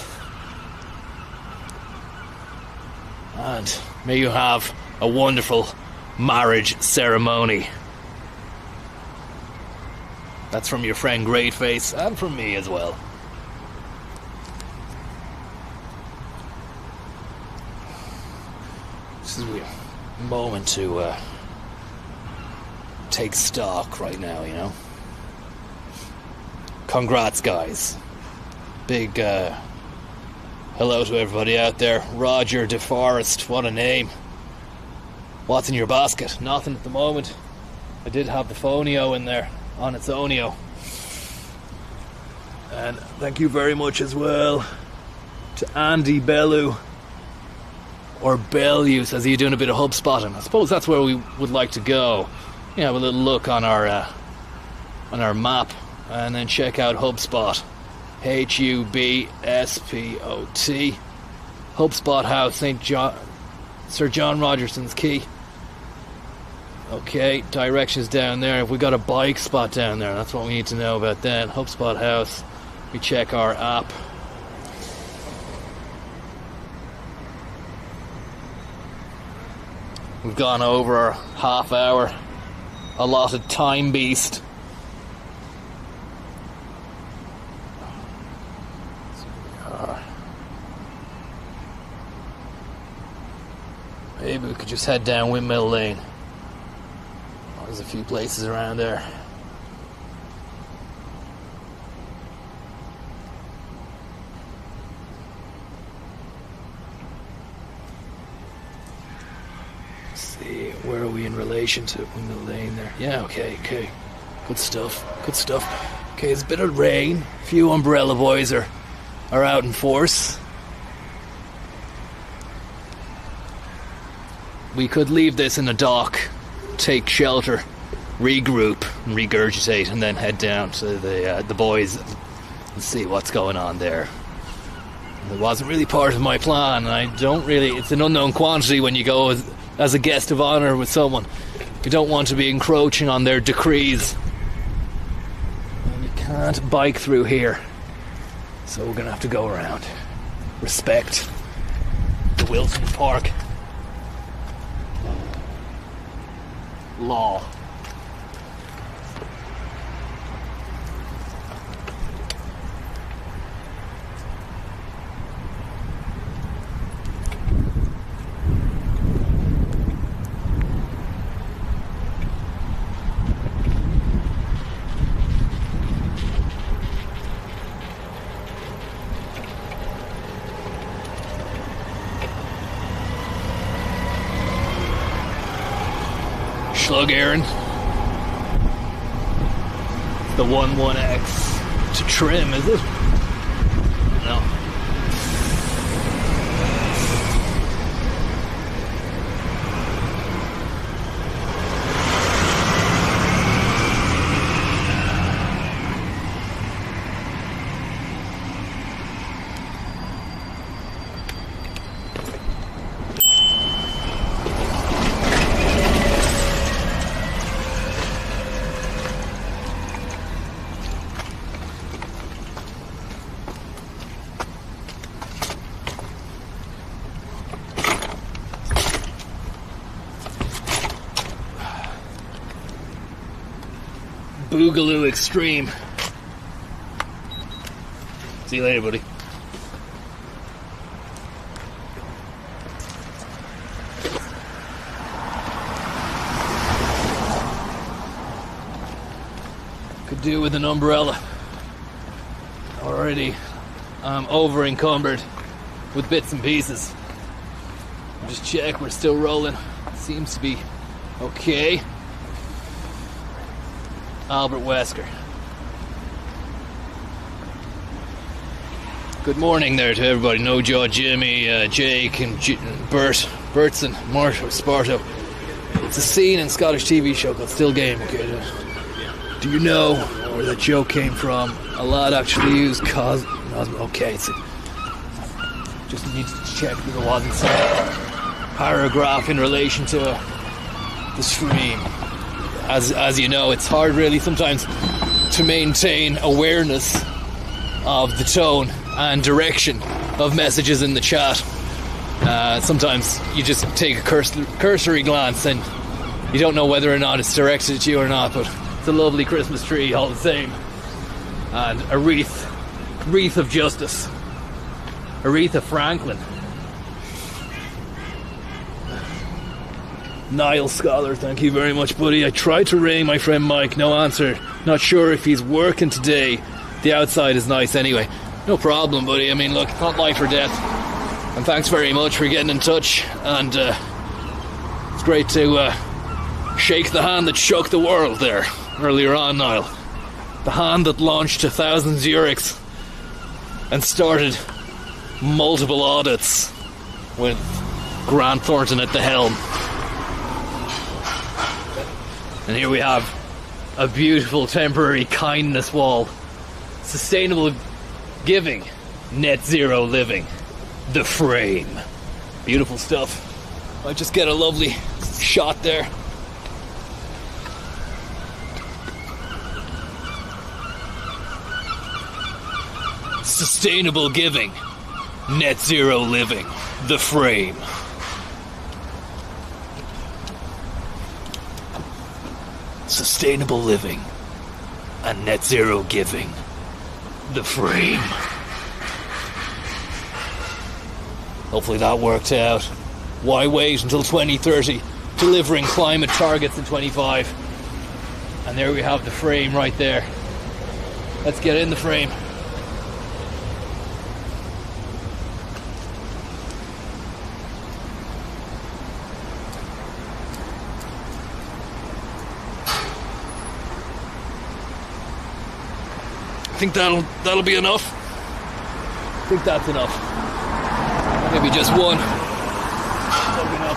And may you have a wonderful marriage ceremony. That's from your friend Greatface, and from me as well. This is a moment to take stock right now, you know. Congrats, guys. Big hello to everybody out there. Roger DeForest, what a name. What's in your basket? Nothing at the moment. I did have the Fonio in there on its ownio. And thank you very much as well to Andy Bellew, or Bellew, says, are you doing a bit of hub spotting? I suppose that's where we would like to go. You know, have a little look on our map, and then check out HubSpot. HUBSPOT. HubSpot House, Sir John Rogerson's Quay. Okay, directions down there. If we got a bike spot down there, that's what we need to know about that. HubSpot House. We check our app. We've gone over our half hour allotted time beast. Maybe we could just head down Windmill Lane. There's a few places around there. Let's see, where are we in relation to Windmill Lane there? Yeah, okay. Good stuff. Okay, there's a bit of rain. A few umbrella boys are out in force. We could leave this in a dock, take shelter, regroup, and regurgitate, and then head down to the boys and see what's going on there. It wasn't really part of my plan, and it's an unknown quantity when you go as a guest of honour with someone. You don't want to be encroaching on their decrees. And you can't bike through here, so we're going to have to go around. Respect the Wilson Park law. Slug Aaron. The 11X to trim, is it? No. Boogaloo Extreme. See you later, buddy. Could do with an umbrella. Already I'm over encumbered with bits and pieces. Just check, we're still rolling. Seems to be okay. Albert Wesker. Good morning there to everybody. No Jaw Jimmy, Jake and Bertson, Marshall, Sparto. It's a scene in Scottish TV show called Still Game. Okay, do you know where that joke came from? A lad actually used okay, so just need to check that there wasn't some paragraph in relation to the stream. As you know, it's hard really sometimes to maintain awareness of the tone and direction of messages in the chat. Sometimes you just take a cursory glance and you don't know whether or not it's directed at you or not, but it's a lovely Christmas tree all the same. And a wreath of justice. Aretha Franklin. Niall Scholar, thank you very much, buddy. I tried to ring my friend Mike, no answer. Not sure if he's working today. The outside is nice anyway. No problem, buddy. I mean, look, it's not life or death. And thanks very much for getting in touch. And it's great to shake the hand that shook the world there earlier on, Niall. The hand that launched 1,000 Zurichs and started multiple audits with Grant Thornton at the helm. And here we have a beautiful temporary kindness wall. Sustainable giving. Net zero living. The frame. Beautiful stuff. Might just get a lovely shot there. Sustainable giving. Net zero living. The frame. Sustainable living and net zero giving. The frame. Hopefully that worked out. Why wait until 2030? Delivering climate targets in 25. And there we have the frame right there. Let's get in the frame. I think that'll be enough. I think that's enough. Maybe just one. Open up.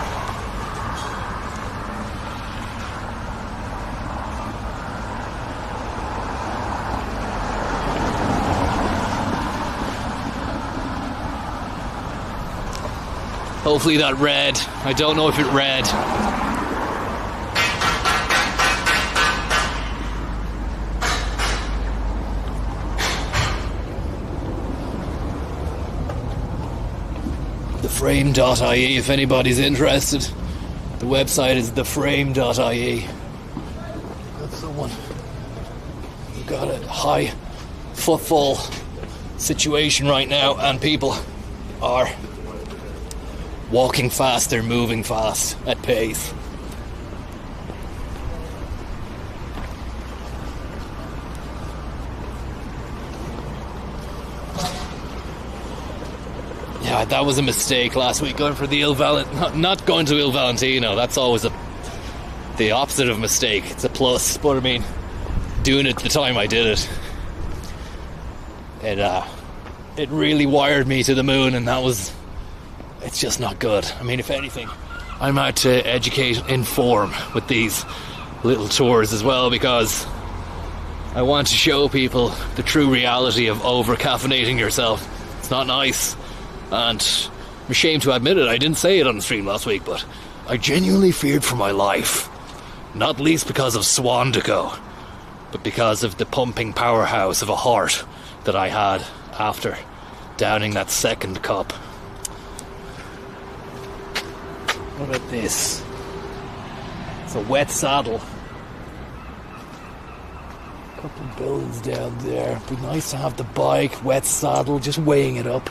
Hopefully that read. I don't know if it read. Theframe.ie if anybody's interested. The website is theframe.ie. That's someone. We've got a high footfall situation right now and people are walking fast, they're moving fast at pace. Yeah, that was a mistake last week going for the not going to Il Valentino. That's always the opposite of a mistake. It's a plus, but I mean, doing it the time I did it really wired me to the moon, and it's just not good. I mean, if anything, I'm out to educate, inform with these little tours as well, because I want to show people the true reality of over-caffeinating yourself. It's not nice. And I'm ashamed to admit it, I didn't say it on the stream last week, but I genuinely feared for my life. Not least because of Swandico, but because of the pumping powerhouse of a heart that I had after downing that second cup. What about this? It's a wet saddle. Couple of buildings down there. Be nice to have the bike, wet saddle, just weighing it up.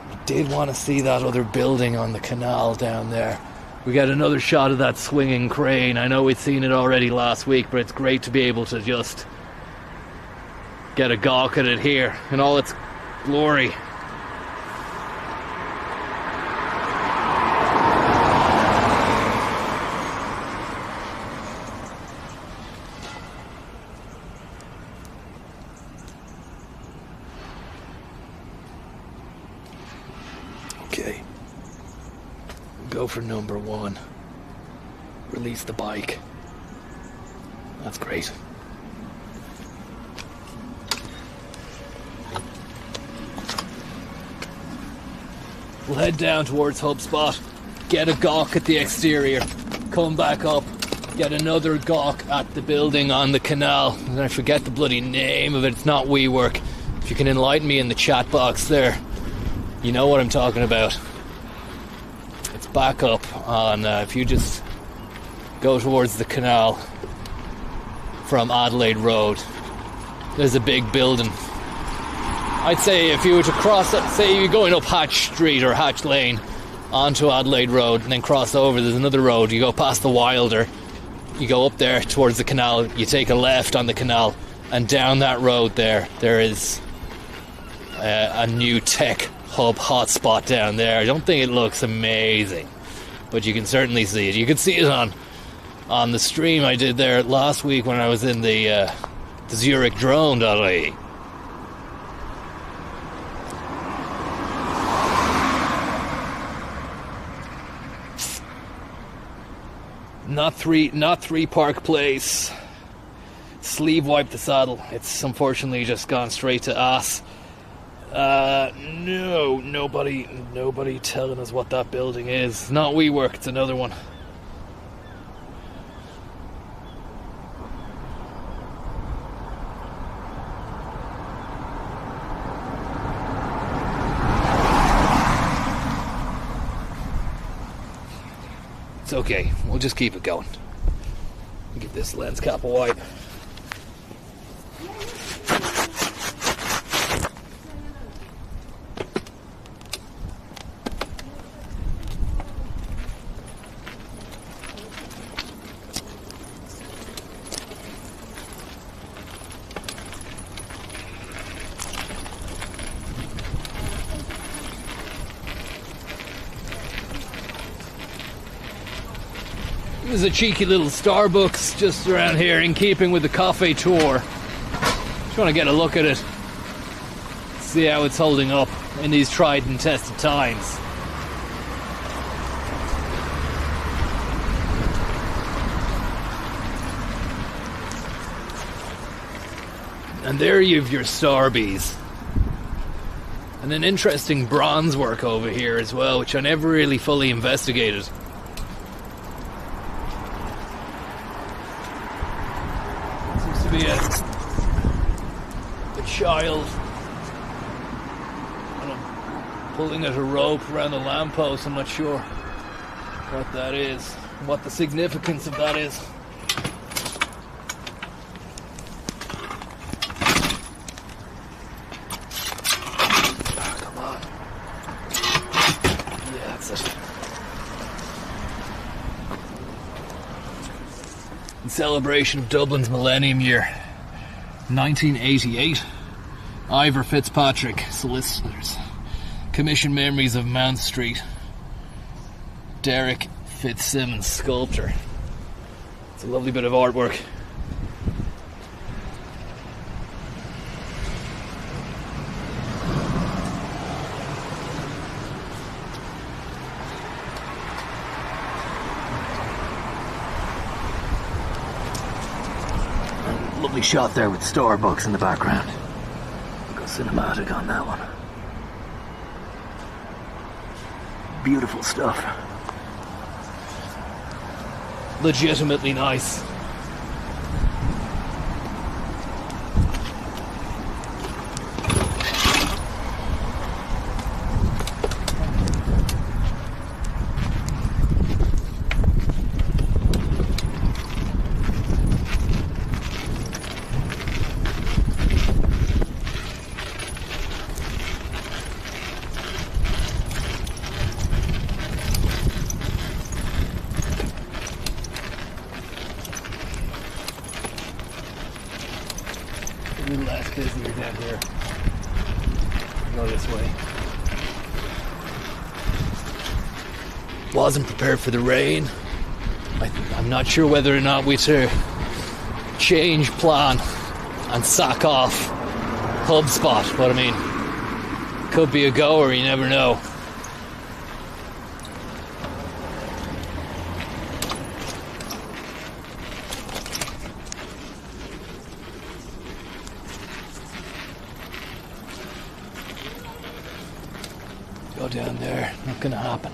I did want to see that other building on the canal down there. We got another shot of that swinging crane. I know we'd seen it already last week, but it's great to be able to just get a gawk at it here in all its glory. Okay, go for number one. Release the bike. That's great. We'll head down towards HubSpot, get a gawk at the exterior, come back up, get another gawk at the building on the canal. And I forget the bloody name of it, it's not WeWork. If you can enlighten me in the chat box there, you know what I'm talking about. It's back up on, if you just go towards the canal from Adelaide Road, there's a big building. I'd say if you were to cross, say you're going up Hatch Street or Hatch Lane onto Adelaide Road and then cross over, there's another road, you go past the Wilder, you go up there towards the canal, you take a left on the canal, and down that road there is a new tech hub hotspot down there. I don't think it looks amazing, but you can certainly see it. You can see it on the stream I did there last week when I was in the Zurich drone.ie. Not three Park Place. Sleeve wipe the saddle. It's unfortunately just gone straight to ass. No, nobody telling us what that building is. Not WeWork, it's another one. It's okay, we'll just keep it going. Give this lens cap a wipe. There's a cheeky little Starbucks just around here in keeping with the cafe tour. Just want to get a look at it, see how it's holding up in these tried and tested times. And there you've your Starbies. And an interesting bronze work over here as well, which I never really fully investigated. Be a child pulling at a rope around the lamppost. I'm not sure what that is, what the significance of that is. Come on. Yeah, that's it. In celebration of Dublin's Millennium Year, 1988, Ivor Fitzpatrick, solicitors, commission memories of Mount Street, Derek Fitzsimmons, sculptor. It's a lovely bit of artwork. Lovely shot there with Starbucks in the background. Go cinematic on that one. Beautiful stuff. Legitimately nice. a little less busy down here. Go this way. Wasn't prepared for the rain. I'm not sure whether or not we should change plan and sack off HubSpot, but I mean, could be a goer, you never know. Go down there, not gonna happen.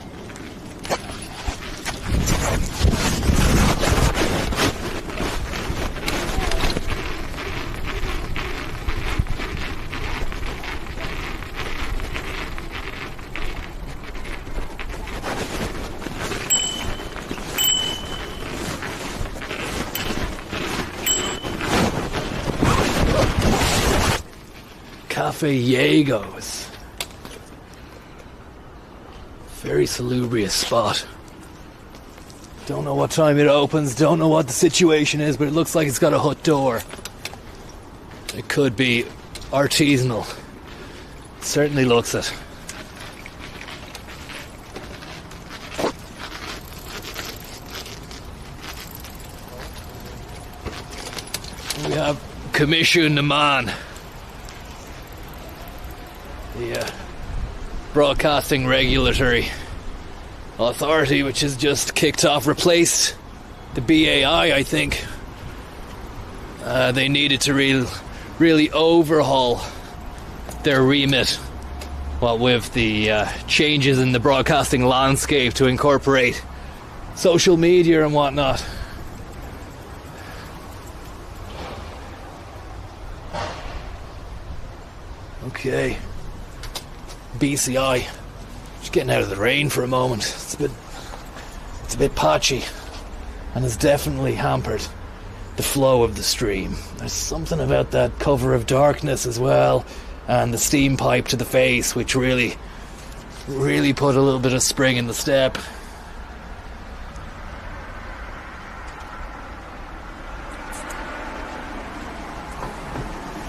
Cafe Yegos. Very salubrious spot. Don't know what time it opens, don't know what the situation is, but it looks like it's got a hut door. It could be artisanal. Certainly looks it. We have Commission Naman. The Broadcasting Regulatory Authority, which has just kicked off, replaced the BAI, I think. They needed to really overhaul their remit, what with the changes in the broadcasting landscape to incorporate social media and whatnot. Okay. BCI. Just getting out of the rain for a moment. It's a bit patchy, and has definitely hampered the flow of the stream. There's something about that cover of darkness as well, and the steam pipe to the face, which really put a little bit of spring in the step.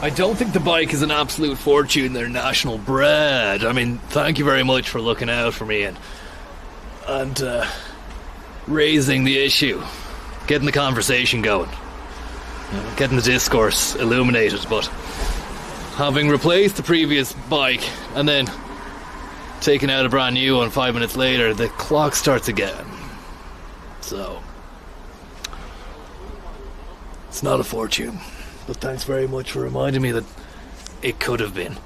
I don't think the bike is an absolute fortune. They're national bred. I mean, thank you very much for looking out for me and raising the issue, getting the conversation going, getting the discourse illuminated. But having replaced the previous bike and then taking out a brand new one 5 minutes later, the clock starts again. So it's not a fortune. But thanks very much for reminding me that it could have been.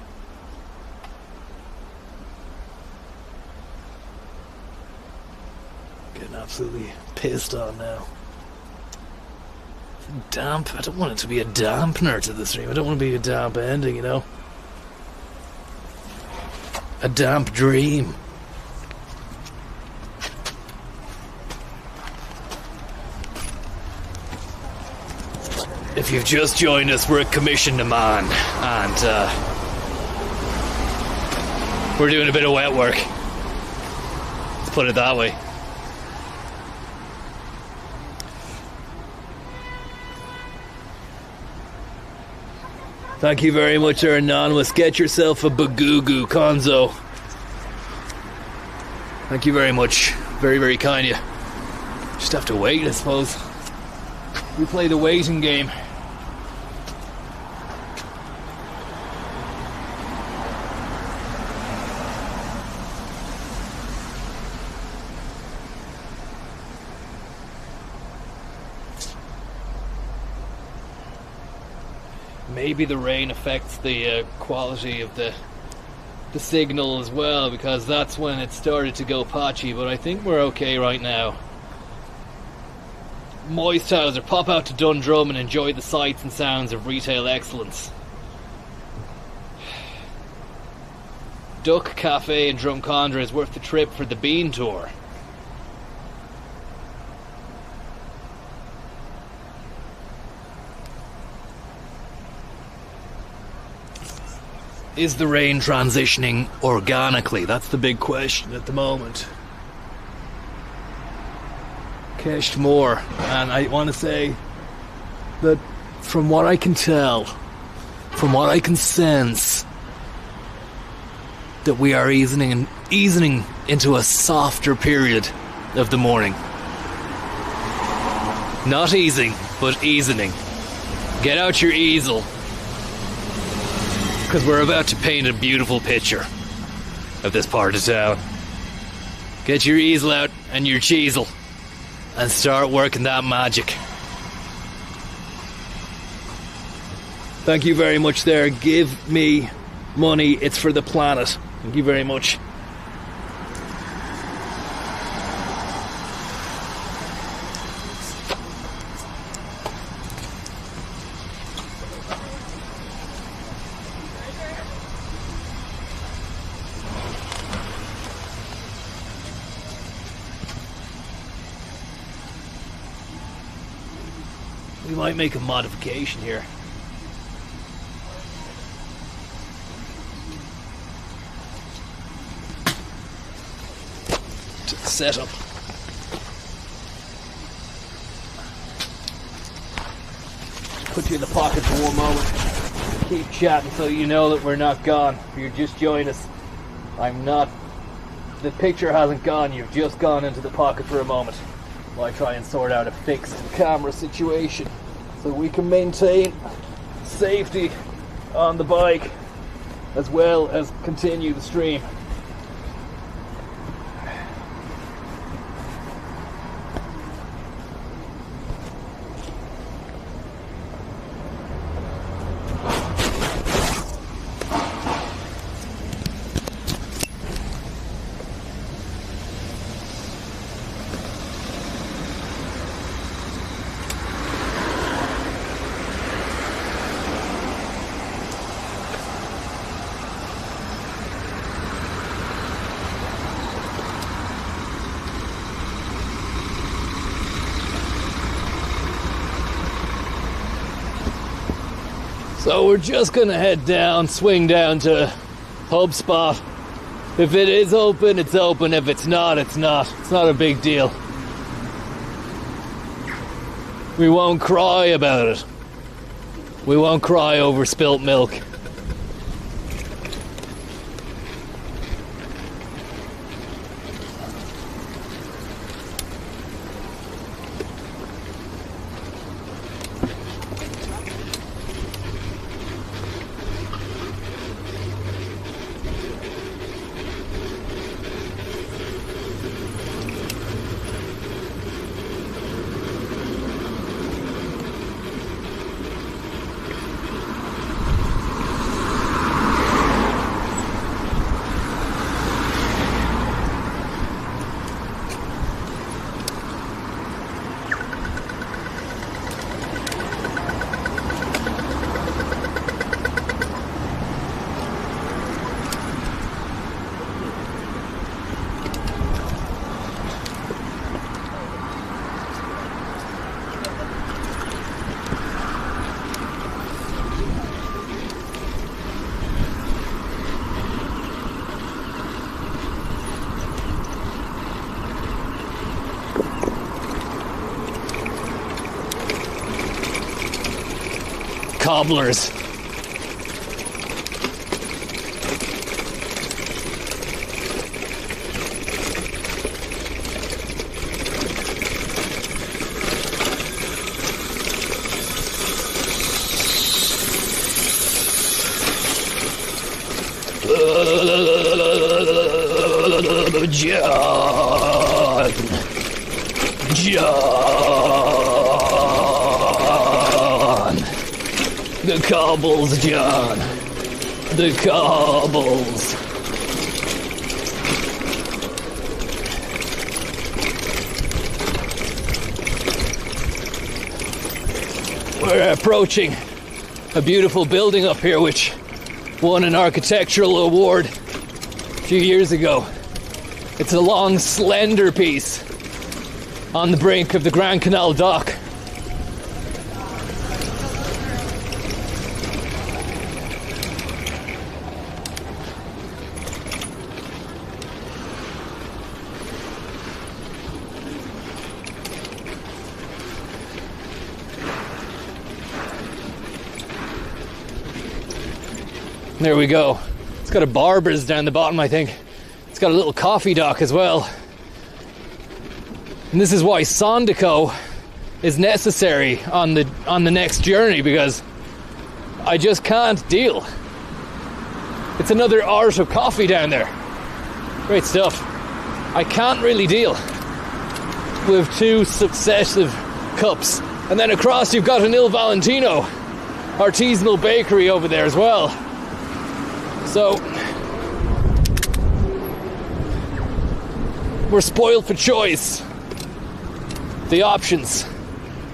Getting absolutely pissed on now. Damp. I don't want it to be a dampener to the stream. I don't want to be a damp ending, you know. A damp dream. If you've just joined us, we're at Commission Naman, and we're doing a bit of wet work. Let's put it that way. Thank you very much, there, Anonymous. Get yourself a Bagugu, Konzo. Thank you very much. Very, very kind of you. Just have to wait, I suppose. We play the waiting game. Maybe the rain affects the quality of the signal as well, because that's when it started to go patchy, but I think we're okay right now. Moist Hauser, pop out to Dundrum and enjoy the sights and sounds of retail excellence. Duck Cafe in Drumcondra is worth the trip for the Bean Tour. Is the rain transitioning organically? That's the big question at the moment. Kesht more, and I want to say that from what I can tell from what I can sense, that we are easing into a softer period of the morning. Not easing, but easing. Get out your easel, because we're about to paint a beautiful picture of this part of town. Get your easel out and your chisel and start working that magic. Thank you very much there. Give me money. It's for the planet. Thank you very much. We might make a modification here. To the setup. Put you in the pocket for one moment. Keep chatting so you know that we're not gone. If you're just joined us, I'm not. The picture hasn't gone, you've just gone into the pocket for a moment while I try and sort out a fixed camera situation so we can maintain safety on the bike as well as continue the stream. So we're just gonna head down, swing down to HubSpot. If it is open, it's open. If it's not, it's not. It's not a big deal. We won't cry about it. We won't cry over spilt milk. Cobblers. John. The cobbles, John. The cobbles. We're approaching a beautiful building up here which won an architectural award a few years ago. It's a long, slender piece on the brink of the Grand Canal dock. There we go. It's got a Barber's down the bottom, I think. It's got a little coffee dock as well. And this is why Sondico is necessary on the next journey, because I just can't deal. It's another art of coffee down there. Great stuff. I can't really deal with 2 successive cups. And then across you've got an Il Valentino artisanal bakery over there as well. So we're spoiled for choice. The options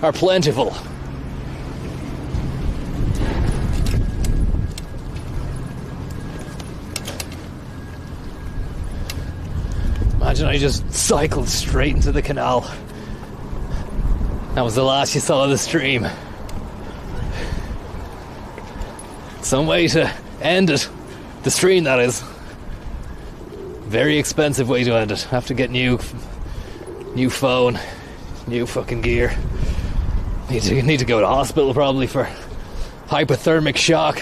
are plentiful. Imagine I just cycled straight into the canal. That was the last you saw of the stream. Some way to end it. The stream, that is. Very expensive way to end it. Have to get new phone, new fucking gear. Need to go to hospital probably for hypothermic shock.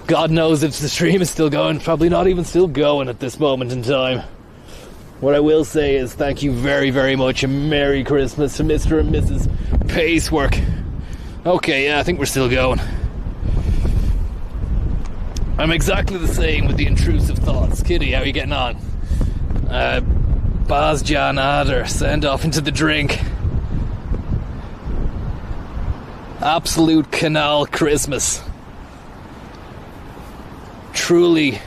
God knows if the stream is still going. Probably not even still going at this moment in time. What I will say is thank you very, very much and Merry Christmas to Mr. and Mrs. Pacework. Okay, yeah, I think we're still going. I'm exactly the same with the intrusive thoughts. Kitty, how are you getting on? Bazjan Adder, send off into the drink. Absolute canal Christmas. Truly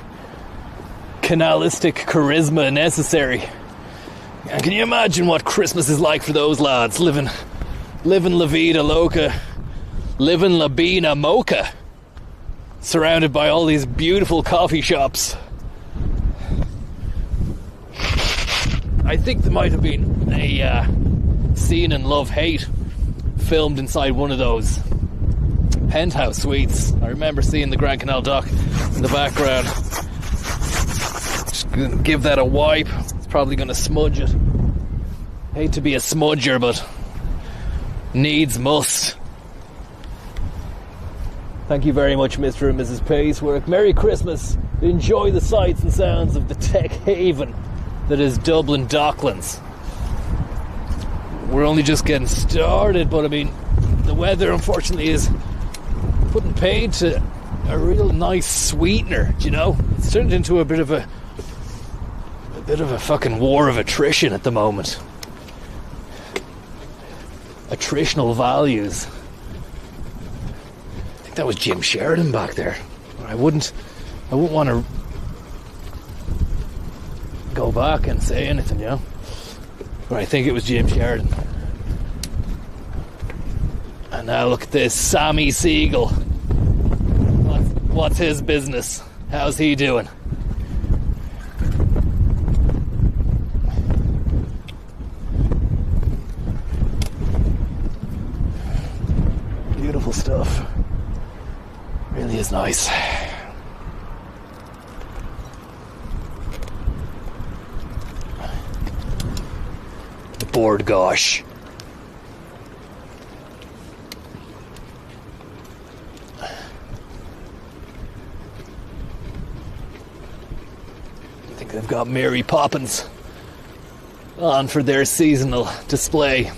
canalistic charisma necessary. And can you imagine what Christmas is like for those lads? Living La Vida Loca, living La Bina Mocha, surrounded by all these beautiful coffee shops. I think there might have been a scene in Love Hate filmed inside one of those penthouse suites. I remember seeing the Grand Canal Dock in the background. Just gonna give that a wipe. It's probably going to smudge it. Hate to be a smudger, but needs must. Thank you very much, Mr. and Mrs. Pacework. Merry Christmas. Enjoy the sights and sounds of the tech haven that is Dublin Docklands. We're only just getting started, but I mean, the weather unfortunately is putting paid to a real nice sweetener, you know? It's turned into a bit of a fucking war of attrition at the moment. Attritional values. I think that was Jim Sheridan back there. I wouldn't want to go back and say anything, you know? But I think it was Jim Sheridan. And now look at this, Sammy Siegel. What's his business? How's he doing? Beautiful stuff. Really is nice. The board gosh. I think they've got Mary Poppins on for their seasonal display.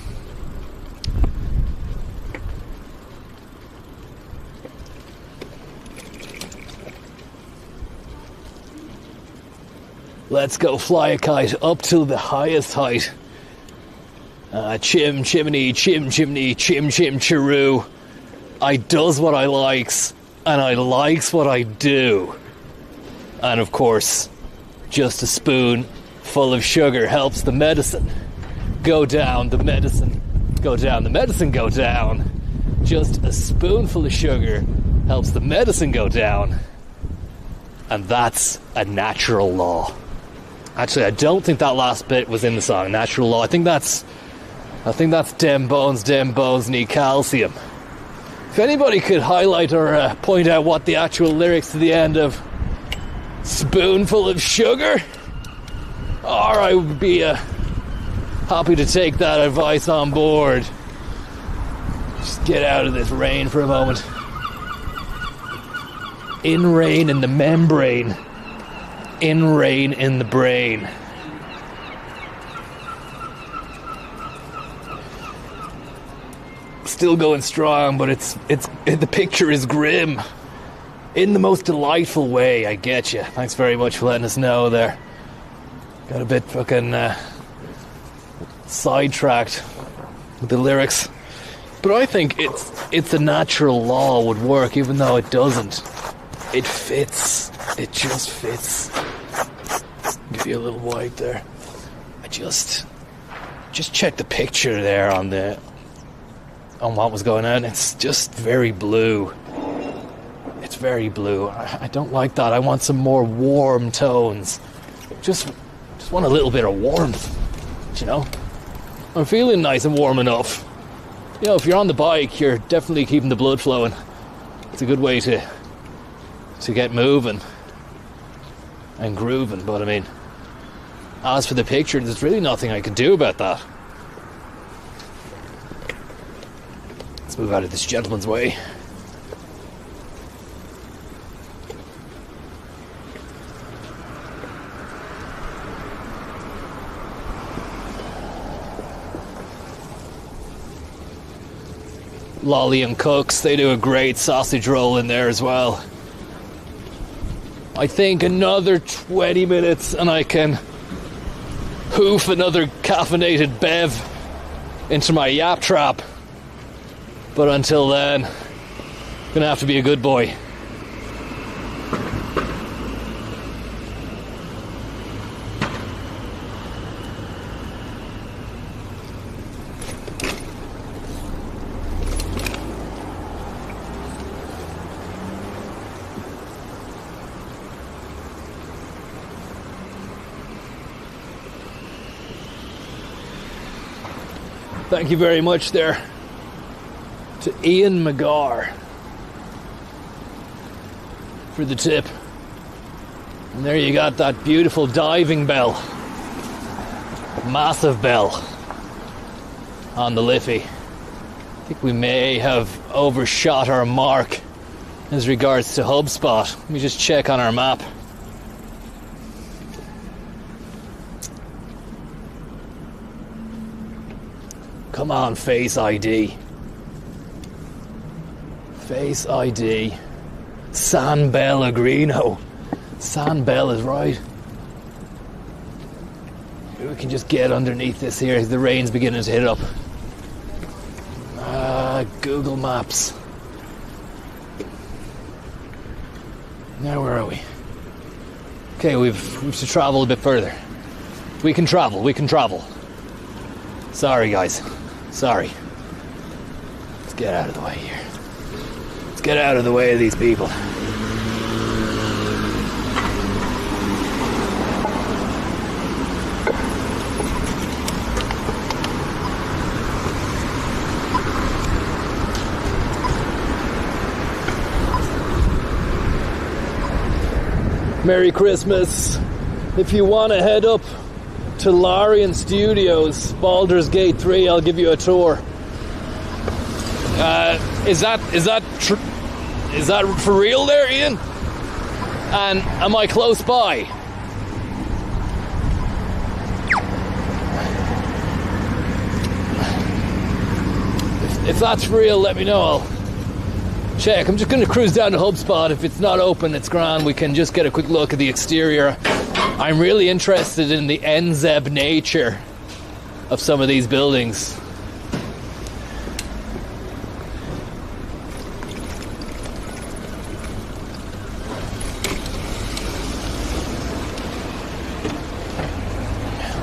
Let's go fly a kite up to the highest height. Chim chimney, chim chimney, chim chim chiroo. I does what I likes, and I likes what I do. And of course, just a spoon full of sugar helps the medicine go down, the medicine go down, the medicine go down. Just a spoonful of sugar helps the medicine go down. And that's a natural law. Actually, I don't think that last bit was in the song, Natural Law. I think that's dem bones need calcium. If anybody could highlight or point out what the actual lyrics to the end of Spoonful of Sugar are, I would be happy to take that advice on board. Just get out of this rain for a moment. In rain in the membrane. In rain in the brain. Still going strong, but the picture is grim. In the most delightful way, I get you. Thanks very much for letting us know there. Got a bit fucking sidetracked with the lyrics. But I think it's a natural law would work, even though it doesn't. It fits. It just fits. Give you a little wipe there. I just check the picture there on what was going on. It's just very blue. It's very blue. I don't like that. I want some more warm tones. Just want a little bit of warmth. You know? I'm feeling nice and warm enough. You know, if you're on the bike, you're definitely keeping the blood flowing. It's a good way to get moving and grooving. But I mean, as for the picture, there's really nothing I can do about that. Let's move out of this gentleman's way. Lolly and Cooks, they do a great sausage roll in there as well. I think another 20 minutes and I can hoof another caffeinated bev into my yap trap. But until then, gonna have to be a good boy. Thank you very much there to Ian McGar for the tip. And there you got that beautiful diving bell. Massive bell on the Liffey. I think we may have overshot our mark as regards to HubSpot. Let me just check on our map. Come on, Face ID. Face ID. San Pellegrino. San Bell is right. Maybe we can just get underneath this here as the rain's beginning to hit up. Google Maps. Now where are we? Okay, we've to travel a bit further. We can travel. Sorry, guys. Sorry. Let's get out of the way here. Let's get out of the way of these people. Merry Christmas. If you want to head up to Larian Studios, Baldur's Gate 3, I'll give you a tour. Is that for real there, Ian? And am I close by? If that's real, let me know. I'll check. I'm just going to cruise down to HubSpot. If it's not open, it's grand. We can just get a quick look at the exterior. I'm really interested in the NZEB nature of some of these buildings.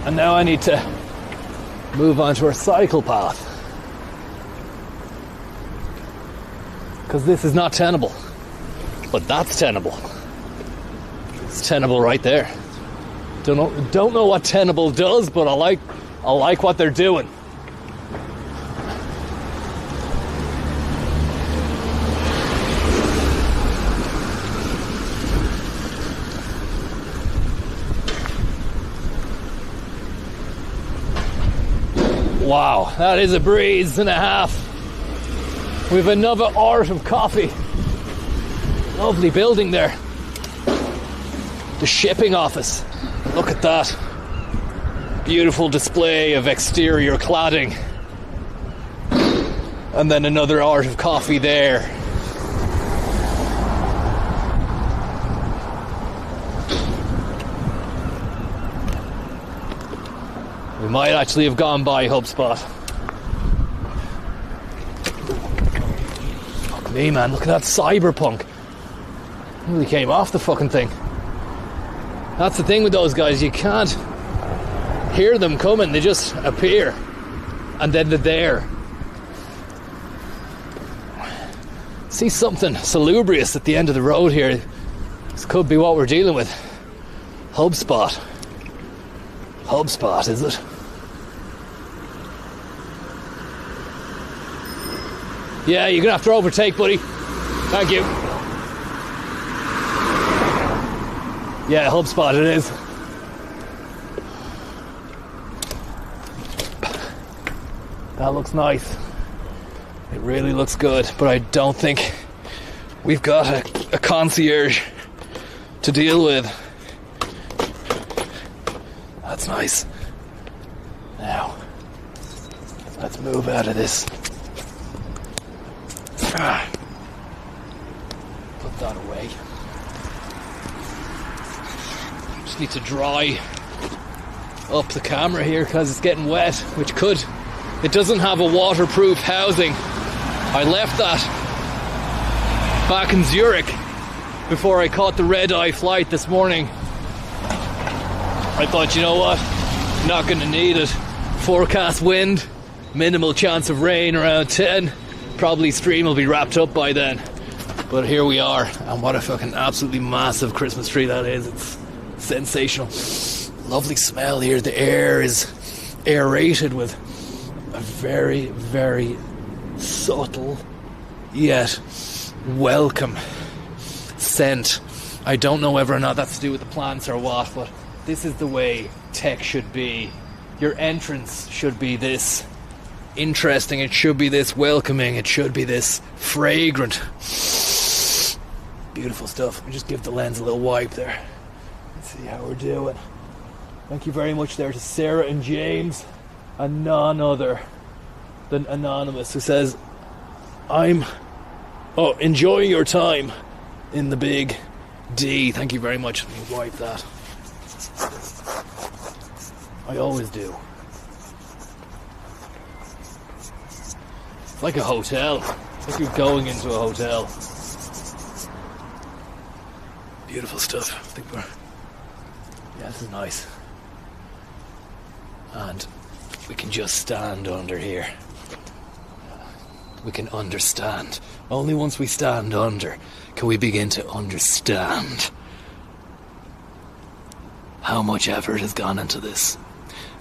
And now I need to move on to our cycle path, because this is not tenable, but that's tenable. It's tenable right there. Don't know what tenable does, but I like what they're doing. Wow, that is a breeze and a half. We've another art of coffee Lovely building there. The shipping office. Look at that. Beautiful display of exterior cladding. And then another Art of Coffee there. We might actually have gone by HubSpot. Fuck me, man, look at that cyberpunk. Really came off the fucking thing. That's the thing with those guys, you can't hear them coming, they just appear. And then they're there. See something salubrious at the end of the road here. This could be what we're dealing with. HubSpot. HubSpot, is it? Yeah, you're gonna have to overtake, buddy. Thank you. Yeah, HubSpot it is. That looks nice. It really looks good, but I don't think we've got a concierge to deal with. That's nice. Now, let's move out of this. Put that away. Just need to dry up the camera here because it's getting wet, which could... It doesn't have a waterproof housing. I left that back in Zurich before I caught the red-eye flight this morning. I thought, you know what? Not going to need it. Forecast wind, minimal chance of rain around 10. Probably stream will be wrapped up by then. But here we are, and what a fucking absolutely massive Christmas tree that is. It's sensational. Lovely smell here. The air is aerated with a very, very subtle yet welcome scent. I don't know whether or not that's to do with the plants or what, but this is the way tech should be. Your entrance should be this interesting, it should be this welcoming, it should be this fragrant. Beautiful stuff. Let me just give the lens a little wipe there. Let's see how we're doing. Thank you very much there to Sarah and James, and none other than Anonymous, who says, I'm enjoying your time in the Big D. Thank you very much. Let me wipe that. I always do. It's like a hotel. It's like you're going into a hotel. Beautiful stuff. I think we're... Yeah, this is nice. And we can just stand under here. We can understand. Only once we stand under can we begin to understand how much effort has gone into this.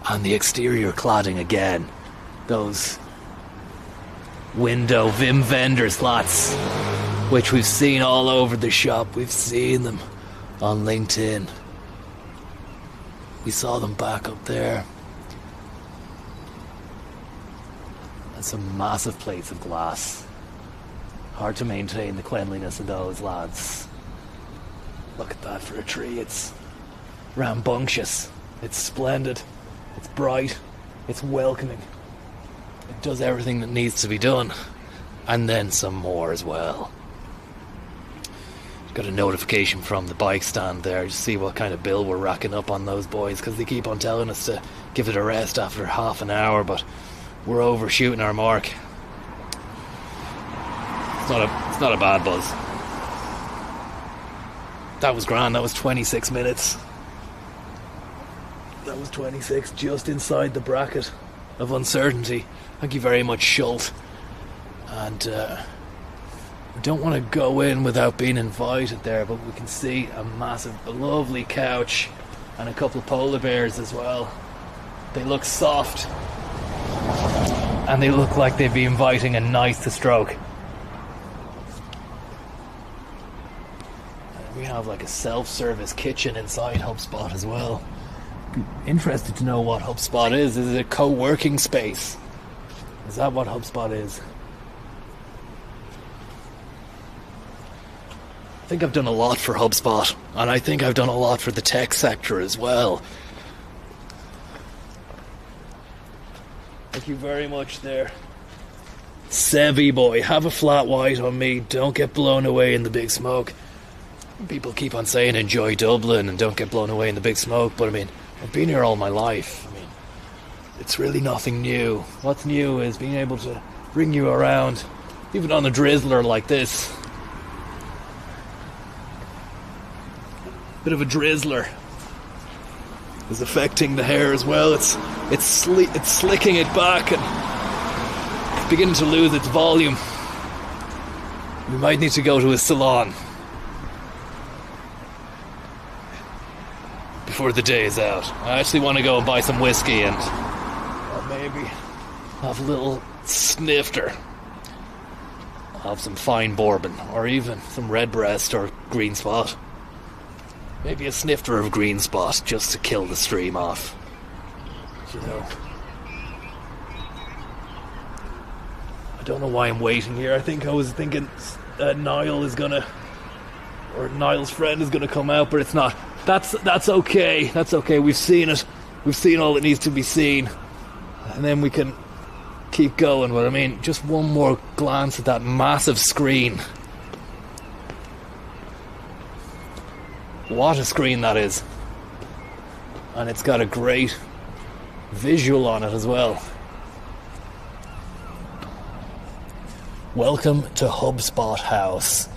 And the exterior cladding again. Those window Vim vendor slats, which we've seen all over the shop. We've seen them on LinkedIn. We saw them back up there. And some massive plates of glass. Hard to maintain the cleanliness of those, lads. Look at that for a tree. It's rambunctious. It's splendid. It's bright. It's welcoming. It does everything that needs to be done. And then some more as well. Got a notification from the bike stand there to see what kind of bill we're racking up on those boys, because they keep on telling us to give it a rest after half an hour, but we're overshooting our mark. It's not a bad buzz. That was grand. That was 26 minutes. That was 26, just inside the bracket of uncertainty. Thank you very much, Schult. And we don't want to go in without being invited there, but we can see a lovely couch and a couple of polar bears as well. They look soft, and they look like they'd be inviting a knight to stroke. And we have like a self-service kitchen inside HubSpot as well. Interested to know what HubSpot is. Is it a co-working space? Is that what HubSpot is? think I've done a lot for HubSpot, and I think I've done a lot for the tech sector as well. Thank you very much there. Sevy boy, have a flat white on me. Don't get blown away in the big smoke. People keep on saying enjoy Dublin and don't get blown away in the big smoke, but I mean, I've been here all my life. I mean, it's really nothing new. What's new is being able to bring you around, even on a drizzler like this. Bit of a drizzler is affecting the hair as well. It's slicking it back and it's beginning to lose its volume. We might need to go to a salon before the day is out. I actually want to go and buy some whiskey and maybe have a little snifter of some fine bourbon, or even some Redbreast or Green Spot. Maybe a snifter of Green Spot just to kill the stream off. You know. I don't know why I'm waiting here. I think I was thinking Niall's friend is gonna come out, but it's not. That's okay. That's okay. We've seen it. We've seen all that needs to be seen, and then we can keep going. But I mean, just one more glance at that massive screen. What a screen that is. And it's got a great visual on it as well. Welcome to HubSpot House,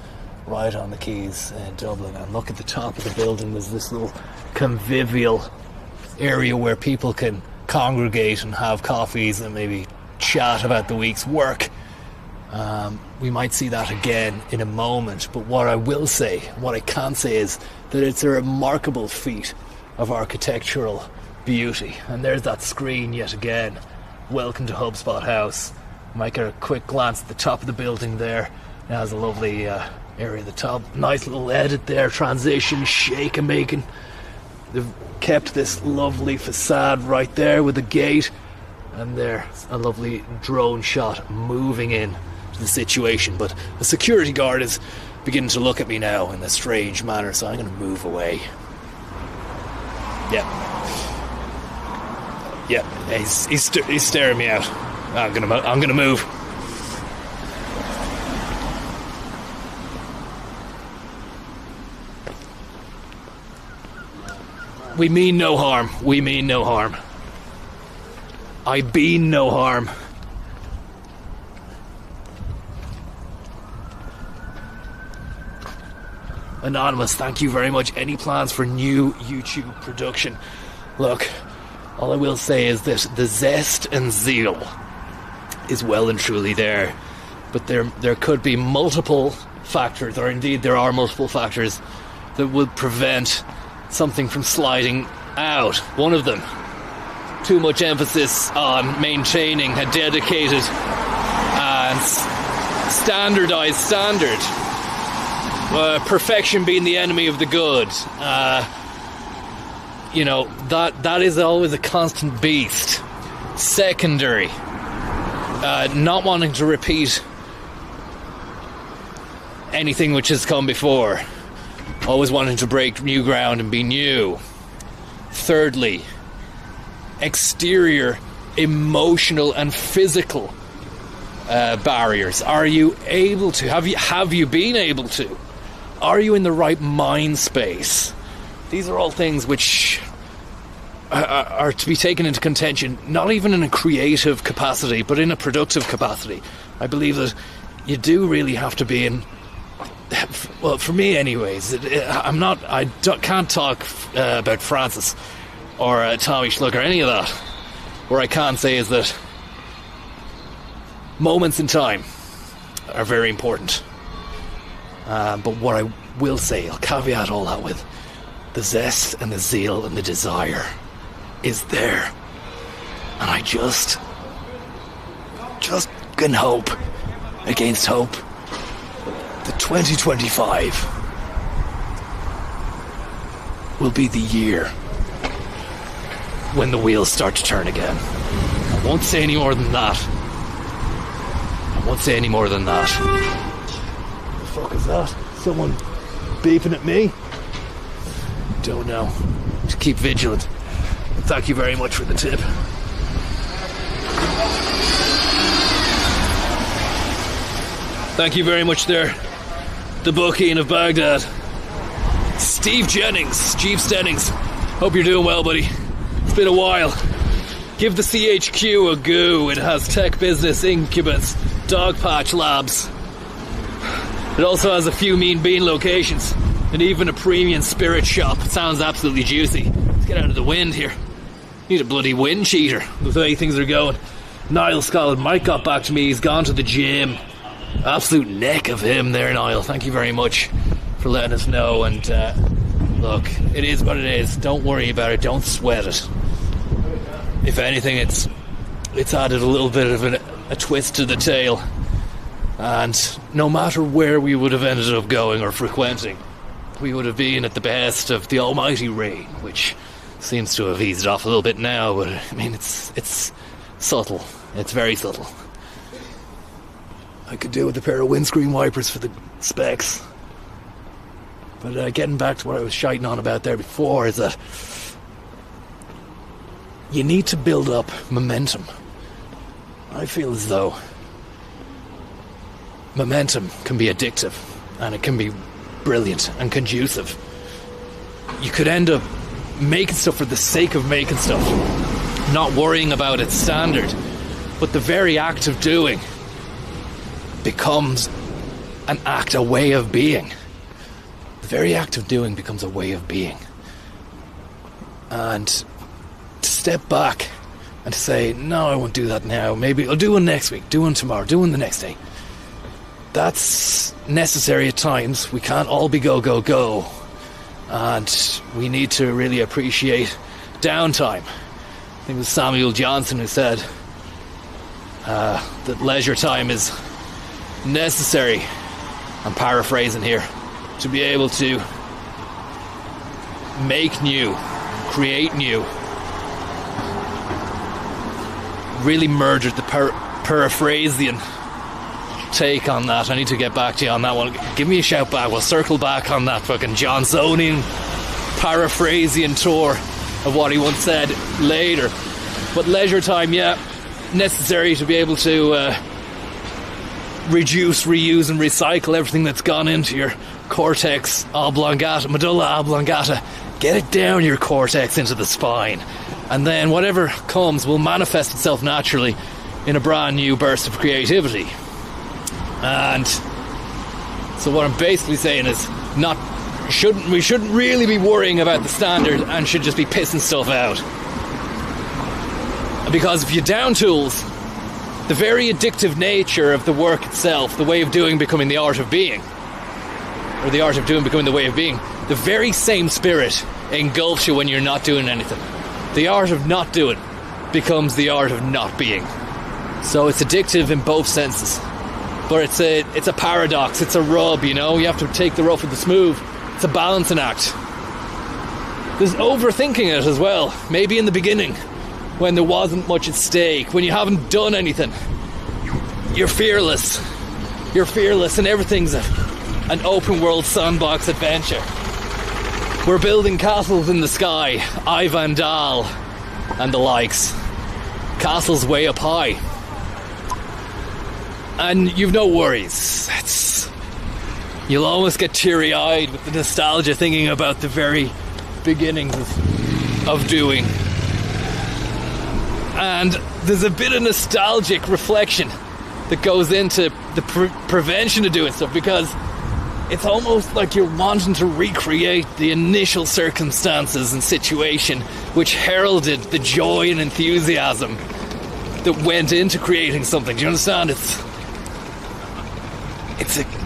right on the quays in Dublin. And look at the top of the building, there's this little convivial area where people can congregate and have coffees and maybe chat about the week's work. We might see that again in a moment, but what I will say, what I can say is that it's a remarkable feat of architectural beauty. And there's that screen yet again. Welcome to HubSpot House. Might get a quick glance at the top of the building there. It has a lovely area at the top. Nice little edit there, transition, shake and making. They've kept this lovely facade right there with the gate. And there's a lovely drone shot moving in to the situation. But the security guard is beginning to look at me now in a strange manner, so I'm going to move away. Yeah, he's staring me out. I'm gonna move. We mean no harm. We mean no harm. I mean no harm. Anonymous, thank you very much. Any plans for new YouTube production? Look, all I will say is that the zest and zeal is well and truly there, but there could be multiple factors, or indeed there are multiple factors that would prevent something from sliding out. One of them, too much emphasis on maintaining a dedicated and standardized standard. Perfection being the enemy of the good. You know, that is always a constant beast. Secondary, not wanting to repeat anything which has come before. Always wanting to break new ground and be new. Thirdly, exterior, emotional and physical barriers. Are you able to? Have you been able to? Are you in the right mind space? These are all things which are to be taken into contention, not even in a creative capacity, but in a productive capacity. I believe that you do really have to be in, well, for me anyways, can't talk about Francis or Tommy Schluck or any of that. What I can say is that moments in time are very important. But what I will say, I'll caveat all that with, the zest and the zeal and the desire is there. And I just can hope against hope that 2025 will be the year when the wheels start to turn again. I won't say any more than that. What the fuck is that? Someone beeping at me? Don't know. Just keep vigilant. Thank you very much for the tip. Thank you very much there, the Bucking of Baghdad. Steve Jennings. Hope you're doing well, buddy. It's been a while. Give the CHQ a go. It has Tech Business, Incubus, Dogpatch Labs. It also has a few Mean Bean locations and even a premium spirit shop. It sounds absolutely juicy. Let's get out of the wind here. Need a bloody wind cheater with the way things are going. Niall Scotland, Mike got back to me. He's gone to the gym. Absolute neck of him there, Niall. Thank you very much for letting us know. And look, it is what it is. Don't worry about it. Don't sweat it. If anything, it's added a little bit of a twist to the tale. And no matter where we would have ended up going or frequenting, we would have been at the behest of the almighty rain, which seems to have eased off a little bit now. But I mean, it's subtle. It's very subtle. I could do with a pair of windscreen wipers for the specs. But getting back to what I was shiting on about there before is that you need to build up momentum. I feel as though momentum can be addictive and it can be brilliant and conducive. You could end up making stuff for the sake of making stuff, not worrying about its standard, but the very act of doing becomes an act, a way of being. The very act of doing becomes a way of being. And to step back and to say, no, I won't do that now. Maybe I'll do one next week, do one tomorrow, do one the next day. That's necessary at times. We can't all be go, go, go. And we need to really appreciate downtime. I think it was Samuel Johnson who said that leisure time is necessary, I'm paraphrasing here, to be able to make new, create new. Really murdered the paraphrasian take on that. I need to get back to you on that one. Give me a shout back. We'll circle back on that fucking Johnsonian paraphrasian tour of what he once said later. But leisure time, yeah, necessary to be able to reduce, reuse and recycle everything that's gone into your cortex oblongata, medulla oblongata. Get it down your cortex into the spine, and then whatever comes will manifest itself naturally in a brand new burst of creativity. And so what I'm basically saying is we shouldn't really be worrying about the standard and should just be pissing stuff out. Because if you down tools, the very addictive nature of the work itself, the way of doing becoming the art of being, or the art of doing becoming the way of being, the very same spirit engulfs you when you're not doing anything. The art of not doing becomes the art of not being. So it's addictive in both senses. But it's a paradox, it's a rub, you know, you have to take the rough with the smooth. It's a balancing act. There's overthinking it as well, maybe in the beginning, when there wasn't much at stake, when you haven't done anything. You're fearless and everything's an open world sandbox adventure. We're building castles in the sky, Ivan Dahl and the likes. Castles way up high. And you've no worries. You'll almost get teary-eyed with the nostalgia thinking about the very beginnings of doing. And there's a bit of nostalgic reflection that goes into the prevention of doing stuff, because it's almost like you're wanting to recreate the initial circumstances and situation which heralded the joy and enthusiasm that went into creating something. Do you understand?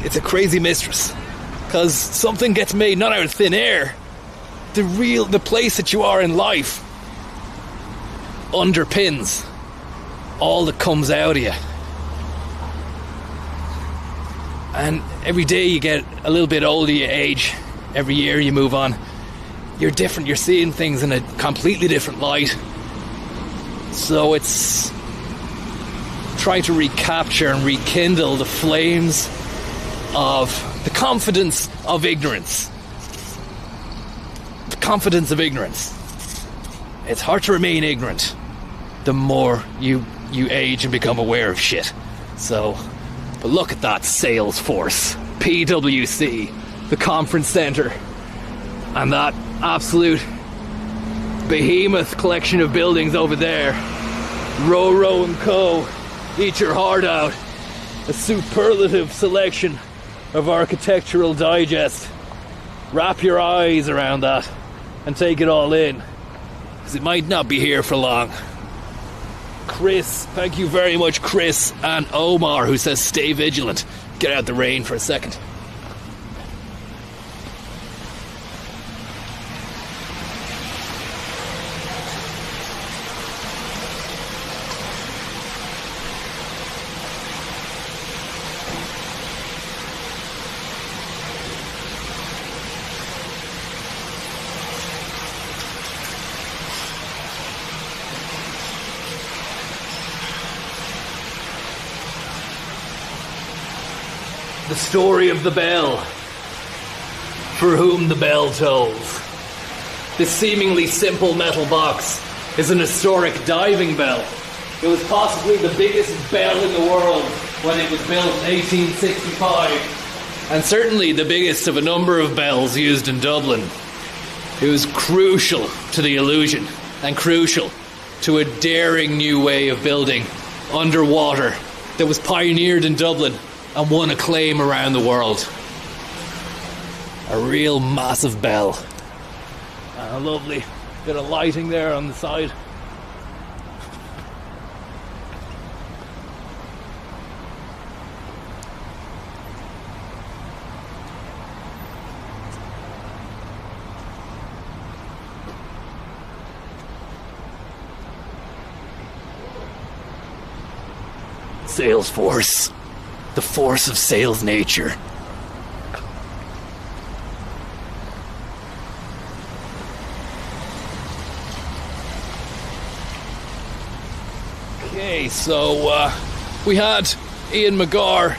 It's a crazy mistress, because something gets made not out of thin air. The place that you are in life underpins all that comes out of you. And every day you get a little bit older, you age. Every year you move on. You're different. You're seeing things in a completely different light. So it's trying to recapture and rekindle the flames of the confidence of ignorance. The confidence of ignorance. It's hard to remain ignorant the more you age and become aware of shit. So, but look at that Salesforce, PwC, the conference centre, and that absolute behemoth collection of buildings over there. Row & Co. Eat your heart out. A superlative selection of Architectural Digest. Wrap your eyes around that and take it all in, because it might not be here for long. Chris, thank you very much, Chris, and Omar, who says stay vigilant. Get out the rain for a second. The story of the bell, for whom the bell tolls. This seemingly simple metal box is an historic diving bell. It was possibly the biggest bell in the world when it was built in 1865, and certainly the biggest of a number of bells used in Dublin. It was crucial to the illusion and crucial to a daring new way of building underwater that was pioneered in Dublin and won acclaim around the world. A real massive bell. And a lovely bit of lighting there on the side. Salesforce. The force of sales nature. Okay, so we had Ian McGar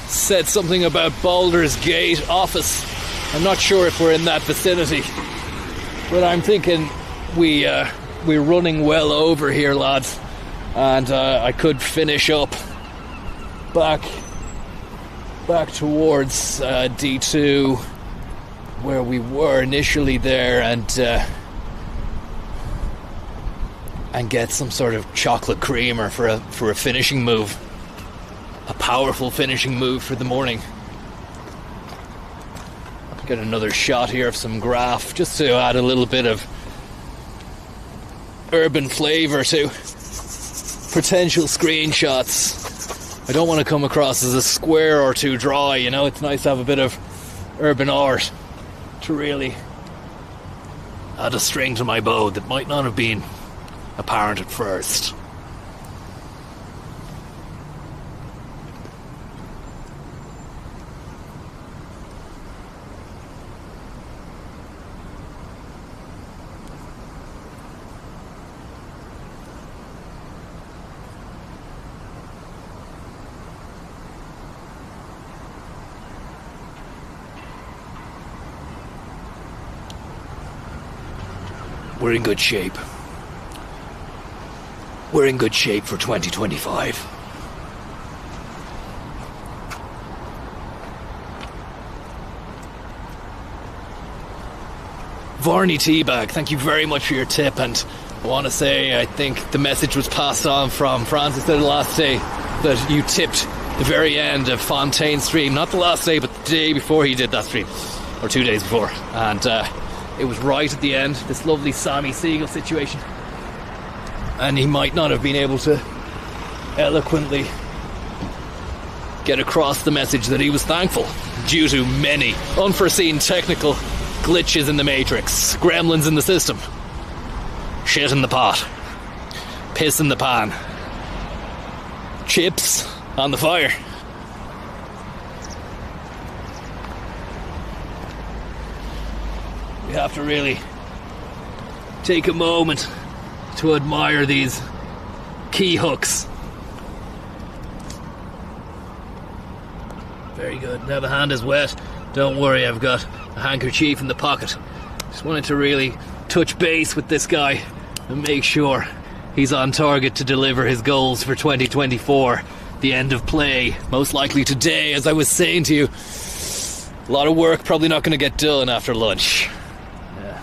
said something about Baldur's Gate office. I'm not sure if we're in that vicinity, but I'm thinking we're running well over here, lads, and I could finish up back towards D2 where we were initially there, and get some sort of chocolate creamer for a finishing move, a powerful finishing move for the morning. Get another shot here of some graph just to add a little bit of urban flavour to potential screenshots. I don't want to come across as a square or two dry, you know. It's nice to have a bit of urban art to really add a string to my bow that might not have been apparent at first. We're in good shape. We're in good shape for 2025. Varney Teabag, thank you very much for your tip, and I want to say I think the message was passed on from Francis the last day that you tipped the very end of Fontaine's stream, not the last day but the day before he did that stream, or 2 days before, and it was right at the end, this lovely Sammy Siegel situation. And he might not have been able to eloquently get across the message that he was thankful due to many unforeseen technical glitches in the matrix, gremlins in the system, shit in the pot, piss in the pan, chips on the fire. We have to really take a moment to admire these key hooks. Very good. Now the hand is wet. Don't worry, I've got a handkerchief in the pocket. Just wanted to really touch base with this guy and make sure he's on target to deliver his goals for 2024. The end of play, most likely today, as I was saying to you. A lot of work probably not going to get done after lunch. Yeah.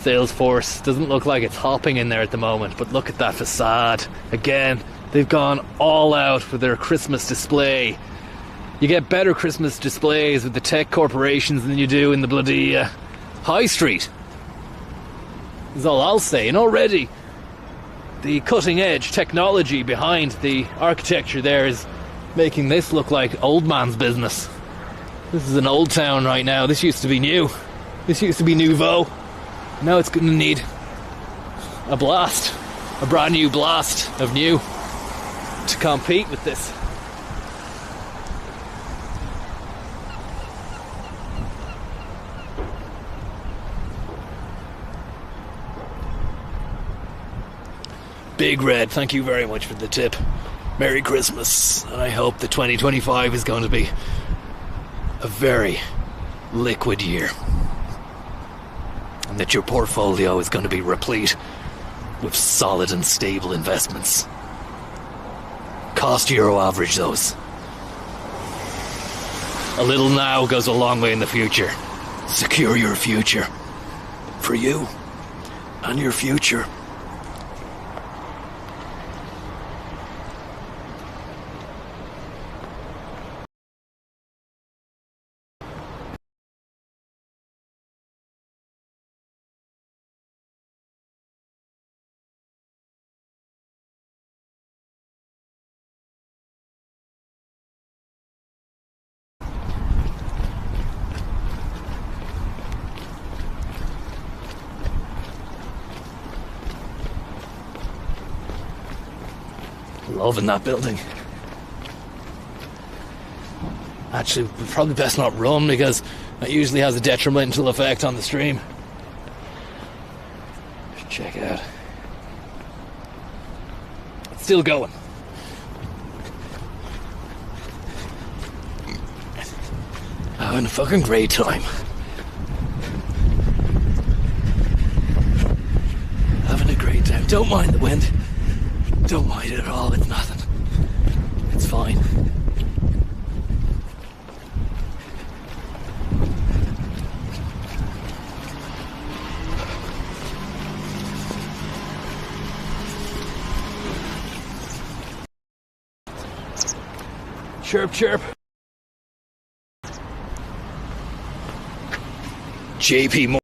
Salesforce doesn't look like it's hopping in there at the moment, but look at that facade. Again, they've gone all out with their Christmas display. You get better Christmas displays with the tech corporations than you do in the bloody high street. Is all I'll say. And already the cutting edge technology behind the architecture there is making this look like old man's business. This is an old town right now. This used to be new. This used to be nouveau. Now it's going to need a blast, a brand new blast of new to compete with this. Big Red, thank you very much for the tip. Merry Christmas, and I hope that 2025 is going to be a very liquid year, and that your portfolio is going to be replete with solid and stable investments. Cost euro average those. A little now goes a long way in the future. Secure your future. For you and your future. Loving that building. Actually, we probably best not run because that usually has a detrimental effect on the stream. Check it out. It's still going. Having a fucking great time. Having a great time. Don't mind the wind. Don't mind it at all, it's nothing. It's fine. Chirp, chirp. JP Morgan.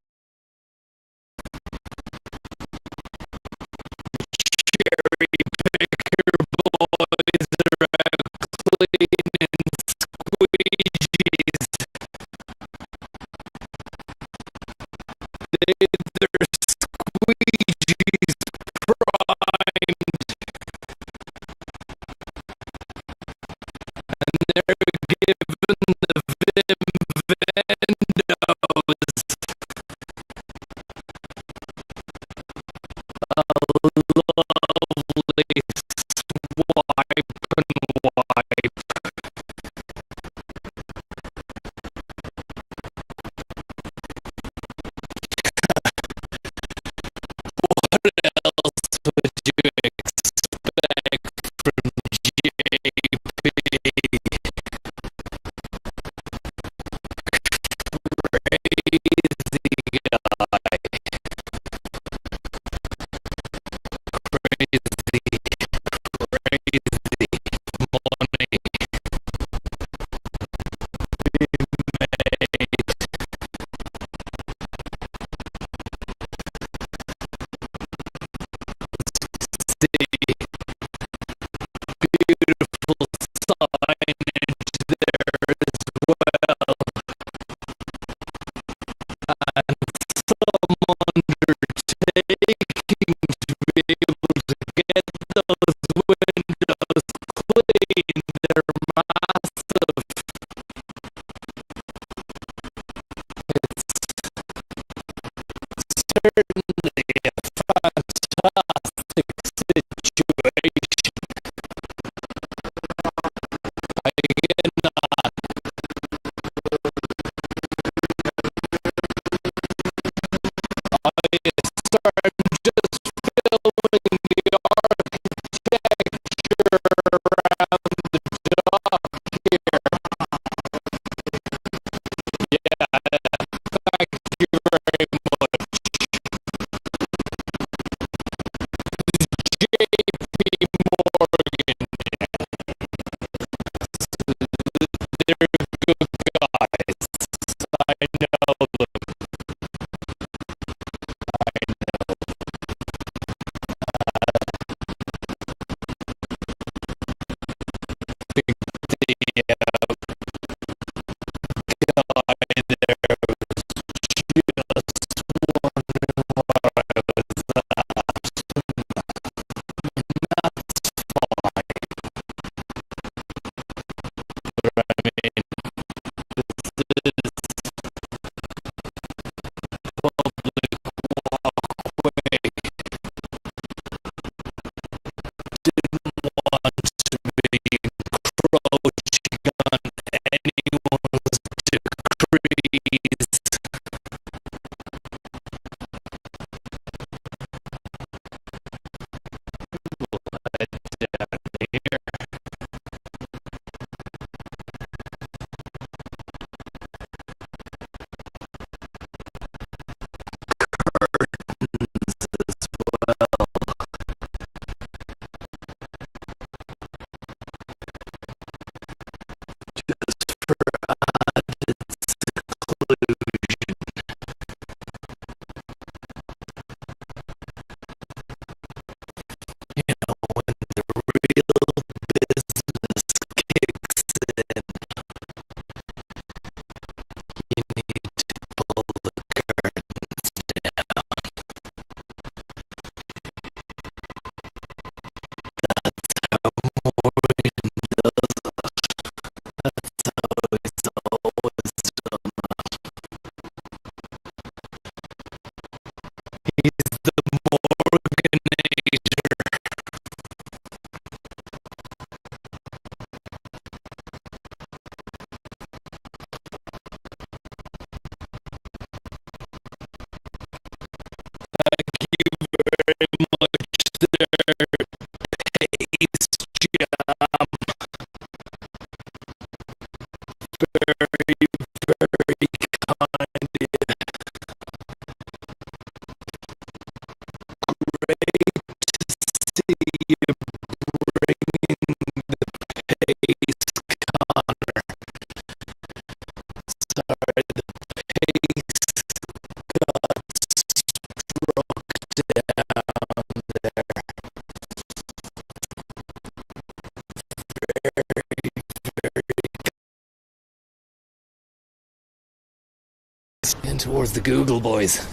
In towards the Google boys.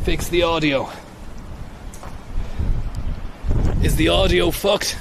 Fix the audio. Is the audio fucked?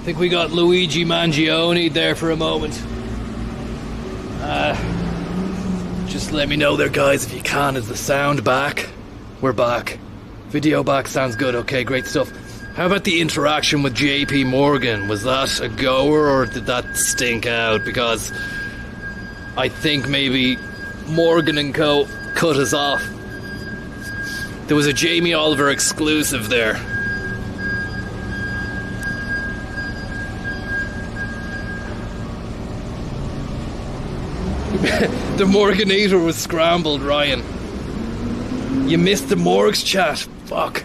I think we got Luigi Mangione there for a moment. Just let me know there, guys, if you can. Is the sound back? We're back. Video back, sounds good. Okay, great stuff. How about the interaction with JP Morgan? Was that a goer or did that stink out? Because I think maybe Morgan and Co. cut us off. There was a Jamie Oliver exclusive there. The Morganator was scrambled, Ryan. You missed the Morgs chat. Fuck.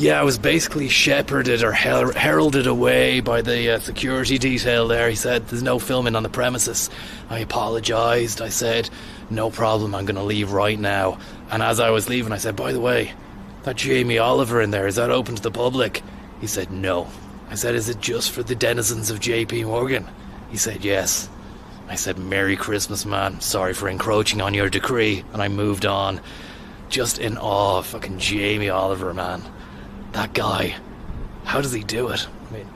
Yeah, I was basically shepherded or heralded away by the security detail there. He said, there's no filming on the premises. I apologised. I said, no problem, I'm going to leave right now. And as I was leaving, I said, by the way, that Jamie Oliver in there, is that open to the public? He said, no. I said, is it just for the denizens of JP Morgan? He said, yes. I said, Merry Christmas, man. Sorry for encroaching on your decree. And I moved on. Just in awe of fucking Jamie Oliver, man. That guy, how does he do it? I mean,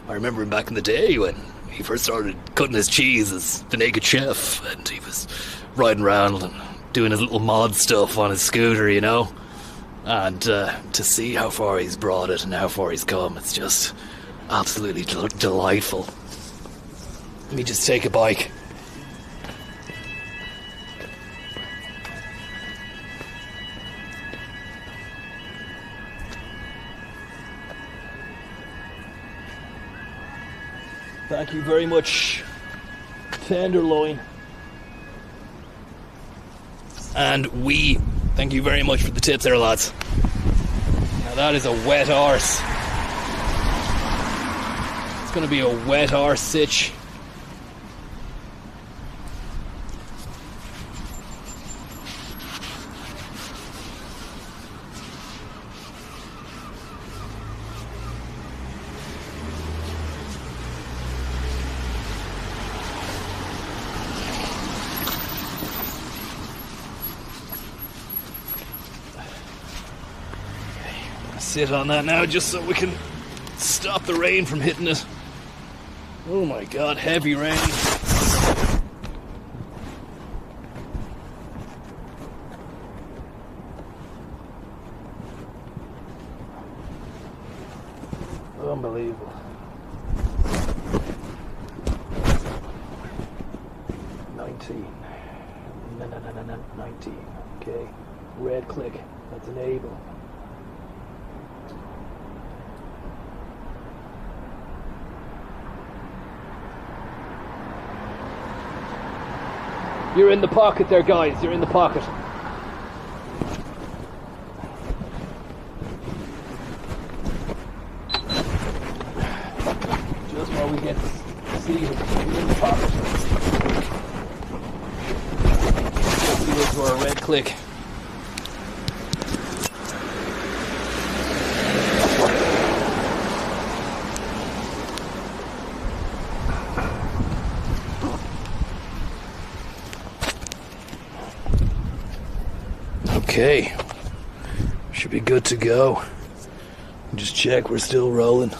I remember him back in the day when he first started cutting his cheese as the Naked Chef, and he was riding around and doing his little mod stuff on his scooter, you know? And to see how far he's brought it and how far he's come, it's just absolutely delightful. Let me just take a bike. Thank you very much, Tenderloin. And thank you very much for the tips there, lads. Now that is a wet arse. It's going to be a wet arse sitch. Sit on that now just so we can stop the rain from hitting it. Oh my god, heavy rain. Unbelievable. 19. 19. Okay. Red click. That's enable. You're in the pocket there, guys. You're in the pocket. Just while we get seated, you're in the pocket. Let's see into our red click. Okay, should be good to go. Just check we're still rolling.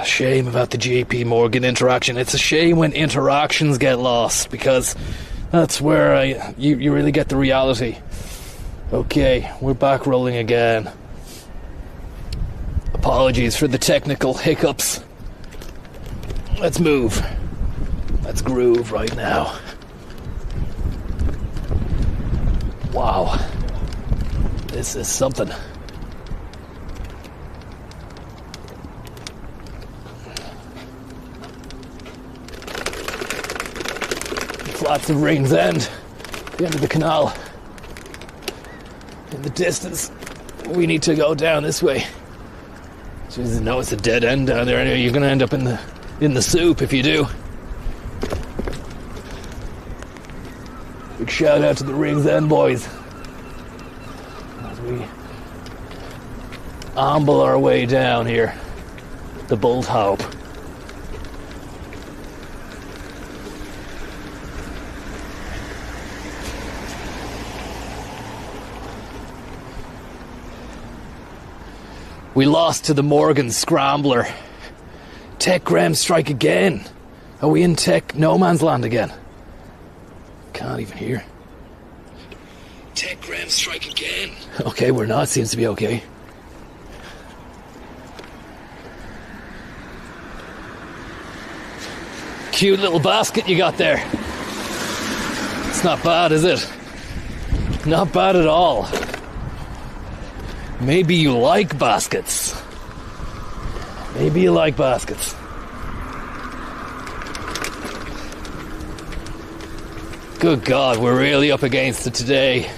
Shame about the JP Morgan interaction. It's a shame when interactions get lost, because that's where you really get the reality. Okay, we're back rolling again. Apologies for the technical hiccups. Let's move. Let's groove right now. Wow, this is something. Flats of Rings End, the end of the canal. In the distance, we need to go down this way. Jesus, no, it's a dead end down there anyway. You're going to end up in the soup if you do. Big shout out to the Rings End boys as we amble our way down here the Bolt Hope. We lost to the Morgan Scrambler. Tech Graham strike again. Are we in tech no man's land again? Can't even hear. Tech Graham strike again. Okay, we're not. Seems to be okay. Cute little basket you got there. It's not bad, is it? Not bad at all. Maybe you like baskets. Maybe you like baskets. Good God, we're really up against it today.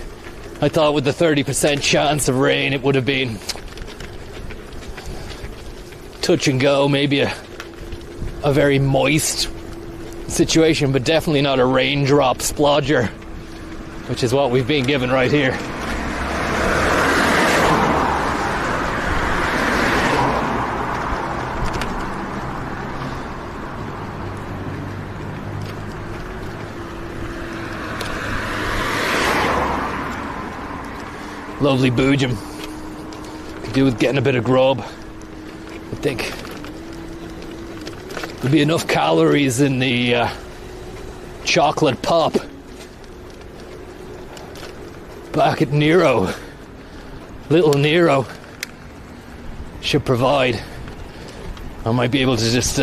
I thought with the 30% chance of rain it would have been touch and go, maybe a very moist situation, but definitely not a raindrop splodger, which is what we've been given right here. Lovely boojum. Could do with getting a bit of grub. I think there'll be enough calories in the chocolate pop back at Nero. Little Nero should provide. I might be able to just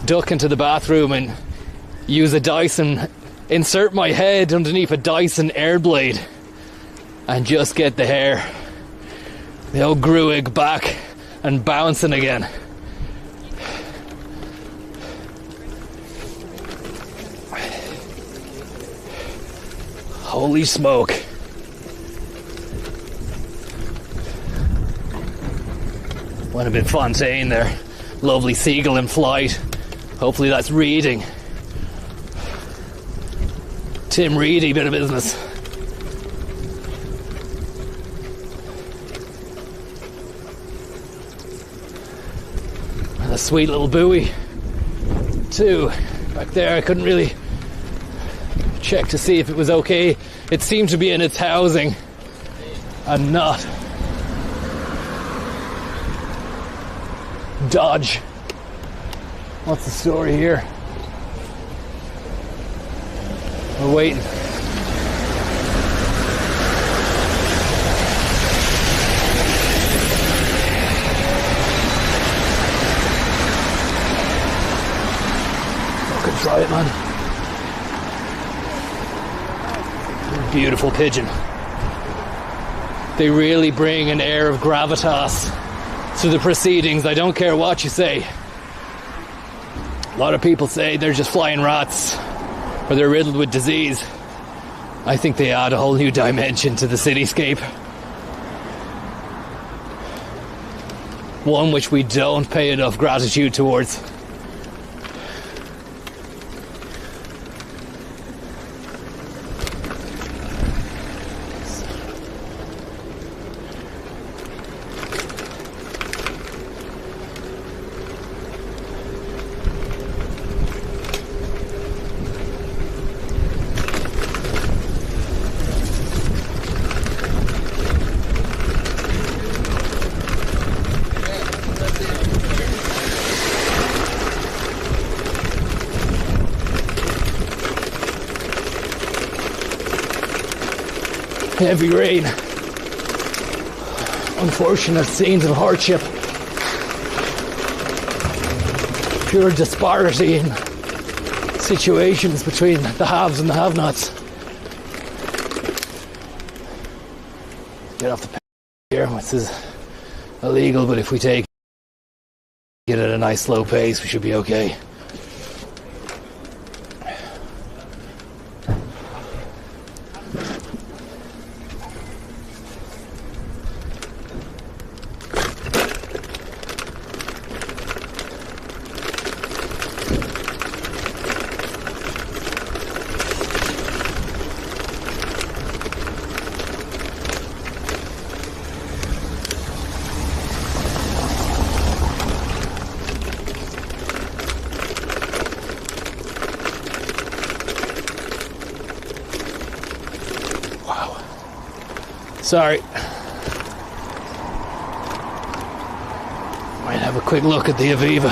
duck into the bathroom and use a Dyson, insert my head underneath a Dyson air blade and just get the hair, the old Gruig, back and bouncing again. Holy smoke. Went a bit Fontaine there. Lovely seagull in flight. Hopefully that's reading. Tim Reedy, bit of business. And a sweet little buoy too. Back there, I couldn't really check to see if it was okay. It seemed to be in its housing and not dodge. What's the story here? We're waiting. Fucking try it, man. Beautiful pigeon. They really bring an air of gravitas to the proceedings. I don't care what you say. A lot of people say they're just flying rats or they're riddled with disease. I think they add a whole new dimension to the cityscape. One which we don't pay enough gratitude towards. Heavy rain. Unfortunate scenes of hardship. Pure disparity in situations between the haves and the have-nots. Get off the pace here. This is illegal, but if we take it at a nice slow pace, we should be okay. Sorry. Might have a quick look at the Aviva.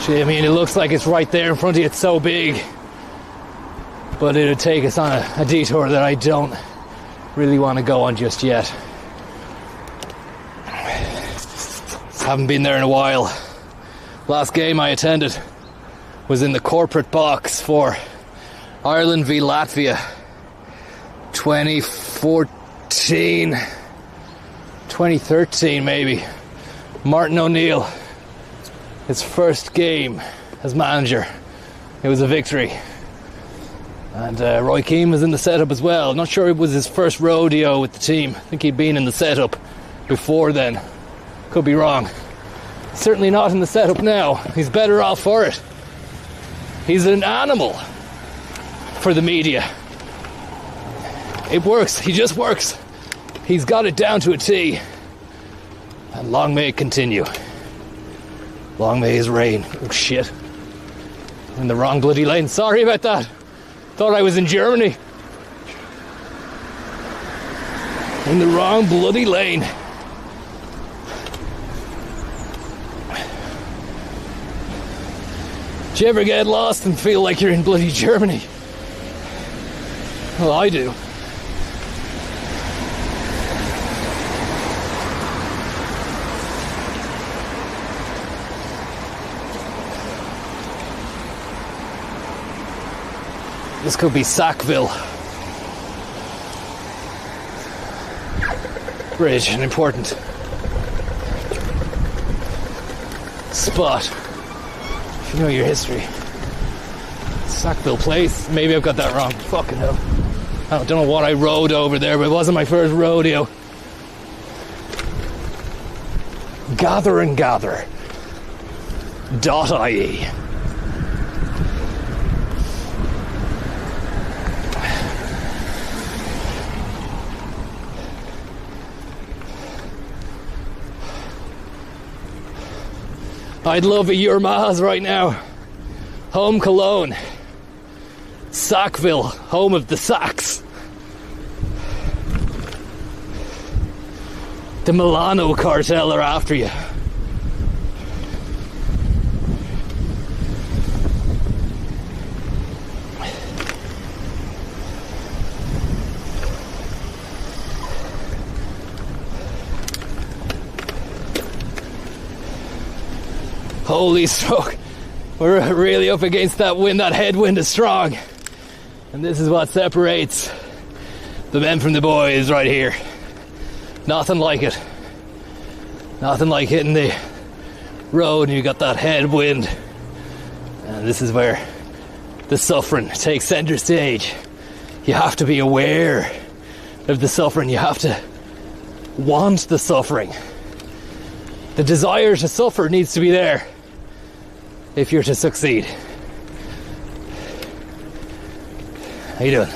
Gee, I mean, it looks like it's right there in front of you. It's so big. But it'd take us on a detour that I don't really want to go on just yet. Haven't been there in a while. Last game I attended was in the corporate box for Ireland v Latvia 2013 maybe. Martin O'Neill, his first game as manager. It was a victory. And Roy Keane was in the setup as well. Not sure it was his first rodeo with the team. I think he'd been in the setup before then. Could be wrong. Certainly not in the setup now. He's better off for it. He's an animal for the media. It works. He just works. He's got it down to a T. And long may it continue. Long may his reign. Oh shit. I'm in the wrong bloody lane. Sorry about that. Thought I was in Germany. In the wrong bloody lane. Do you ever get lost and feel like you're in bloody Germany? Well, I do. This could be Sackville Bridge, an important spot. If you know your history. Sackville Place. Maybe I've got that wrong. Fucking hell. I don't know what I rode over there, but it wasn't my first rodeo. Gather and Gather. .ie. I'd love a Yurmaz right now. Home Cologne. Sackville, home of the Sacks. The Milano cartel are after you. Holy stroke. We're really up against that wind. That headwind is strong. And this is what separates the men from the boys right here. Nothing like it. Nothing like hitting the road and you got that headwind. And this is where the suffering takes center stage. You have to be aware of the suffering. You have to want the suffering. The desire to suffer needs to be there if you're to succeed. How you doing?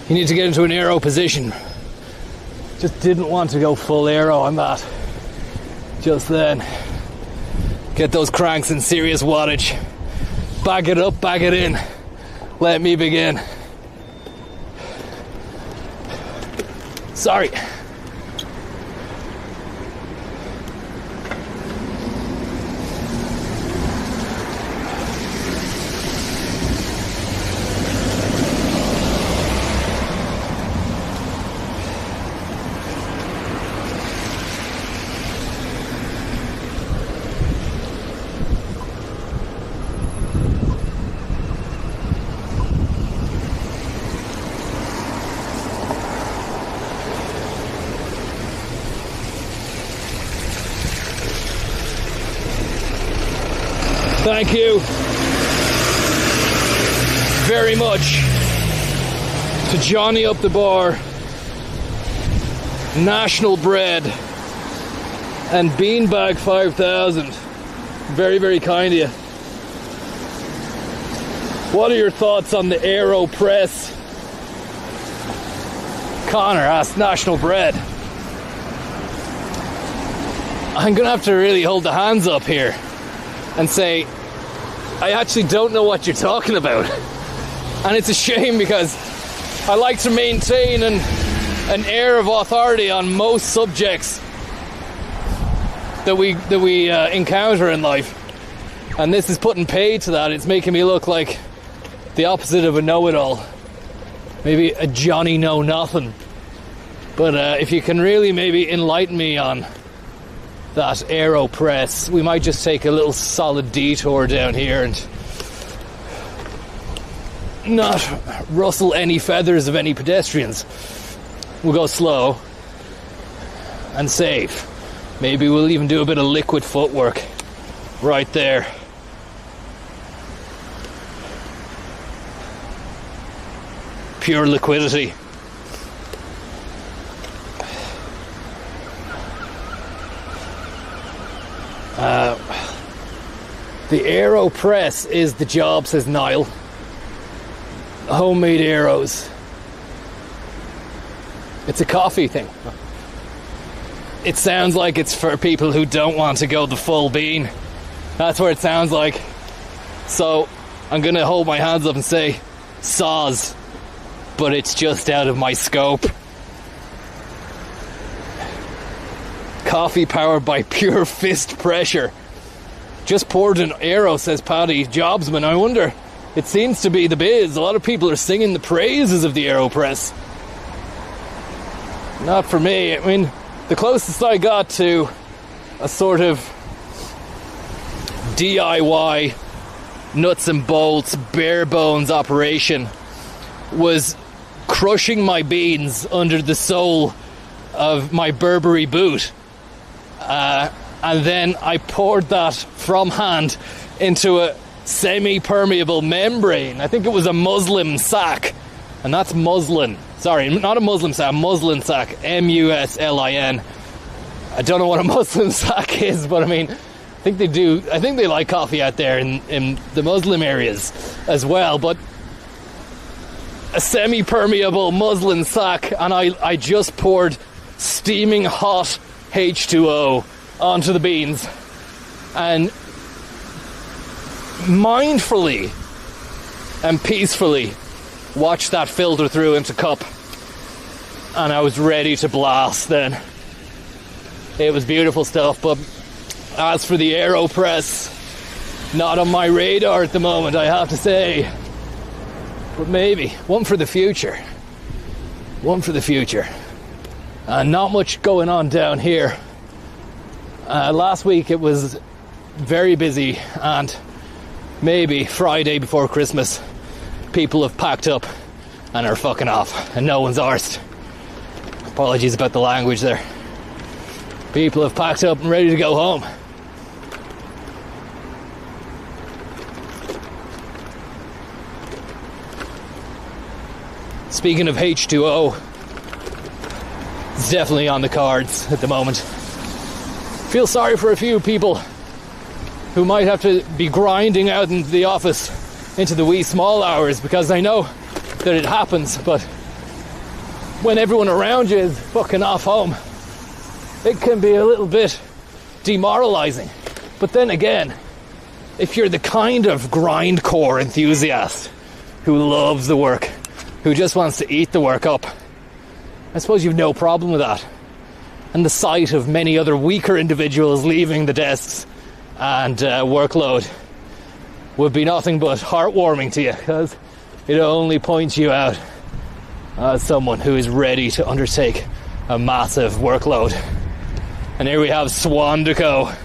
You need to get into an aero position. Just didn't want to go full aero on that just then. Get those cranks in serious wattage. Back it up, back it in. Let me begin. Sorry. Thank you very much to Johnny Up the Bar, National Bread, and Beanbag 5000. Very, very kind of you. What are your thoughts on the Aero Press? Connor asked National Bread. I'm going to have to really hold the hands up here and say, I actually don't know what you're talking about. And it's a shame because I like to maintain an air of authority on most subjects that we encounter in life. And this is putting paid to that. It's making me look like the opposite of a know-it-all. Maybe a Johnny Know-Nothing. But if you can really maybe enlighten me on that AeroPress, we might just take a little solid detour down here and not rustle any feathers of any pedestrians. We'll go slow and safe. Maybe we'll even do a bit of liquid footwork right there. Pure liquidity. The AeroPress is the job, says Niall. Homemade arrows. It's a coffee thing. It sounds like it's for people who don't want to go the full bean. That's what it sounds like. So I'm going to hold my hands up and say soz, but it's just out of my scope. Coffee powered by pure fist pressure. Just poured an arrow, says Paddy Jobsman. I wonder, it seems to be the biz. A lot of people are singing the praises of the AeroPress. Not for me. I mean, the closest I got to a sort of DIY, nuts and bolts, bare bones operation was crushing my beans under the sole of my Burberry boot. And then I poured that from hand into a semi-permeable membrane. I think it was a muslin sack. And that's muslin. Sorry, not a Muslim sack, a muslin sack. M-U-S-L-I-N. I don't know what a muslin sack is, but I mean, I think they do. I think they like coffee out there in the Muslim areas as well. But a semi-permeable muslin sack, and I just poured steaming hot H2O onto the beans and mindfully and peacefully watched that filter through into cup, and I was ready to blast then. It was beautiful stuff. But as for the AeroPress, not on my radar at the moment, I have to say. But maybe one for the future. One for the future. Not much going on down here. Last week it was very busy, and maybe Friday before Christmas people have packed up and are fucking off, and no one's arsed. Apologies about the language there. People have packed up and ready to go home. Speaking of H2O, it's definitely on the cards at the moment. Feel sorry for a few people who might have to be grinding out into the office into the wee small hours, because I know that it happens, but when everyone around you is fucking off home, it can be a little bit demoralizing. But then again, if you're the kind of grindcore enthusiast who loves the work, who just wants to eat the work up, I suppose you've no problem with that. And the sight of many other weaker individuals leaving the desks and workload would be nothing but heartwarming to you, because it only points you out as someone who is ready to undertake a massive workload. And here we have Swandico,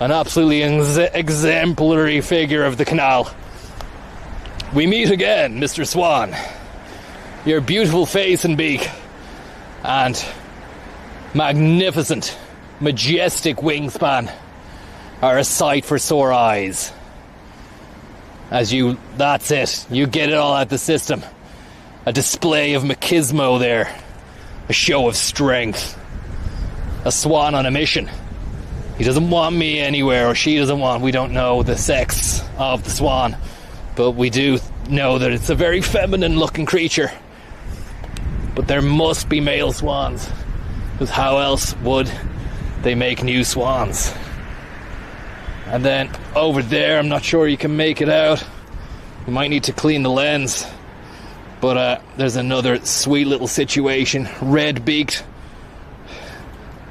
an absolutely exemplary figure of the canal. We meet again, Mr. Swan. Your beautiful face and beak and magnificent, majestic wingspan are a sight for sore eyes. That's it, you get it all out the system. A display of machismo there, a show of strength. A swan on a mission. He doesn't want me anywhere, or she doesn't want, we don't know the sex of the swan, but we do know that it's a very feminine looking creature. But there must be male swans, because how else would they make new swans? And then over there, I'm not sure you can make it out. You might need to clean the lens. But there's another sweet little situation. Red-beaked.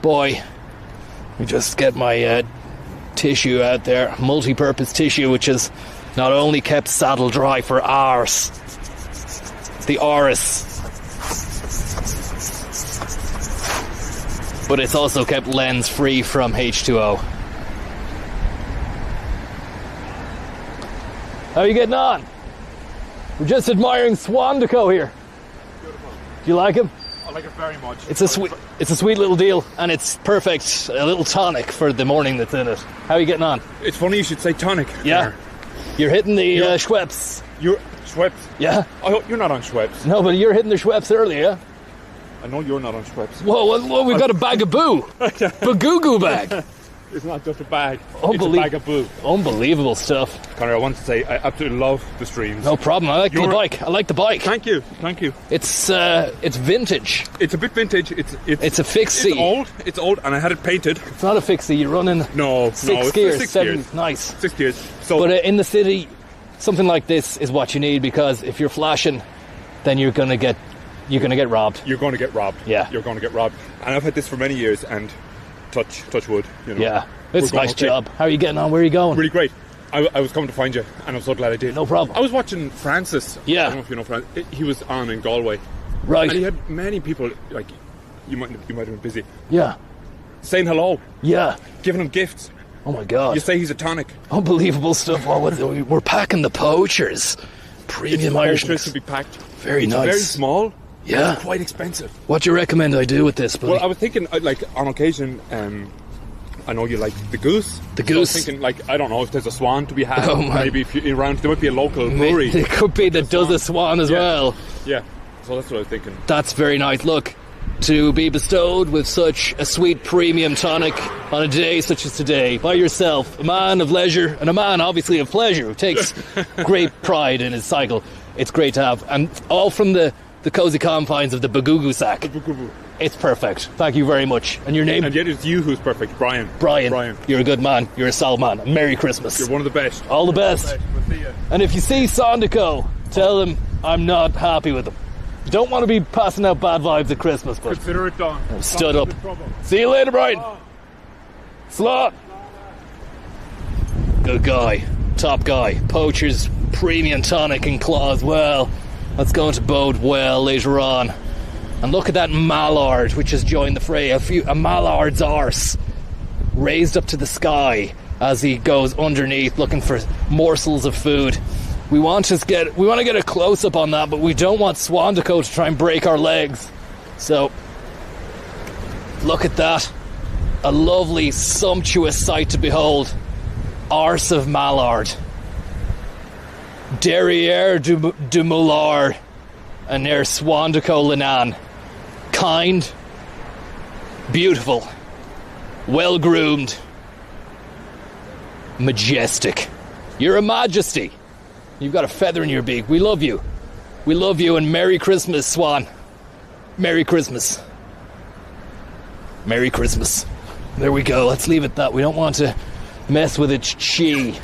Boy, let me just get my tissue out there. Multi-purpose tissue, which has not only kept saddle dry for hours. The Oris. But it's also kept lens free from H2O. How are you getting on? We're just admiring Swandico here. Beautiful. Do you like him? I like it very much. It's a sweet little deal, and it's perfect. A little tonic for the morning that's in it. How are you getting on? It's funny you should say tonic. Yeah. You're hitting the Schweppes. You're Schweppes. Yeah. I hope you're not on Schweppes. No, but you're hitting the Schweppes earlier, yeah? I know you're not on Schweppes. Whoa, we've got a bag of boo. Bagoo bag. It's not just a bag. It's a Unbelie- bag of boo. Unbelievable stuff. Connor, I want to say I absolutely love the streams. No problem. I like the bike. I like the bike. Thank you. It's vintage. It's a bit vintage. It's a fixie. It's old, and I had it painted. It's not a fixie. You're running six gears. 6 gears. Nice. 6 gears. So, but in the city, something like this is what you need, because if you're flashing, then you're gonna get robbed. you're going to get robbed. Yeah. You're going to get robbed. And I've had this for many years, and touch wood. You know. Yeah, it's a nice okay. job. How are you getting on? Where are you going? Really great. I was coming to find you, and I'm so glad I did. No problem. I was watching Francis. Yeah. I don't know if you know Francis. He was on in Galway. Right. And he had many people, like, you might have been busy, Yeah. saying hello, Yeah. giving him gifts. Oh my God. You say he's a tonic. Unbelievable stuff. We're packing the poachers. Premium Irish It's mix. to be packed. Very It's nice. very small. Yeah. It's quite expensive. What do you recommend I do with this, buddy? Well, I was thinking, like, on occasion, I know you like the goose. The So I was goose. thinking, like, I don't know if there's a swan to be had. Oh, man. Maybe if you're around, there might be a local brewery. It could be that does a swan as Yeah. well. Yeah. So that's what I was thinking. That's very nice. Look, to be bestowed with such a sweet premium tonic on a day such as today by yourself, a man of leisure and a man obviously of pleasure who takes great pride in his cycle. It's great to have, and all from the cosy confines of the Bagugu sack. It's perfect. Thank you very much. And your name? And yet it's you who's perfect, Brian. Brian. You're a good man. You're a solid man. Merry Christmas. You're one of the best. All the best. We'll see you. And if you see Sondico, tell him I'm not happy with him. You don't want to be passing out bad vibes at Christmas, but Consider it done. stood Not up. in trouble. See you later, Brian. Slot. Good guy. Top guy. Poacher's premium tonic and claw as well. That's going to bode well later on. And look at that mallard which has joined the fray. A mallard's arse raised up to the sky as he goes underneath looking for morsels of food. We want to get a close up on that, but we don't want Swandico to try and break our legs. So look at that. A lovely, sumptuous sight to behold. Arse of mallard. Derriere du Moulard and near Swandico Lenan. Kind, beautiful, well groomed, majestic. You're a majesty. You've got a feather in your beak. We love you. We love you, and Merry Christmas, Swan. Merry Christmas. Merry Christmas. There we go. Let's leave it that. We don't want to mess with its chi.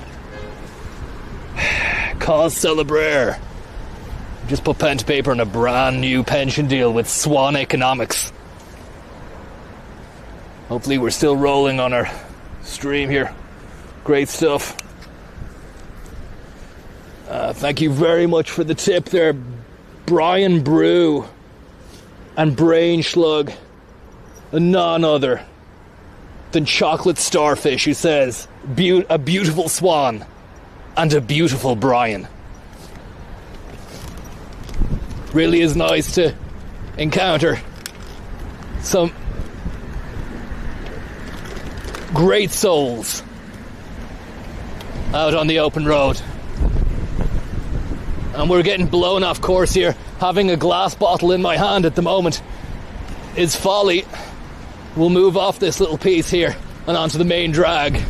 Cause celebrare. Just put pen to paper on a brand new pension deal with Swan Economics. Hopefully we're still rolling on our stream here. Great stuff. Thank you very much for the tip there, Brian Brew and Brain Schlug, and none other than Chocolate Starfish, who says, a beautiful swan and a beautiful Brian. Really is nice to encounter some great souls out on the open road. And we're getting blown off course here. Having a glass bottle in my hand at the moment is folly. We'll move off this little piece here and onto the main drag.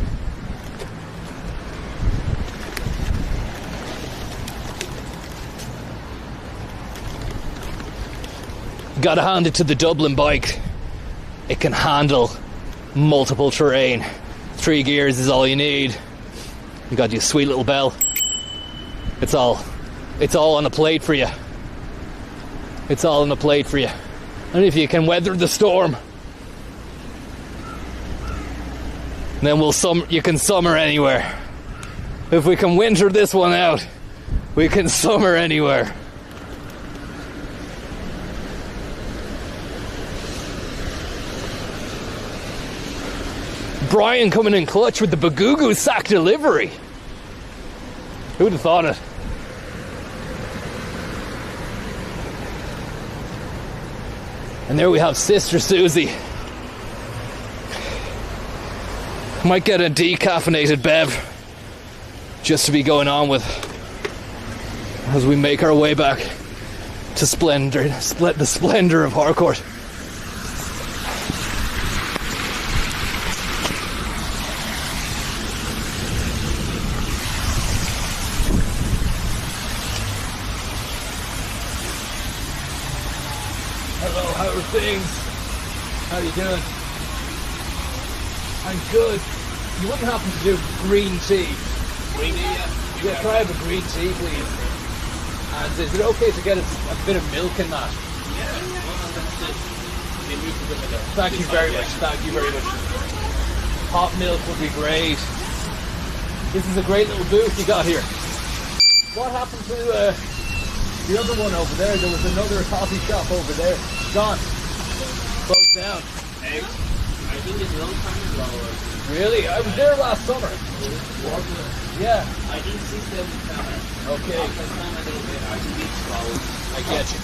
Gotta hand it to the Dublin bike. It can handle multiple terrain. 3 gears is all you need. You got your sweet little bell. It's all on the plate for you. It's all on the plate for you. And if you can weather the storm, then you can summer anywhere. If we can winter this one out, we can summer anywhere. Brian coming in clutch with the Bagugu sack delivery. Who'd have thought it? And there we have Sister Suesey. Might get a decaffeinated bev just to be going on with as we make our way back to the splendor of Harcourt. Hello, how are things? How are you doing? I'm good. You wouldn't happen to do green tea? Green tea, yeah. Yeah, try have a green tea, please. And is it okay to get a bit of milk in that? Yeah. Thank you very much. Thank you very much. Hot milk would be great. This is a great little booth you got here. What happened to the other one over there? There was another coffee shop over there. Gone. Closed down. Eggs. I think it's a long time ago. Really? I was there last summer. Yeah. I didn't see them summer. Okay. After summer, I think it's closed. I get you.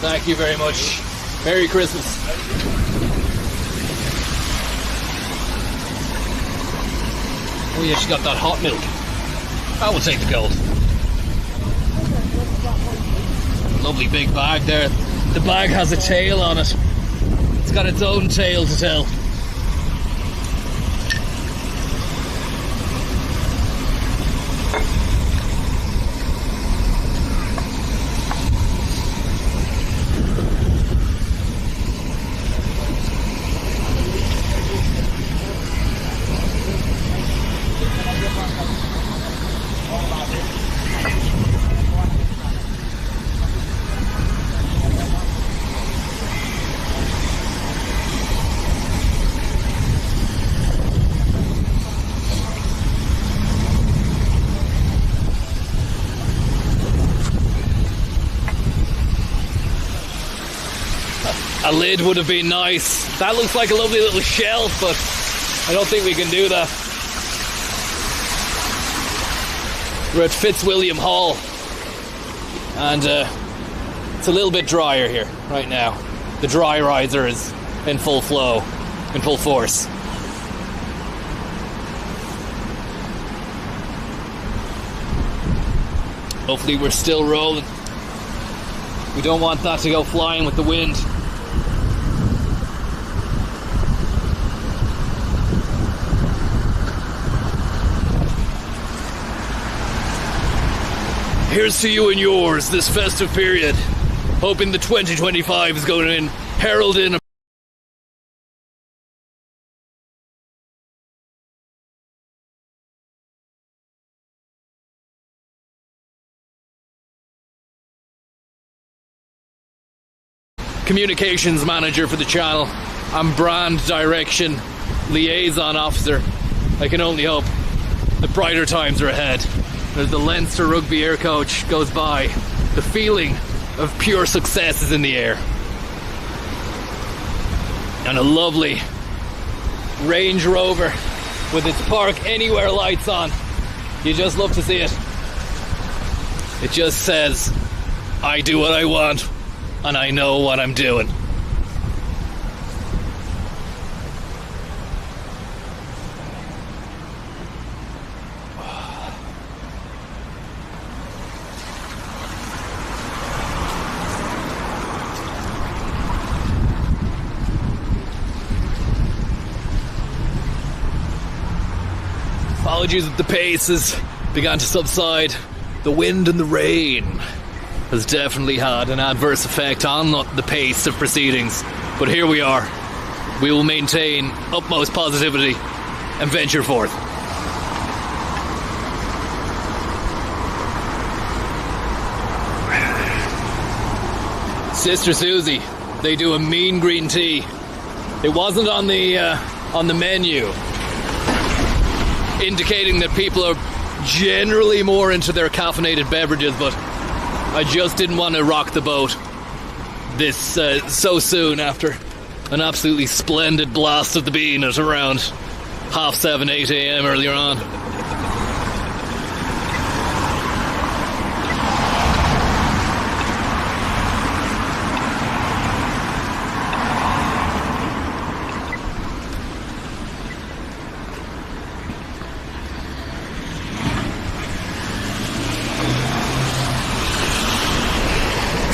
Thank you very much. Merry Christmas. Oh yeah, she got that hot milk. I will take the gold. Lovely big bag there. The bag has a tail on it. It's got its own tale to tell. A lid would have been nice. That looks like a lovely little shelf, but I don't think we can do that. We're at Fitzwilliam Hall, and it's a little bit drier here right now. The dry riser is in full flow, in full force. Hopefully we're still rolling. We don't want that to go flying with the wind. Here's to you and yours this festive period. Hoping the 2025 is going to herald in communications manager for the channel. I'm brand direction liaison officer. I can only hope that brighter times are ahead. As the Leinster rugby air coach goes by, the feeling of pure success is in the air. And a lovely Range Rover with its Park Anywhere lights on. You just love to see it. It just says, I do what I want, and I know what I'm doing. Apologies if the pace has begun to subside. the wind and the rain has definitely had an adverse effect on the pace of proceedings. But here we are. We will maintain utmost positivity and venture forth. Sister Suesey, they do a mean green tea. It wasn't on the menu, indicating that people are generally more into their caffeinated beverages, but I just didn't want to rock the boat this so soon after an absolutely splendid blast of the bean at around 7:30, 8 a.m. earlier on.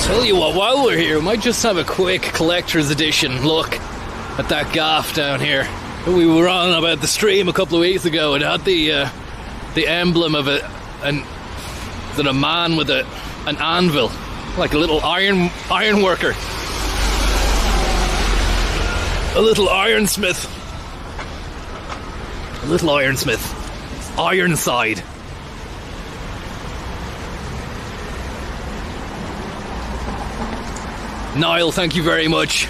Tell you what, while we're here, we might just have a quick collector's edition look at that gaff down here. We were on about the stream a couple of weeks ago. It had the emblem of a man with an anvil, like a little iron worker, a little ironsmith, Ironside. Niall, thank you very much.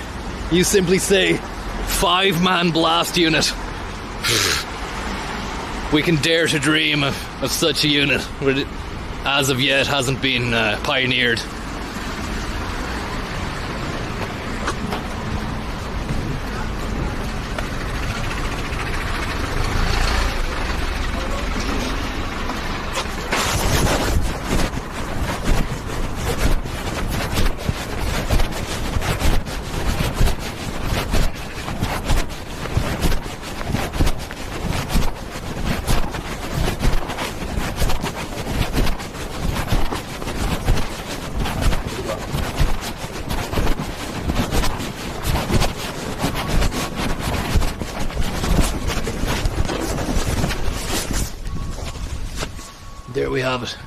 You simply say 5-man blast unit. We can dare to dream of such a unit, but it, as of yet, hasn't been pioneered. There we have it.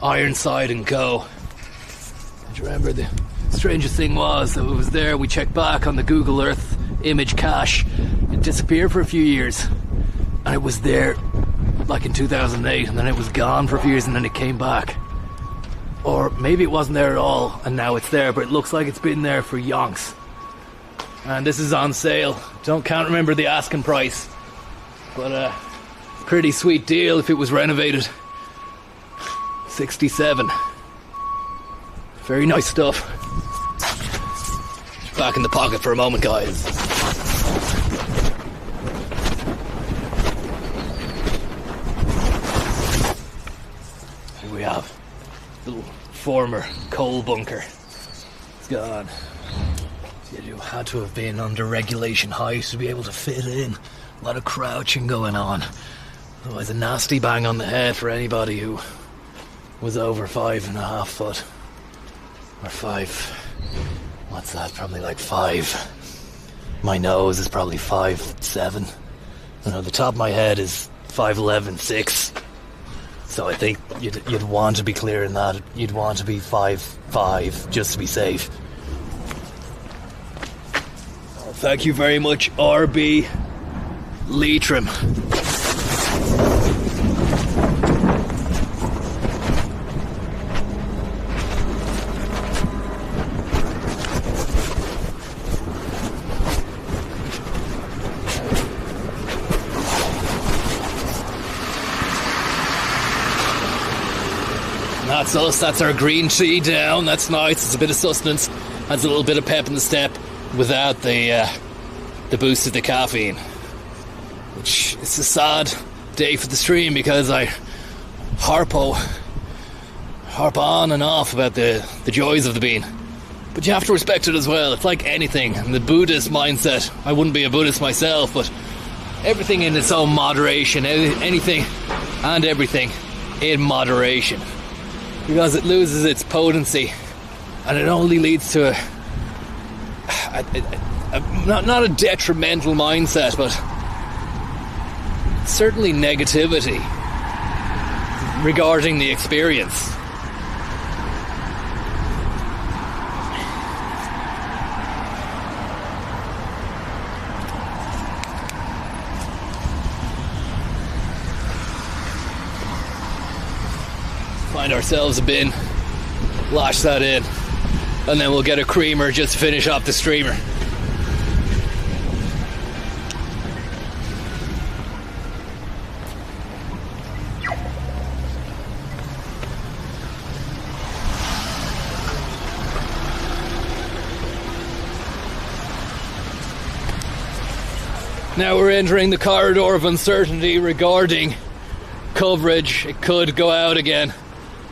Ironside and Co. Do you remember the strangest thing was that it was there, we checked back on the Google Earth image cache. It disappeared for a few years. And it was there like in 2008, and then it was gone for a few years, and then it came back. Or maybe it wasn't there at all and now it's there, but it looks like it's been there for yonks. And this is on sale. Can't remember the asking price, but pretty sweet deal if it was renovated. 67. Very nice stuff. Back in the pocket for a moment, guys. Here we have a little former coal bunker. It's gone. You had to have been under regulation height to be able to fit in. A lot of crouching going on. Otherwise, a nasty bang on the head for anybody who was over 5.5 foot. Or 5. What's that? Probably like 5. My nose is probably 5'7". You know, the top of my head is 5'11", 6. So I think you'd want to be clear in that. You'd want to be 5'5", just to be safe. Thank you very much, RB Leitrim. That's us, that's our green tea down. That's nice, it's a bit of sustenance. Adds a little bit of pep in the step without the boost of the caffeine. Which is a sad day for the stream because I harp on and off about the joys of the bean. But you have to respect it as well. It's like anything. In the Buddhist mindset, I wouldn't be a Buddhist myself, but everything in its own moderation, anything and everything in moderation. Because it loses its potency and it only leads to not a detrimental mindset, but certainly negativity. regarding the experience. Find ourselves a bin, lash that in, and then we'll get a creamer just to finish off the streamer. Now we're entering the corridor of uncertainty regarding coverage. It could go out again,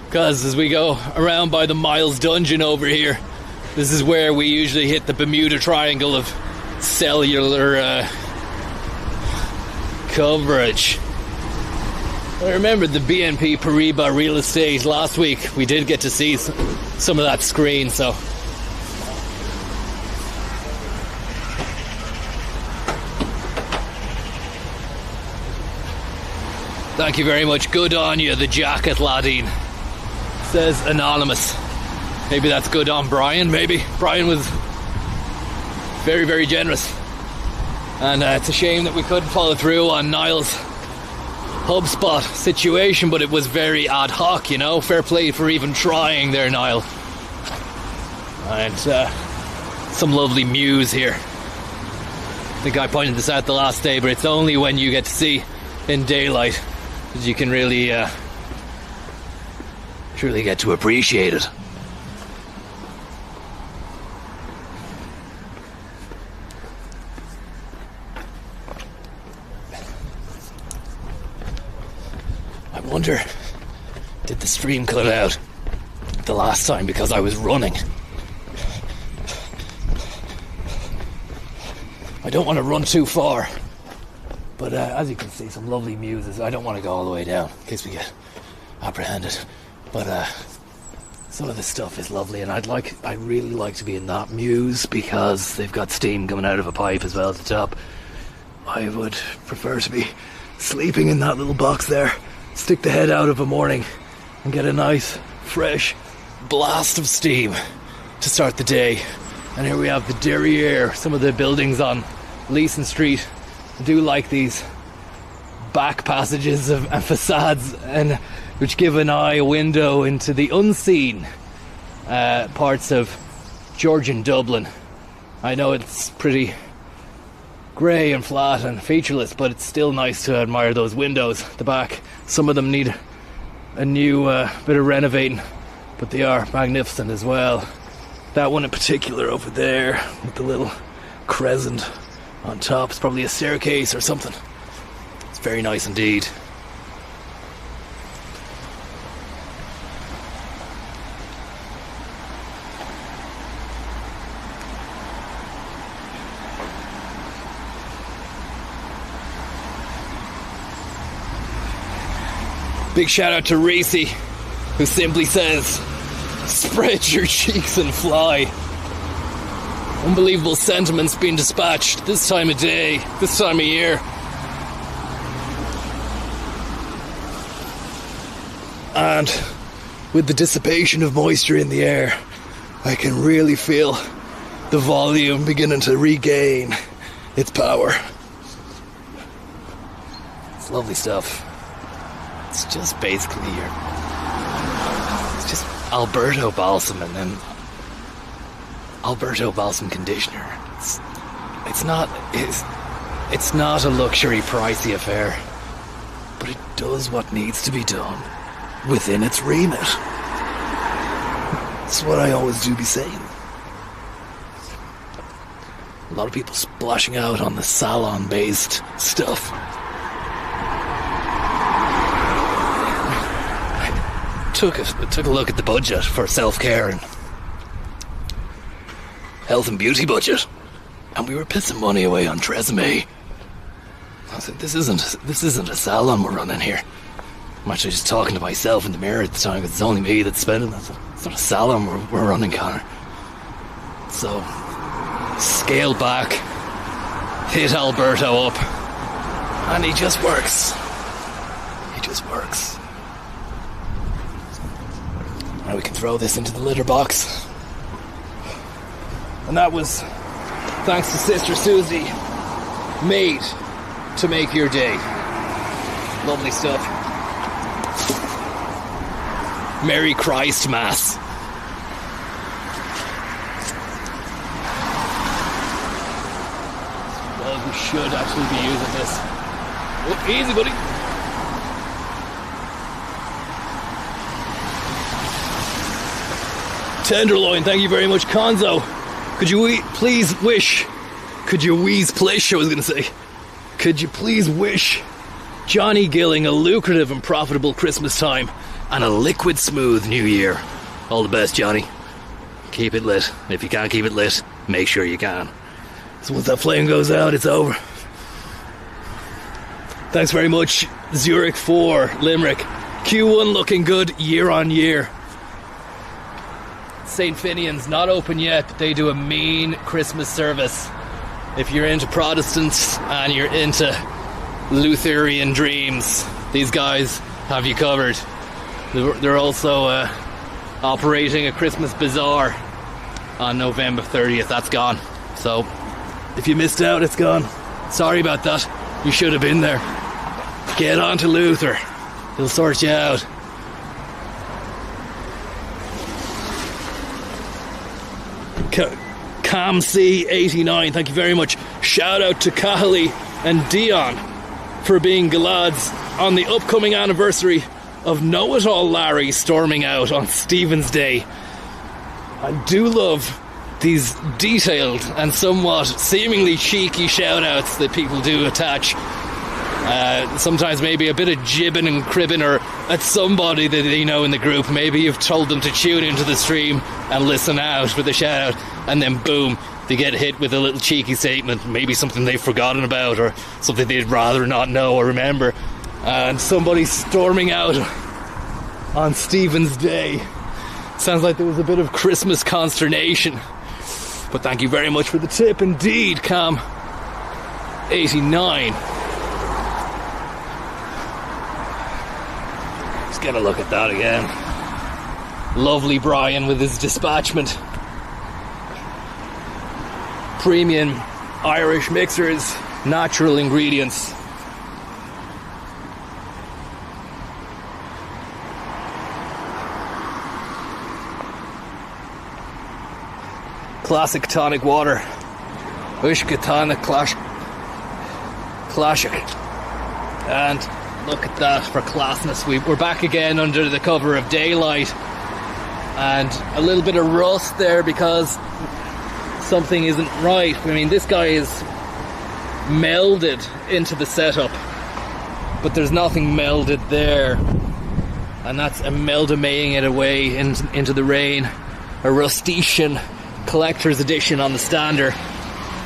because as we go around by the Miles Dungeon over here, this is where we usually hit the Bermuda Triangle of cellular coverage. I remember the BNP Paribas real estate last week. We did get to see some of that screen, so... Thank you very much. Good on you, the jacket, Ladine. Says Anonymous. Maybe that's good on Brian, maybe. Brian was very, very generous. And it's a shame that we couldn't follow through on Niall's HubSpot situation, but it was very ad hoc, you know. Fair play for even trying there, Niall. And some lovely muse here. I think I pointed this out the last day, but it's only when you get to see in daylight that you can really truly get to appreciate it. I wonder, did the stream cut out the last time because I was running? I don't want to run too far. But as you can see, some lovely muses. I don't want to go all the way down in case we get apprehended. But some of this stuff is lovely, and I'd really like to be in that muse because they've got steam coming out of a pipe as well at the top. I would prefer to be sleeping in that little box there, stick the head out of a morning, and get a nice, fresh blast of steam to start the day. And here we have the derriere, some of the buildings on Leeson Street. I do like these back passages and facades, and which give an eye a window into the unseen parts of Georgian Dublin. I know it's pretty grey and flat and featureless, but it's still nice to admire those windows at the back. Some of them need a new bit of renovating, but they are magnificent as well. That one in particular over there with the little crescent on top is probably a staircase or something. It's very nice indeed. Big shout out to Reese, who simply says, spread your cheeks and fly. Unbelievable sentiments being dispatched this time of day, this time of year. And with the dissipation of moisture in the air, I can really feel the volume beginning to regain its power. It's lovely stuff. It's just basically it's just Alberto Balsam and then Alberto Balsam conditioner. It's not a luxury pricey affair, but it does what needs to be done within its remit. That's what I always do be saying. A lot of people splashing out on the salon based stuff. Took a look at the budget for self-care and health and beauty budget, and we were pissing money away on Tresemme. I said, this isn't a salon we're running here. I'm actually just talking to myself in the mirror at the time, because it's only me that's spending it. It's not a salon we're running, Connor. So, scale back, hit Alberto up, and he just works. He just works. Now we can throw this into the litter box. And that was thanks to Sister Suesey, made to make your day. Lovely stuff. Merry Christ Mass. Well, we should actually be using this. Oh, easy, buddy. Tenderloin, thank you very much. Conzo, could you please wish, could you please wish Johnny Gilling a lucrative and profitable Christmas time and a liquid smooth New Year. All the best, Johnny. Keep it lit. If you can't keep it lit, make sure you can. So once that flame goes out, it's over. Thanks very much, Zurich 4, Limerick. Q1 looking good year on year. St. Finian's not open yet, but they do a mean Christmas service. If you're into Protestants and you're into Lutheran dreams, these guys have you covered. They're also operating a Christmas bazaar on November 30th. That's gone. So if you missed out, it's gone. Sorry about that. You should have been there. Get on to Luther. He'll sort you out. CamC89, thank you very much. Shout out to Cahill and Dion for being galads on the upcoming anniversary of Know-It-All Larry storming out on Stephen's Day. I do love these detailed and somewhat seemingly cheeky shout outs that people do attach. Sometimes maybe a bit of jibbing and cribbing or at somebody that they know in the group. Maybe you've told them to tune into the stream and listen out for the shout out, and then boom, they get hit with a little cheeky statement, maybe something they've forgotten about or something they'd rather not know or remember, and somebody storming out on Stephen's Day. Sounds like there was a bit of Christmas consternation, but thank you very much for the tip indeed, Cam89. Get a look at that again. Lovely Brian with his dispatchment. Premium Irish mixers, natural ingredients. Classic tonic water. Ushka tonic classic. And look at that for classness. We're back again under the cover of daylight, and a little bit of rust there because something isn't right. I mean, this guy is melded into the setup, but there's nothing melded there, and that's amalgamating it away into the rain. A Rustician collector's edition on the stander,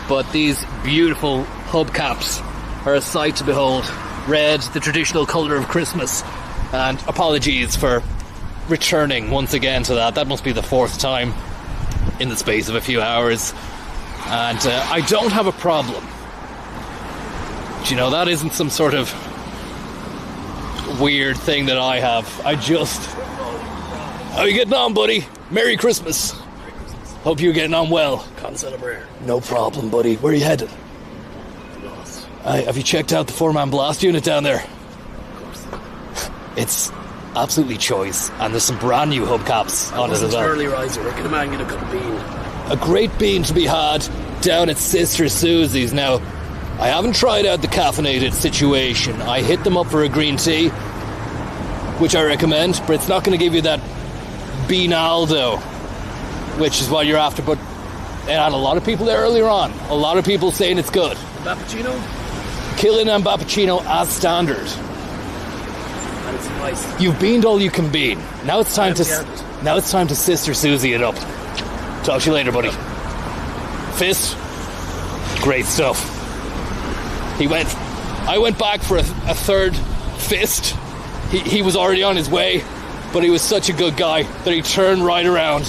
but these beautiful hubcaps are a sight to behold. Red, the traditional colour of Christmas, and apologies for returning once again to that. That must be the fourth time in the space of a few hours, and I don't have a problem. Do you know, that isn't some sort of weird thing that I have. I just... How you getting on, buddy? Merry Christmas. Hope you're getting on well. Can't celebrate. No problem, buddy. Where are you headed? Have you checked out the 4-man blast unit down there? Of course. It's absolutely choice, and there's some brand new hubcaps on it as well. Early riser. Where can a man get a cup of bean? A great bean to be had down at Sister Suesey's. Now, I haven't tried out the caffeinated situation. I hit them up for a green tea, which I recommend, but it's not going to give you that Beanaldo, which is what you're after. But it had a lot of people there earlier on. A lot of people saying it's good. Cappuccino? Killing and Bappuccino as standard. And it's nice. You've beaned all you can bean. Now it's time to Sister Suesey it up. Talk to you later, buddy. Fist, great stuff. I went back for a third fist. He was already on his way, but he was such a good guy that he turned right around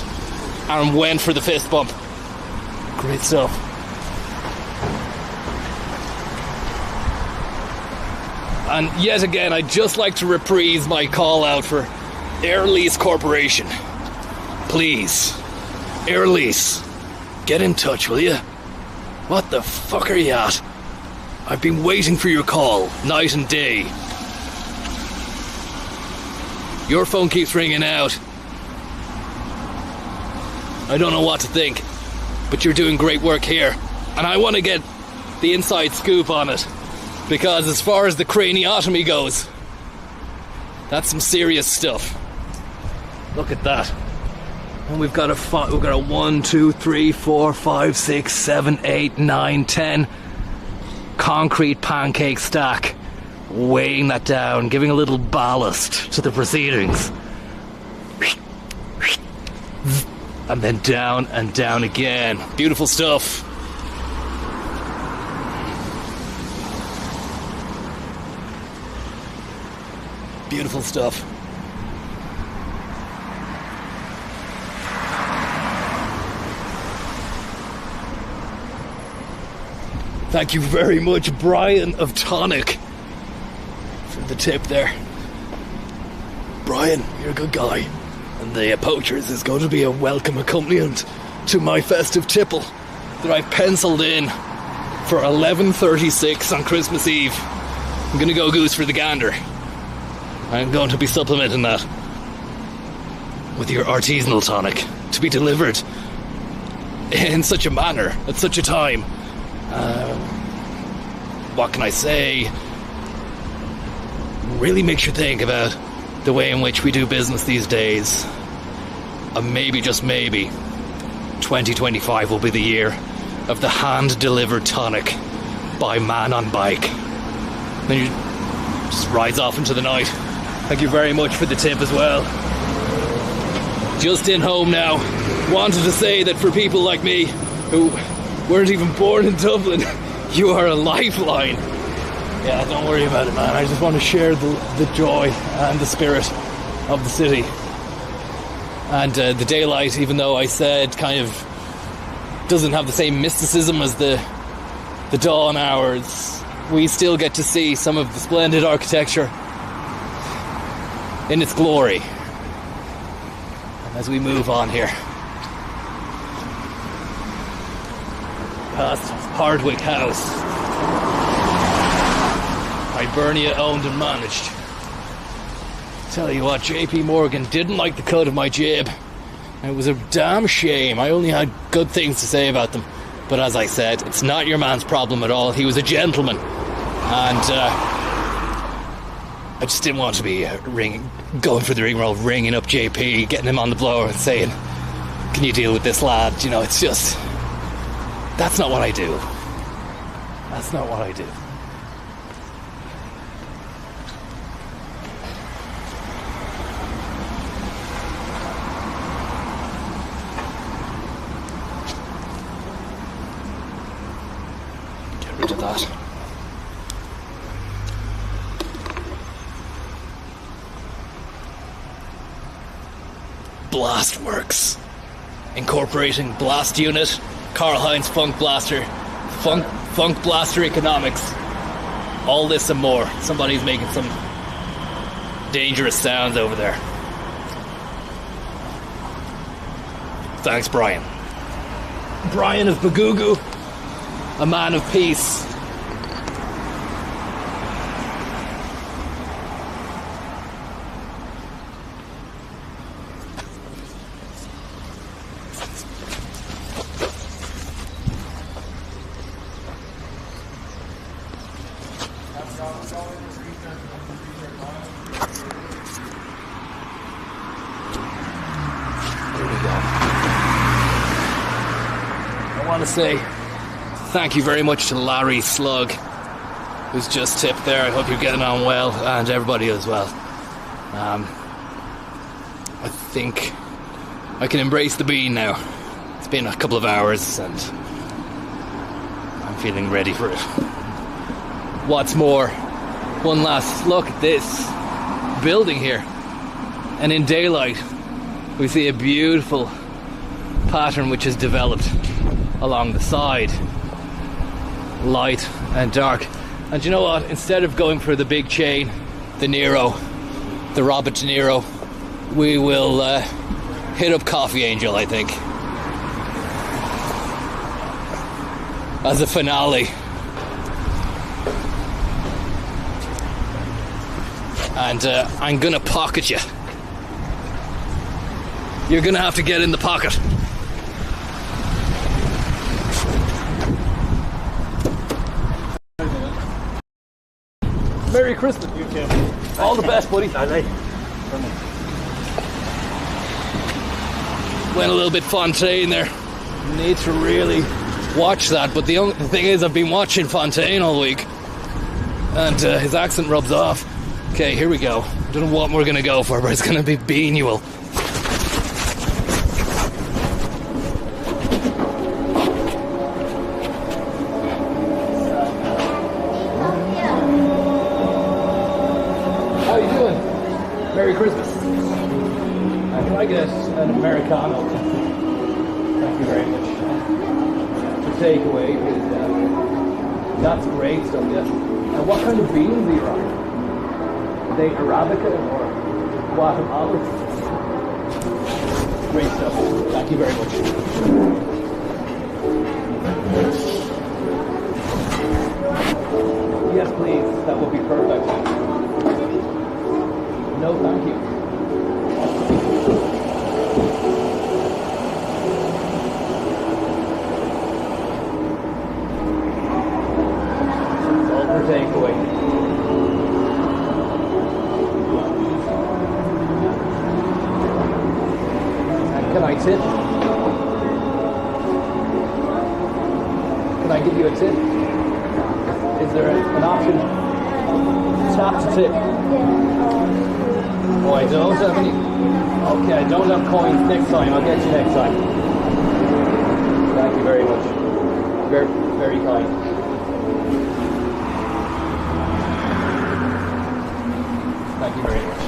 and went for the fist bump. Great stuff. And yet again, I'd just like to reprise my call out for Air Lease Corporation. please, Air Lease, get in touch, will you? What the fuck are you at? I've been waiting for your call, night and day. Your phone keeps ringing out. I don't know what to think, but you're doing great work here, and I want to get the inside scoop on it, because as far as the craniotomy goes, that's some serious stuff. Look at that. And we've got a 1, 2, 3, 4, 5, 6, 7, 8, 9, 10 concrete pancake stack, weighing that down, giving a little ballast to the proceedings. And then down and down again. Beautiful stuff. Beautiful stuff. Thank you very much, Brian of Tonic, for the tip there. Brian, you're a good guy. And the Poachers is going to be a welcome accompaniment to my festive tipple that I've penciled in for 11:36 on Christmas Eve. I'm going to go goose for the gander. I'm going to be supplementing that with your artisanal tonic to be delivered in such a manner, at such a time. What can I say? Really makes you think about the way in which we do business these days. And maybe, just maybe, 2025 will be the year of the hand-delivered tonic by man on bike. Then you just rides off into the night. Thank you very much for the tip as well. Just in home now. Wanted to say that for people like me who weren't even born in Dublin, you are a lifeline. Yeah, don't worry about it, man. I just want to share the joy and the spirit of the city. And the daylight, even though I said kind of doesn't have the same mysticism as the dawn hours, we still get to see some of the splendid architecture in its glory. And as we move on here, past Hardwick House, Hibernia owned and managed. Tell you what, JP Morgan didn't like the cut of my jib. It was a damn shame. I only had good things to say about them. But as I said, it's not your man's problem at all. He was a gentleman. And I just didn't want to be going for the ring roll, ringing up JP, getting him on the blower and saying, can you deal with this lad? You know, it's just... That's not what I do. That's not what I do. Get rid of that. Blastworks. Incorporating blast unit, Karl-Heinz Funk Blaster, Funk Blaster economics. All this and more. Somebody's making some dangerous sounds over there. Thanks, Brian. Brian of Bagugu, a man of peace. Say thank you very much to Larry Slug, who's just tipped there. I hope you're getting on well, and everybody as well. I think I can embrace the bean now. It's been a couple of hours and I'm feeling ready for it. What's more, one last look at this building here, and in daylight we see a beautiful pattern which has developed along the side, light and dark. And you know what, instead of going for the big chain, the Nero, the Robert De Niro, we will hit up Coffee Angel, I think, as a finale. And I'm gonna pocket you. You're gonna have to get in the pocket. Merry Christmas, you two. All the best, buddy. Went a little bit Fontaine there. Need to really watch that, but the thing is, I've been watching Fontaine all week, and his accent rubs off. Okay, here we go. I don't know what we're gonna go for, but it's gonna be Beanual. How you doing? Merry Christmas. Can I get an Americano? Thank you very much. The takeaway is that's great stuff, yes. And what kind of beans are you on? Are they Arabica or Guatemala? Great stuff. Thank you very much. Yes, please. That would be perfect. No, thank you. It's all for takeaway. And can I tip? Can I give you a tip? Is there an option? Tap to tip. Oh, I don't have any. Okay, I don't have coins. Next time, I'll get you next time. Thank you very much. Very, very kind. Thank you very much.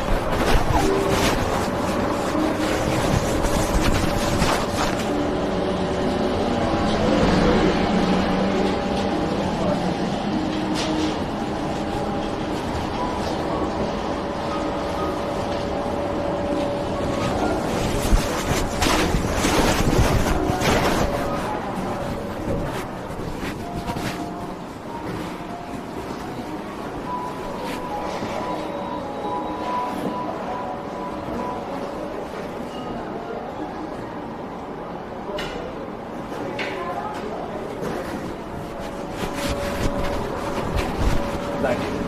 Thank you.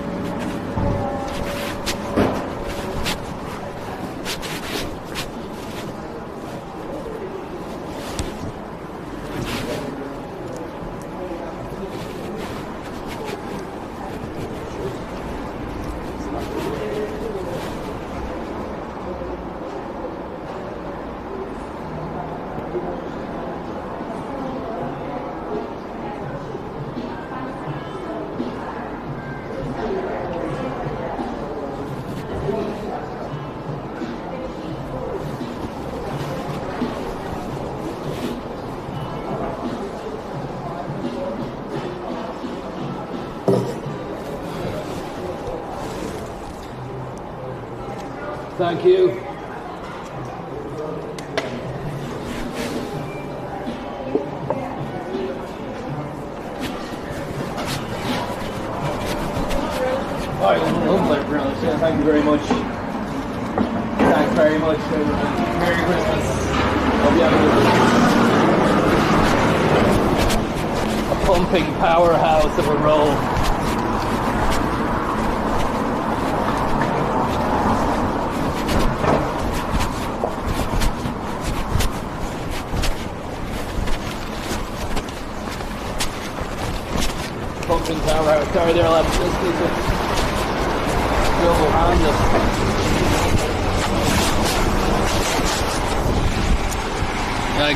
Thank you. Hi, thank you very much. Thanks very much, everyone. Merry Christmas. Hope you have a pumping powerhouse of a roll. Pumping powerhouse. Sorry, there, lads. Just need to double hand this.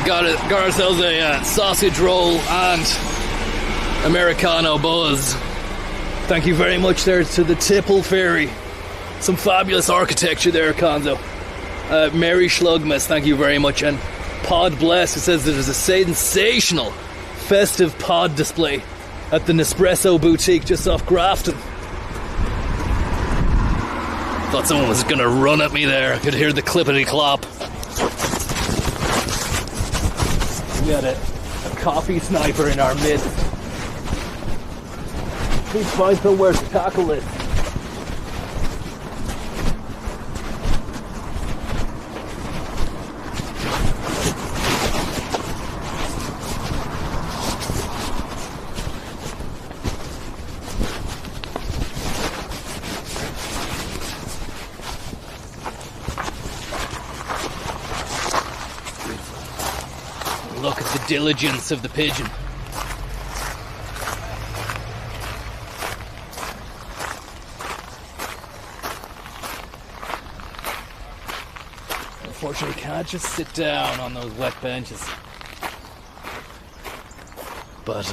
Got ourselves a sausage roll and Americano buzz. Thank you very much there to the Tipple Ferry. Some fabulous architecture there, Conzo. Mary Schlugmas, thank you very much. And Pod Bless, who says there's a sensational festive pod display at the Nespresso Boutique just off Grafton. Thought someone was going to run at me there. I could hear the clippity clop. We had a coffee sniper in our midst. Please find somewhere to tackle this. Look at the diligence of the pigeon. Unfortunately, can't just sit down on those wet benches. But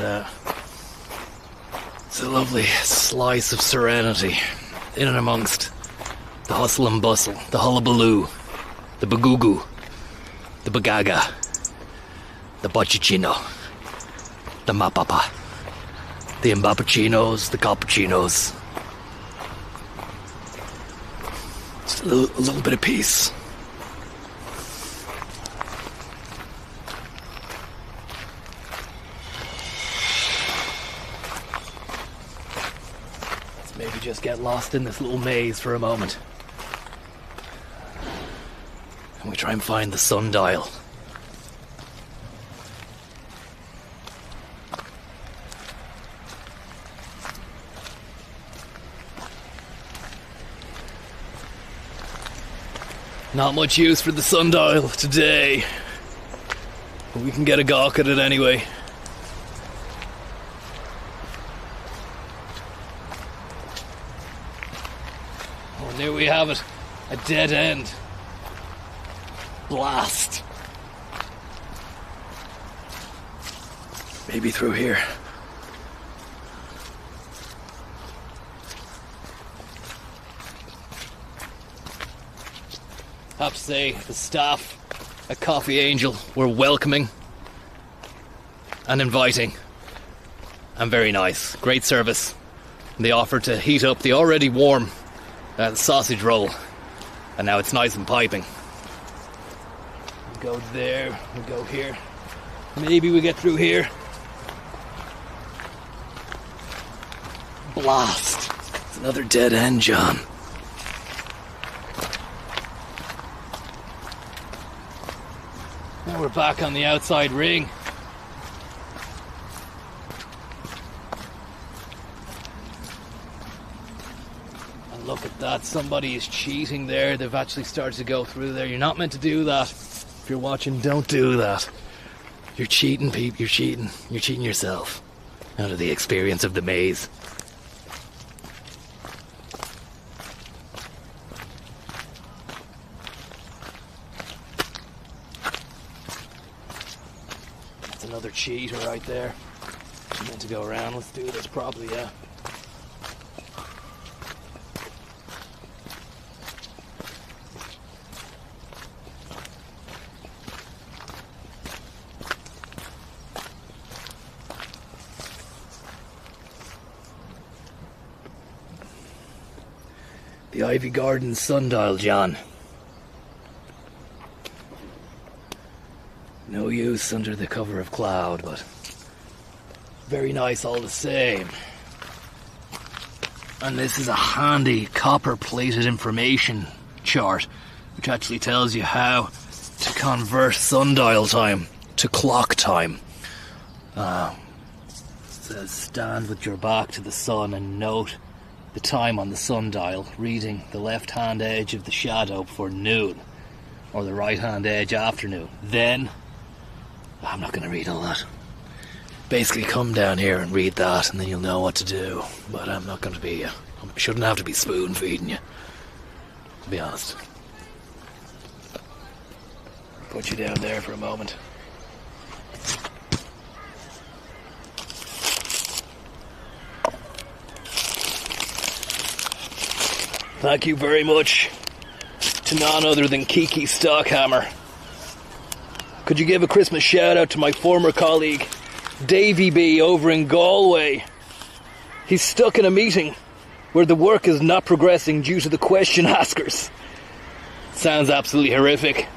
it's a lovely slice of serenity in and amongst the hustle and bustle, the hullabaloo, the bagugu, the bagaga, the bocchicino, the mapapa, the imbapacinos, the cappuccinos. Just a little bit of peace. Let's maybe just get lost in this little maze for a moment. And we try and find the sundial. Not much use for the sundial today, but we can get a gawk at it anyway. Oh, and there we have it, a dead end. Blast. Maybe through here. I have to say, the staff at Coffee Angel were welcoming and inviting and very nice. Great service. And they offered to heat up the already warm sausage roll, and now it's nice and piping. We go there, we go here. Maybe we get through here. Blast. It's another dead end, John. Now we're back on the outside ring. And look at that, somebody is cheating there. They've actually started to go through there. You're not meant to do that. If you're watching, don't do that. You're cheating, Pete, you're cheating. You're cheating yourself out of the experience of the maze. Another cheater right there. I'm meant to go around. Let's do this properly, yeah. The Ivy Garden sundial, John. No use under the cover of cloud, but very nice all the same. And this is a handy copper-plated information chart, which actually tells you how to convert sundial time to clock time. It says stand with your back to the sun and note the time on the sundial, reading the left-hand edge of the shadow for noon, or the right-hand edge afternoon. Then I'm not going to read all that. Basically, come down here and read that, and then you'll know what to do. But I'm not going to be... I shouldn't have to be spoon-feeding you, to be honest. Put you down there for a moment. Thank you very much to none other than Kiki Stockhammer. Could you give a Christmas shout out to my former colleague, Davy B, over in Galway? He's stuck in a meeting where the work is not progressing due to the question askers. Sounds absolutely horrific.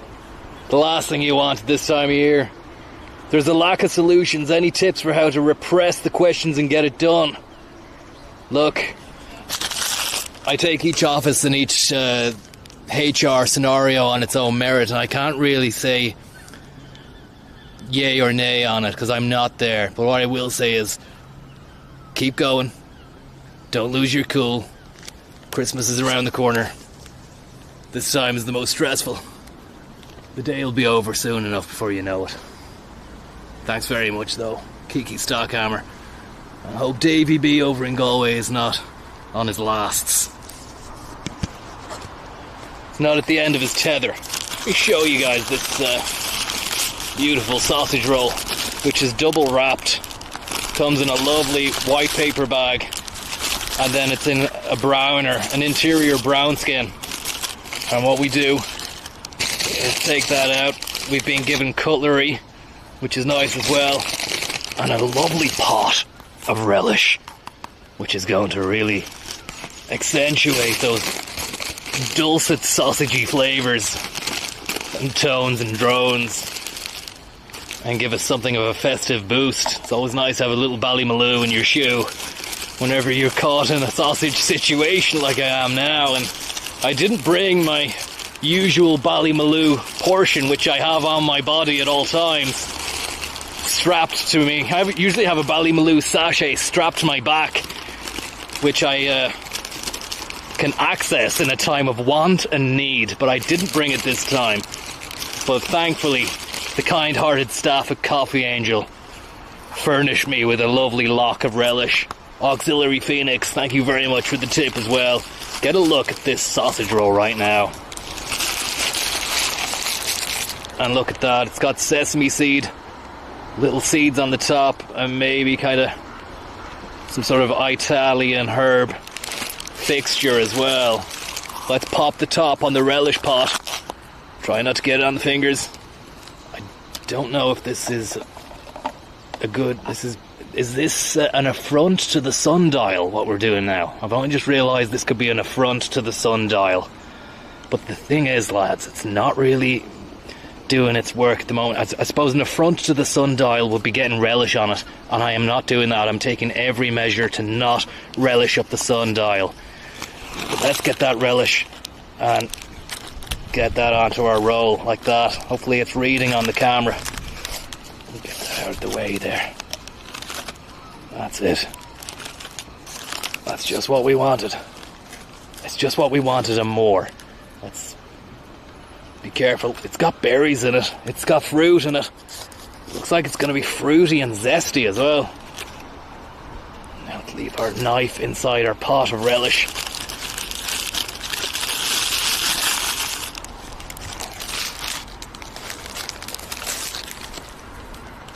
The last thing you want at this time of year. There's a lack of solutions. Any tips for how to repress the questions and get it done? Look, I take each office and each HR scenario on its own merit, and I can't really say yay or nay on it because I'm not there. But what I will say is keep going. Don't lose your cool. Christmas is around the corner. This time is the most stressful. The day will be over soon enough before you know it. Thanks very much though, Kiki Stockhammer. I hope Davy B over in Galway is not on his lasts. It's not at the end of his tether. Let me show you guys this beautiful sausage roll, which is double wrapped. Comes in a lovely white paper bag, and then it's in a browner, an interior brown skin. And what we do is take that out. We've been given cutlery, which is nice as well, and a lovely pot of relish, which is going to really accentuate those dulcet sausagey flavours and tones and drones and give us something of a festive boost. It's always nice to have a little Ballymaloo in your shoe whenever you're caught in a sausage situation like I am now. And I didn't bring my usual Ballymaloo portion, which I have on my body at all times, strapped to me. I usually have a Ballymaloo sachet strapped to my back, which I can access in a time of want and need, but I didn't bring it this time. But thankfully, the kind-hearted staff at Coffee Angel furnished me with a lovely lock of relish. Auxiliary Phoenix, thank you very much for the tip as well. Get a look at this sausage roll right now. And look at that, it's got sesame seed, little seeds on the top, and maybe kind of some sort of Italian herb fixture as well. Let's pop the top on the relish pot. Try not to get it on the fingers. I don't know if this is a good... Is this an affront to the sundial, what we're doing now? I've only just realised this could be an affront to the sundial. But the thing is, lads, it's not really doing its work at the moment. I suppose an affront to the sundial would be getting relish on it, and I am not doing that. I'm taking every measure to not relish up the sundial. But let's get that relish and get that onto our roll like that. Hopefully it's reading on the camera. Get that out of the way there. That's it. That's just what we wanted. It's just what we wanted and more. Let's be careful. It's got berries in it. It's got fruit in it. Looks like it's going to be fruity and zesty as well. Now let's leave our knife inside our pot of relish.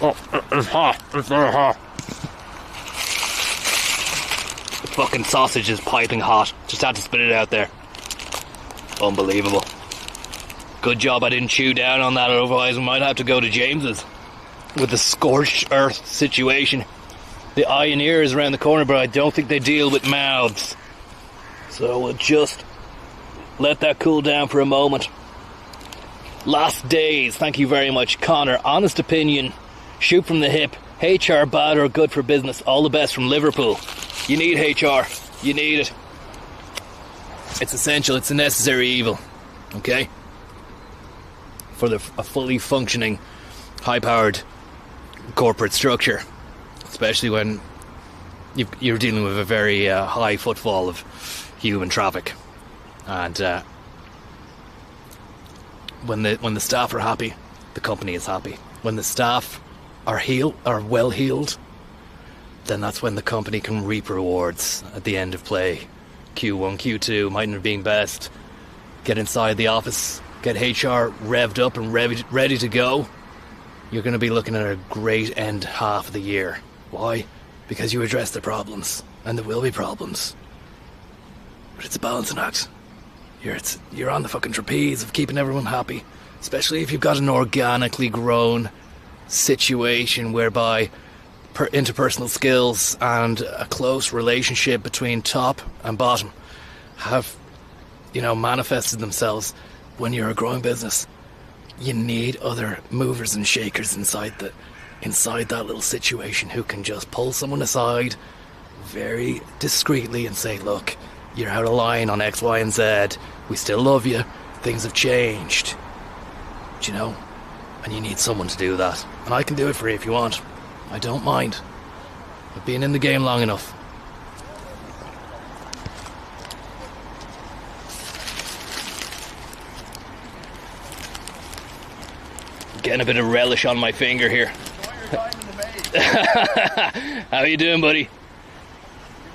Oh, it's hot. It's very hot. The fucking sausage is piping hot. Just had to spit it out there. Unbelievable. Good job I didn't chew down on that, otherwise we might have to go to James's with the scorched earth situation. The eye and ear is around the corner, but I don't think they deal with mouths. So we'll just let that cool down for a moment. Last days, thank you very much, Connor. Honest opinion, shoot from the hip. HR bad or good for business? All the best from Liverpool. You need HR. You need it. It's essential. It's a necessary evil. Okay? For a fully functioning, high-powered corporate structure. Especially when you're dealing with a very high footfall of human traffic. And when the staff are happy, the company is happy. When the staff are well heeled, then that's when the company can reap rewards at the end of play. Q1, Q2 mightn't have been best. Get inside the office, get HR revved up and ready to go. You're going to be looking at a great end half of the year. Why? Because you address the problems, and there will be problems. But it's a balancing act. You're on the fucking trapeze of keeping everyone happy, especially if you've got an organically grown situation whereby interpersonal skills and a close relationship between top and bottom have, manifested themselves. When you're a growing business, you need other movers and shakers inside inside that little situation who can just pull someone aside very discreetly and say, look, you're out of line on X, Y, and Z. We still love you. Things have changed. Do you know? And you need someone to do that. And I can do it for you if you want. I don't mind. I've been in the game long enough. Getting a bit of relish on my finger here. How you doing, buddy? Give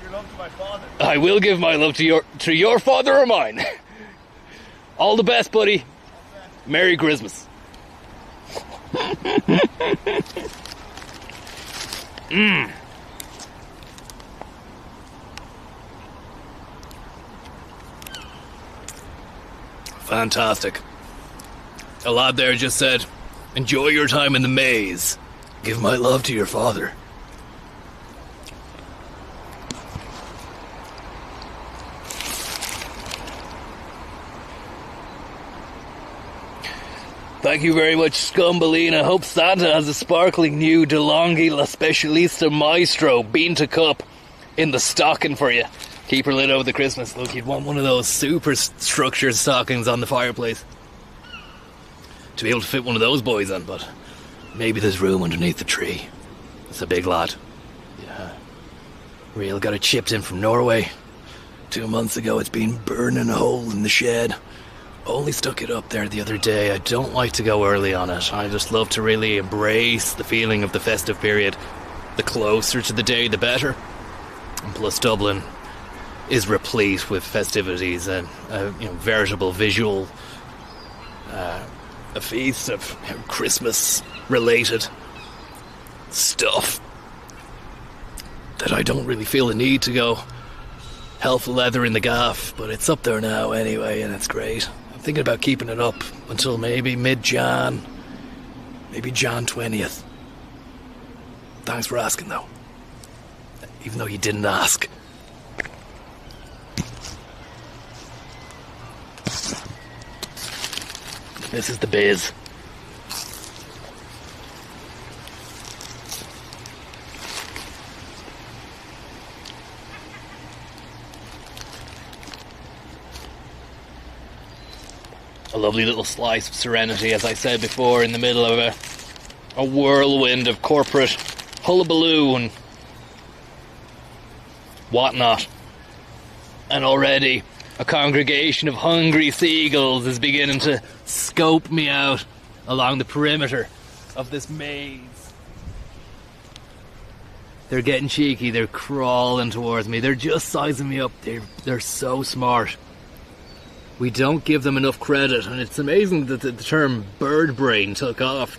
your love to my father. I will give my love to your father or mine. All the best, buddy. Merry Christmas. Fantastic. A lad there just said, enjoy your time in the maze. Give my love to your father. Thank you very much, Scumbelina. Hope Santa has a sparkling new DeLonghi La Specialista Maestro bean to cup in the stocking for you. Keep her lit over the Christmas. Look, you'd want one of those super structured stockings on the fireplace to be able to fit one of those boys in, but maybe there's room underneath the tree. It's a big lad. Yeah. Real got it chipped in from Norway. 2 months ago, it's been burning a hole in the shed. Only stuck it up there the other day. I don't like to go early on it. I just love to really embrace the feeling of the festive period. The closer to the day, the better. And plus, Dublin is replete with festivities and veritable visual a feast of Christmas-related stuff that I don't really feel the need to go hell for leather in the gaff, but it's up there now anyway, and it's great. I'm thinking about keeping it up until maybe mid-Jan, maybe Jan 20th. Thanks for asking, though. Even though you didn't ask. This is the biz. A lovely little slice of serenity, as I said before, in the middle of a whirlwind of corporate hullabaloo and whatnot. And already a congregation of hungry seagulls is beginning to scope me out along the perimeter of this maze. They're getting cheeky, they're crawling towards me, they're just sizing me up, they're so smart. We don't give them enough credit, and it's amazing that the term bird brain took off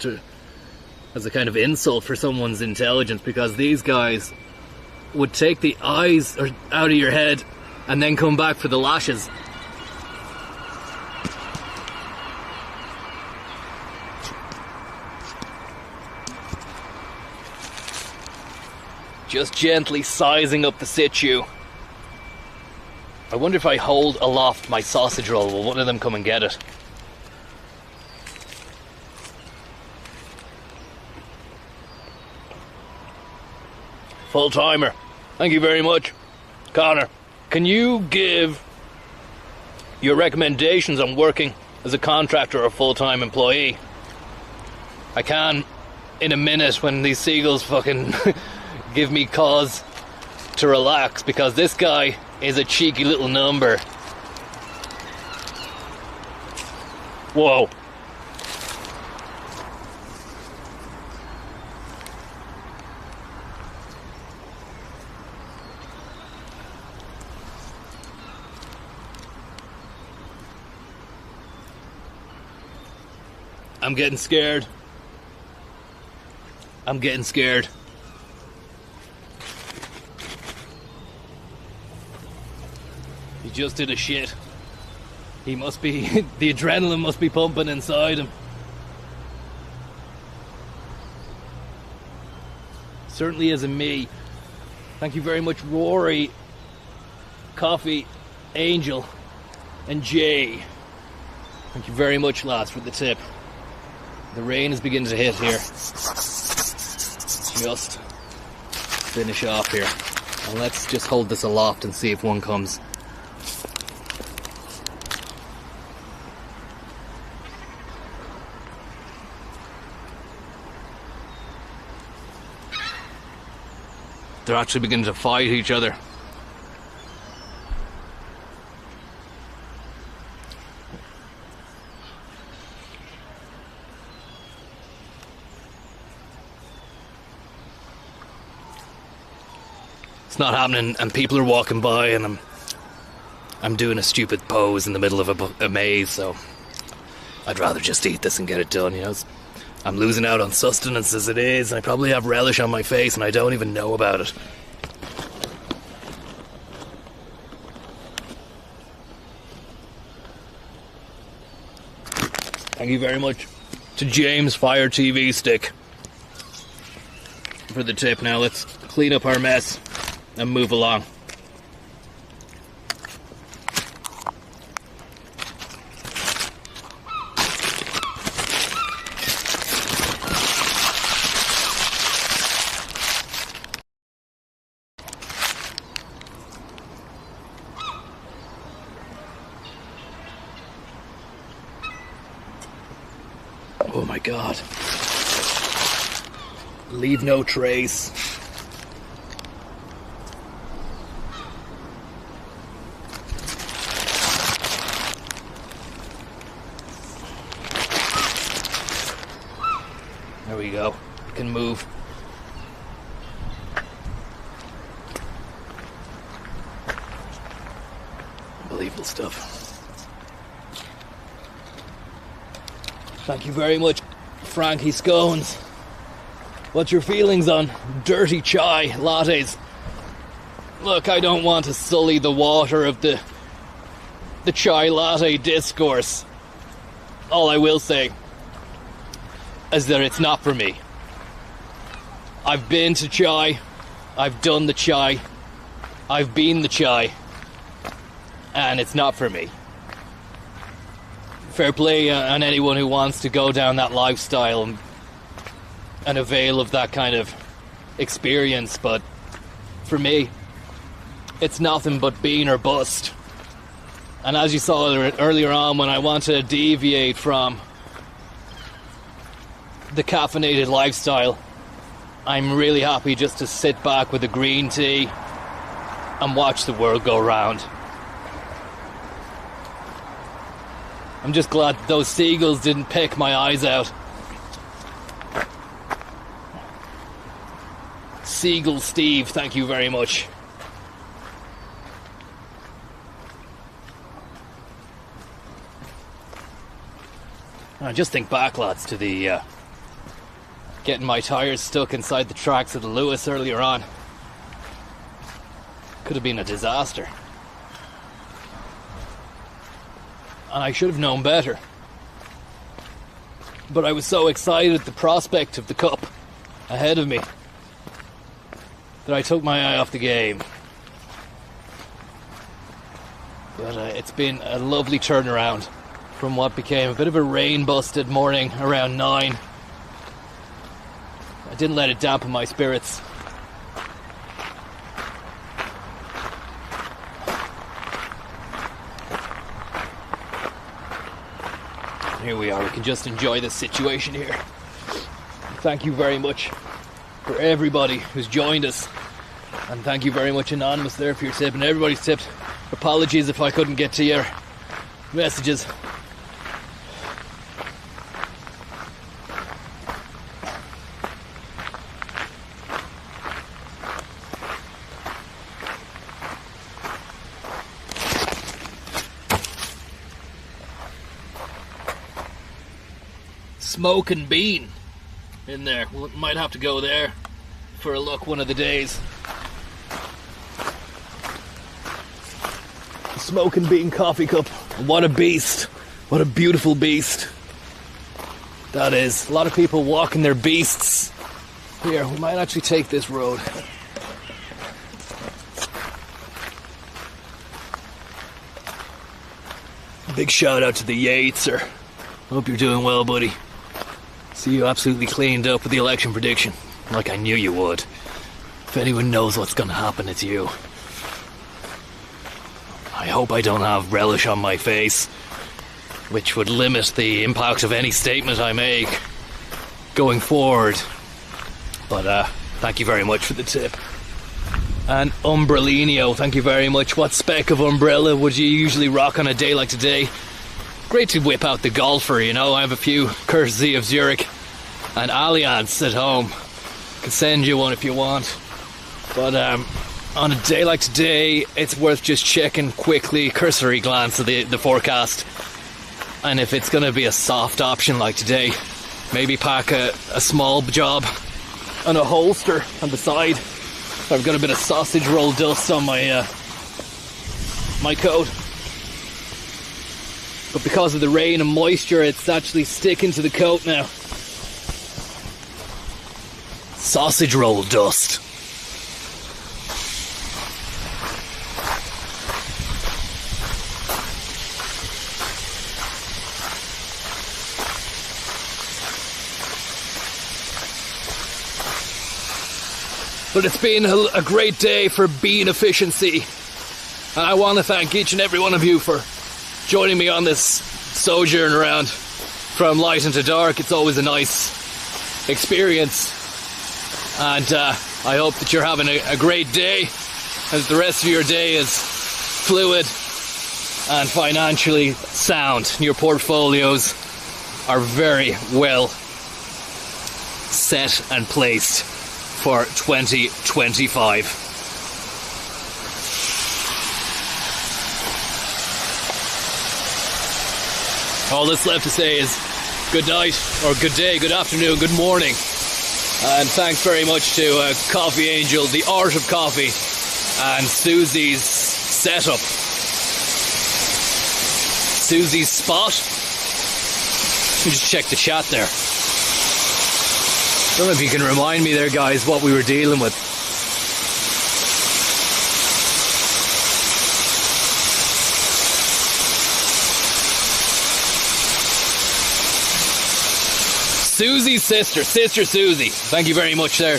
as a kind of insult for someone's intelligence, because these guys would take the eyes out of your head and then come back for the lashes. Just gently sizing up the situ. I wonder if I hold aloft my sausage roll, will one of them come and get it? Full timer. Thank you very much. Connor, can you give your recommendations on working as a contractor or full-time employee? I can in a minute when these seagulls fucking give me cause to relax, because this guy is a cheeky little number. Whoa. I'm getting scared. I'm getting scared. He just did a shit. He must be... the adrenaline must be pumping inside him. Certainly isn't me. Thank you very much, Rory, Coffee, Angel, and Jay. Thank you very much, lads, for the tip. The rain is beginning to hit here. just finish off here. And let's just hold this aloft and see if one comes. They're actually beginning to fight each other. It's not happening, and people are walking by, and I'm doing a stupid pose in the middle of a maze, so I'd rather just eat this and get it done, you know. I'm losing out on sustenance as it is, and I probably have relish on my face, and I don't even know about it. Thank you very much to James Fire TV Stick for the tip. Now let's clean up our mess and move along. Oh my God. Leave no trace. There we go. We can move. Unbelievable stuff. Thank you very much, Frankie Scones. What's your feelings on dirty chai lattes? Look, I don't want to sully the water of the chai latte discourse. All I will say is that it's not for me. I've been to chai, I've done the chai, I've been the chai, and it's not for me. Fair play on anyone who wants to go down that lifestyle and avail of that kind of experience, but for me, it's nothing but bean or bust. And as you saw earlier on, when I want to deviate from the caffeinated lifestyle, I'm really happy just to sit back with a green tea and watch the world go round. I'm just glad those seagulls didn't pick my eyes out. Seagull Steve, thank you very much. I just think back, lads, to the getting my tyres stuck inside the tracks of the Lewis earlier on. Could have been a disaster. And I should have known better. But I was so excited at the prospect of the cup ahead of me that I took my eye off the game. But it's been a lovely turnaround from what became a bit of a rain-busted morning around 9. I didn't let it dampen my spirits. Here we are, we can just enjoy this situation here. Thank you very much for everybody who's joined us. And thank you very much, Anonymous, there for your tip, and everybody's tipped. Apologies if I couldn't get to your messages. Smoke and bean in there. We might have to go there for a look one of the days. Smoke and bean coffee cup. What a beast. What a beautiful beast that is. A lot of people walking their beasts here. We might actually take this road. Big shout out to the Yateser. Hope you're doing well, buddy. See you absolutely cleaned up with the election prediction. like I knew you would. If anyone knows what's gonna happen, it's you. I hope I don't have relish on my face, which would limit the impact of any statement I make going forward. But thank you very much for the tip. And Umbrellinio, thank you very much. What spec of umbrella would you usually rock on a day like today? Great to whip out the golfer, you know. I have a few courtesy of Zurich and Allianz at home. Can send you one if you want. But on a day like today, it's worth just checking quickly, cursory glance at the forecast. And if it's going to be a soft option like today, maybe pack a small job and a holster on the side. I've got a bit of sausage roll dust on my my coat. But because of the rain and moisture, it's actually sticking to the coat now. Sausage roll dust. But it's been a great day for bean efficiency. And I want to thank each and every one of you for joining me on this sojourn around from light into dark. It's always a nice experience. And I hope that you're having a great day, and that the rest of your day is fluid and financially sound. Your portfolios are very well set and placed for 2025. All that's left to say is good night, or good day, good afternoon, good morning. And thanks very much to Coffee Angel, The Art of Coffee, and Suesey's setup. Suesey's spot. Let me just check the chat there. I don't know if you can remind me there, guys, what we were dealing with. Suesey's sister Suesey. Thank you very much there.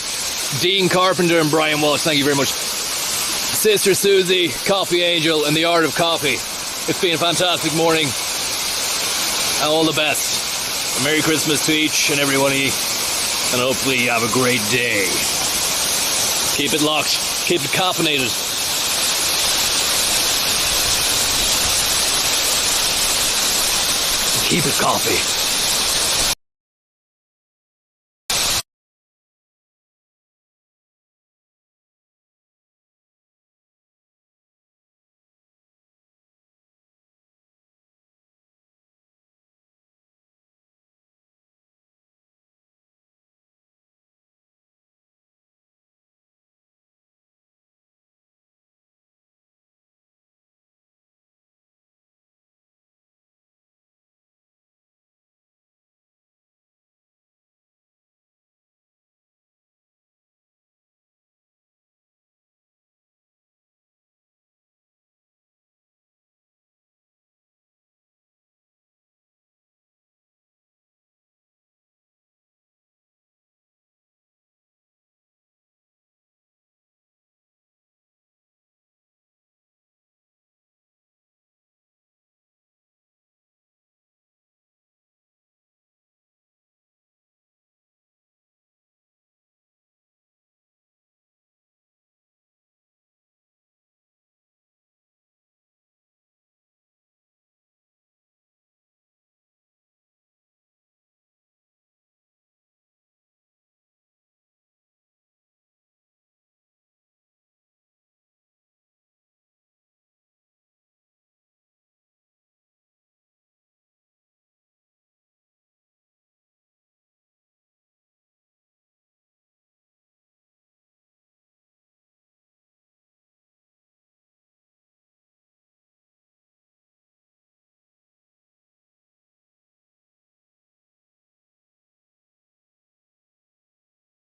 Dean Carpenter and Brian Walsh, thank you very much. Sister Suesey, Coffee Angel, and The Art of Coffee. It's been a fantastic morning. All the best. Merry Christmas to each and every one of you. And hopefully you have a great day. Keep it locked. Keep it caffeinated. Keep it coffee.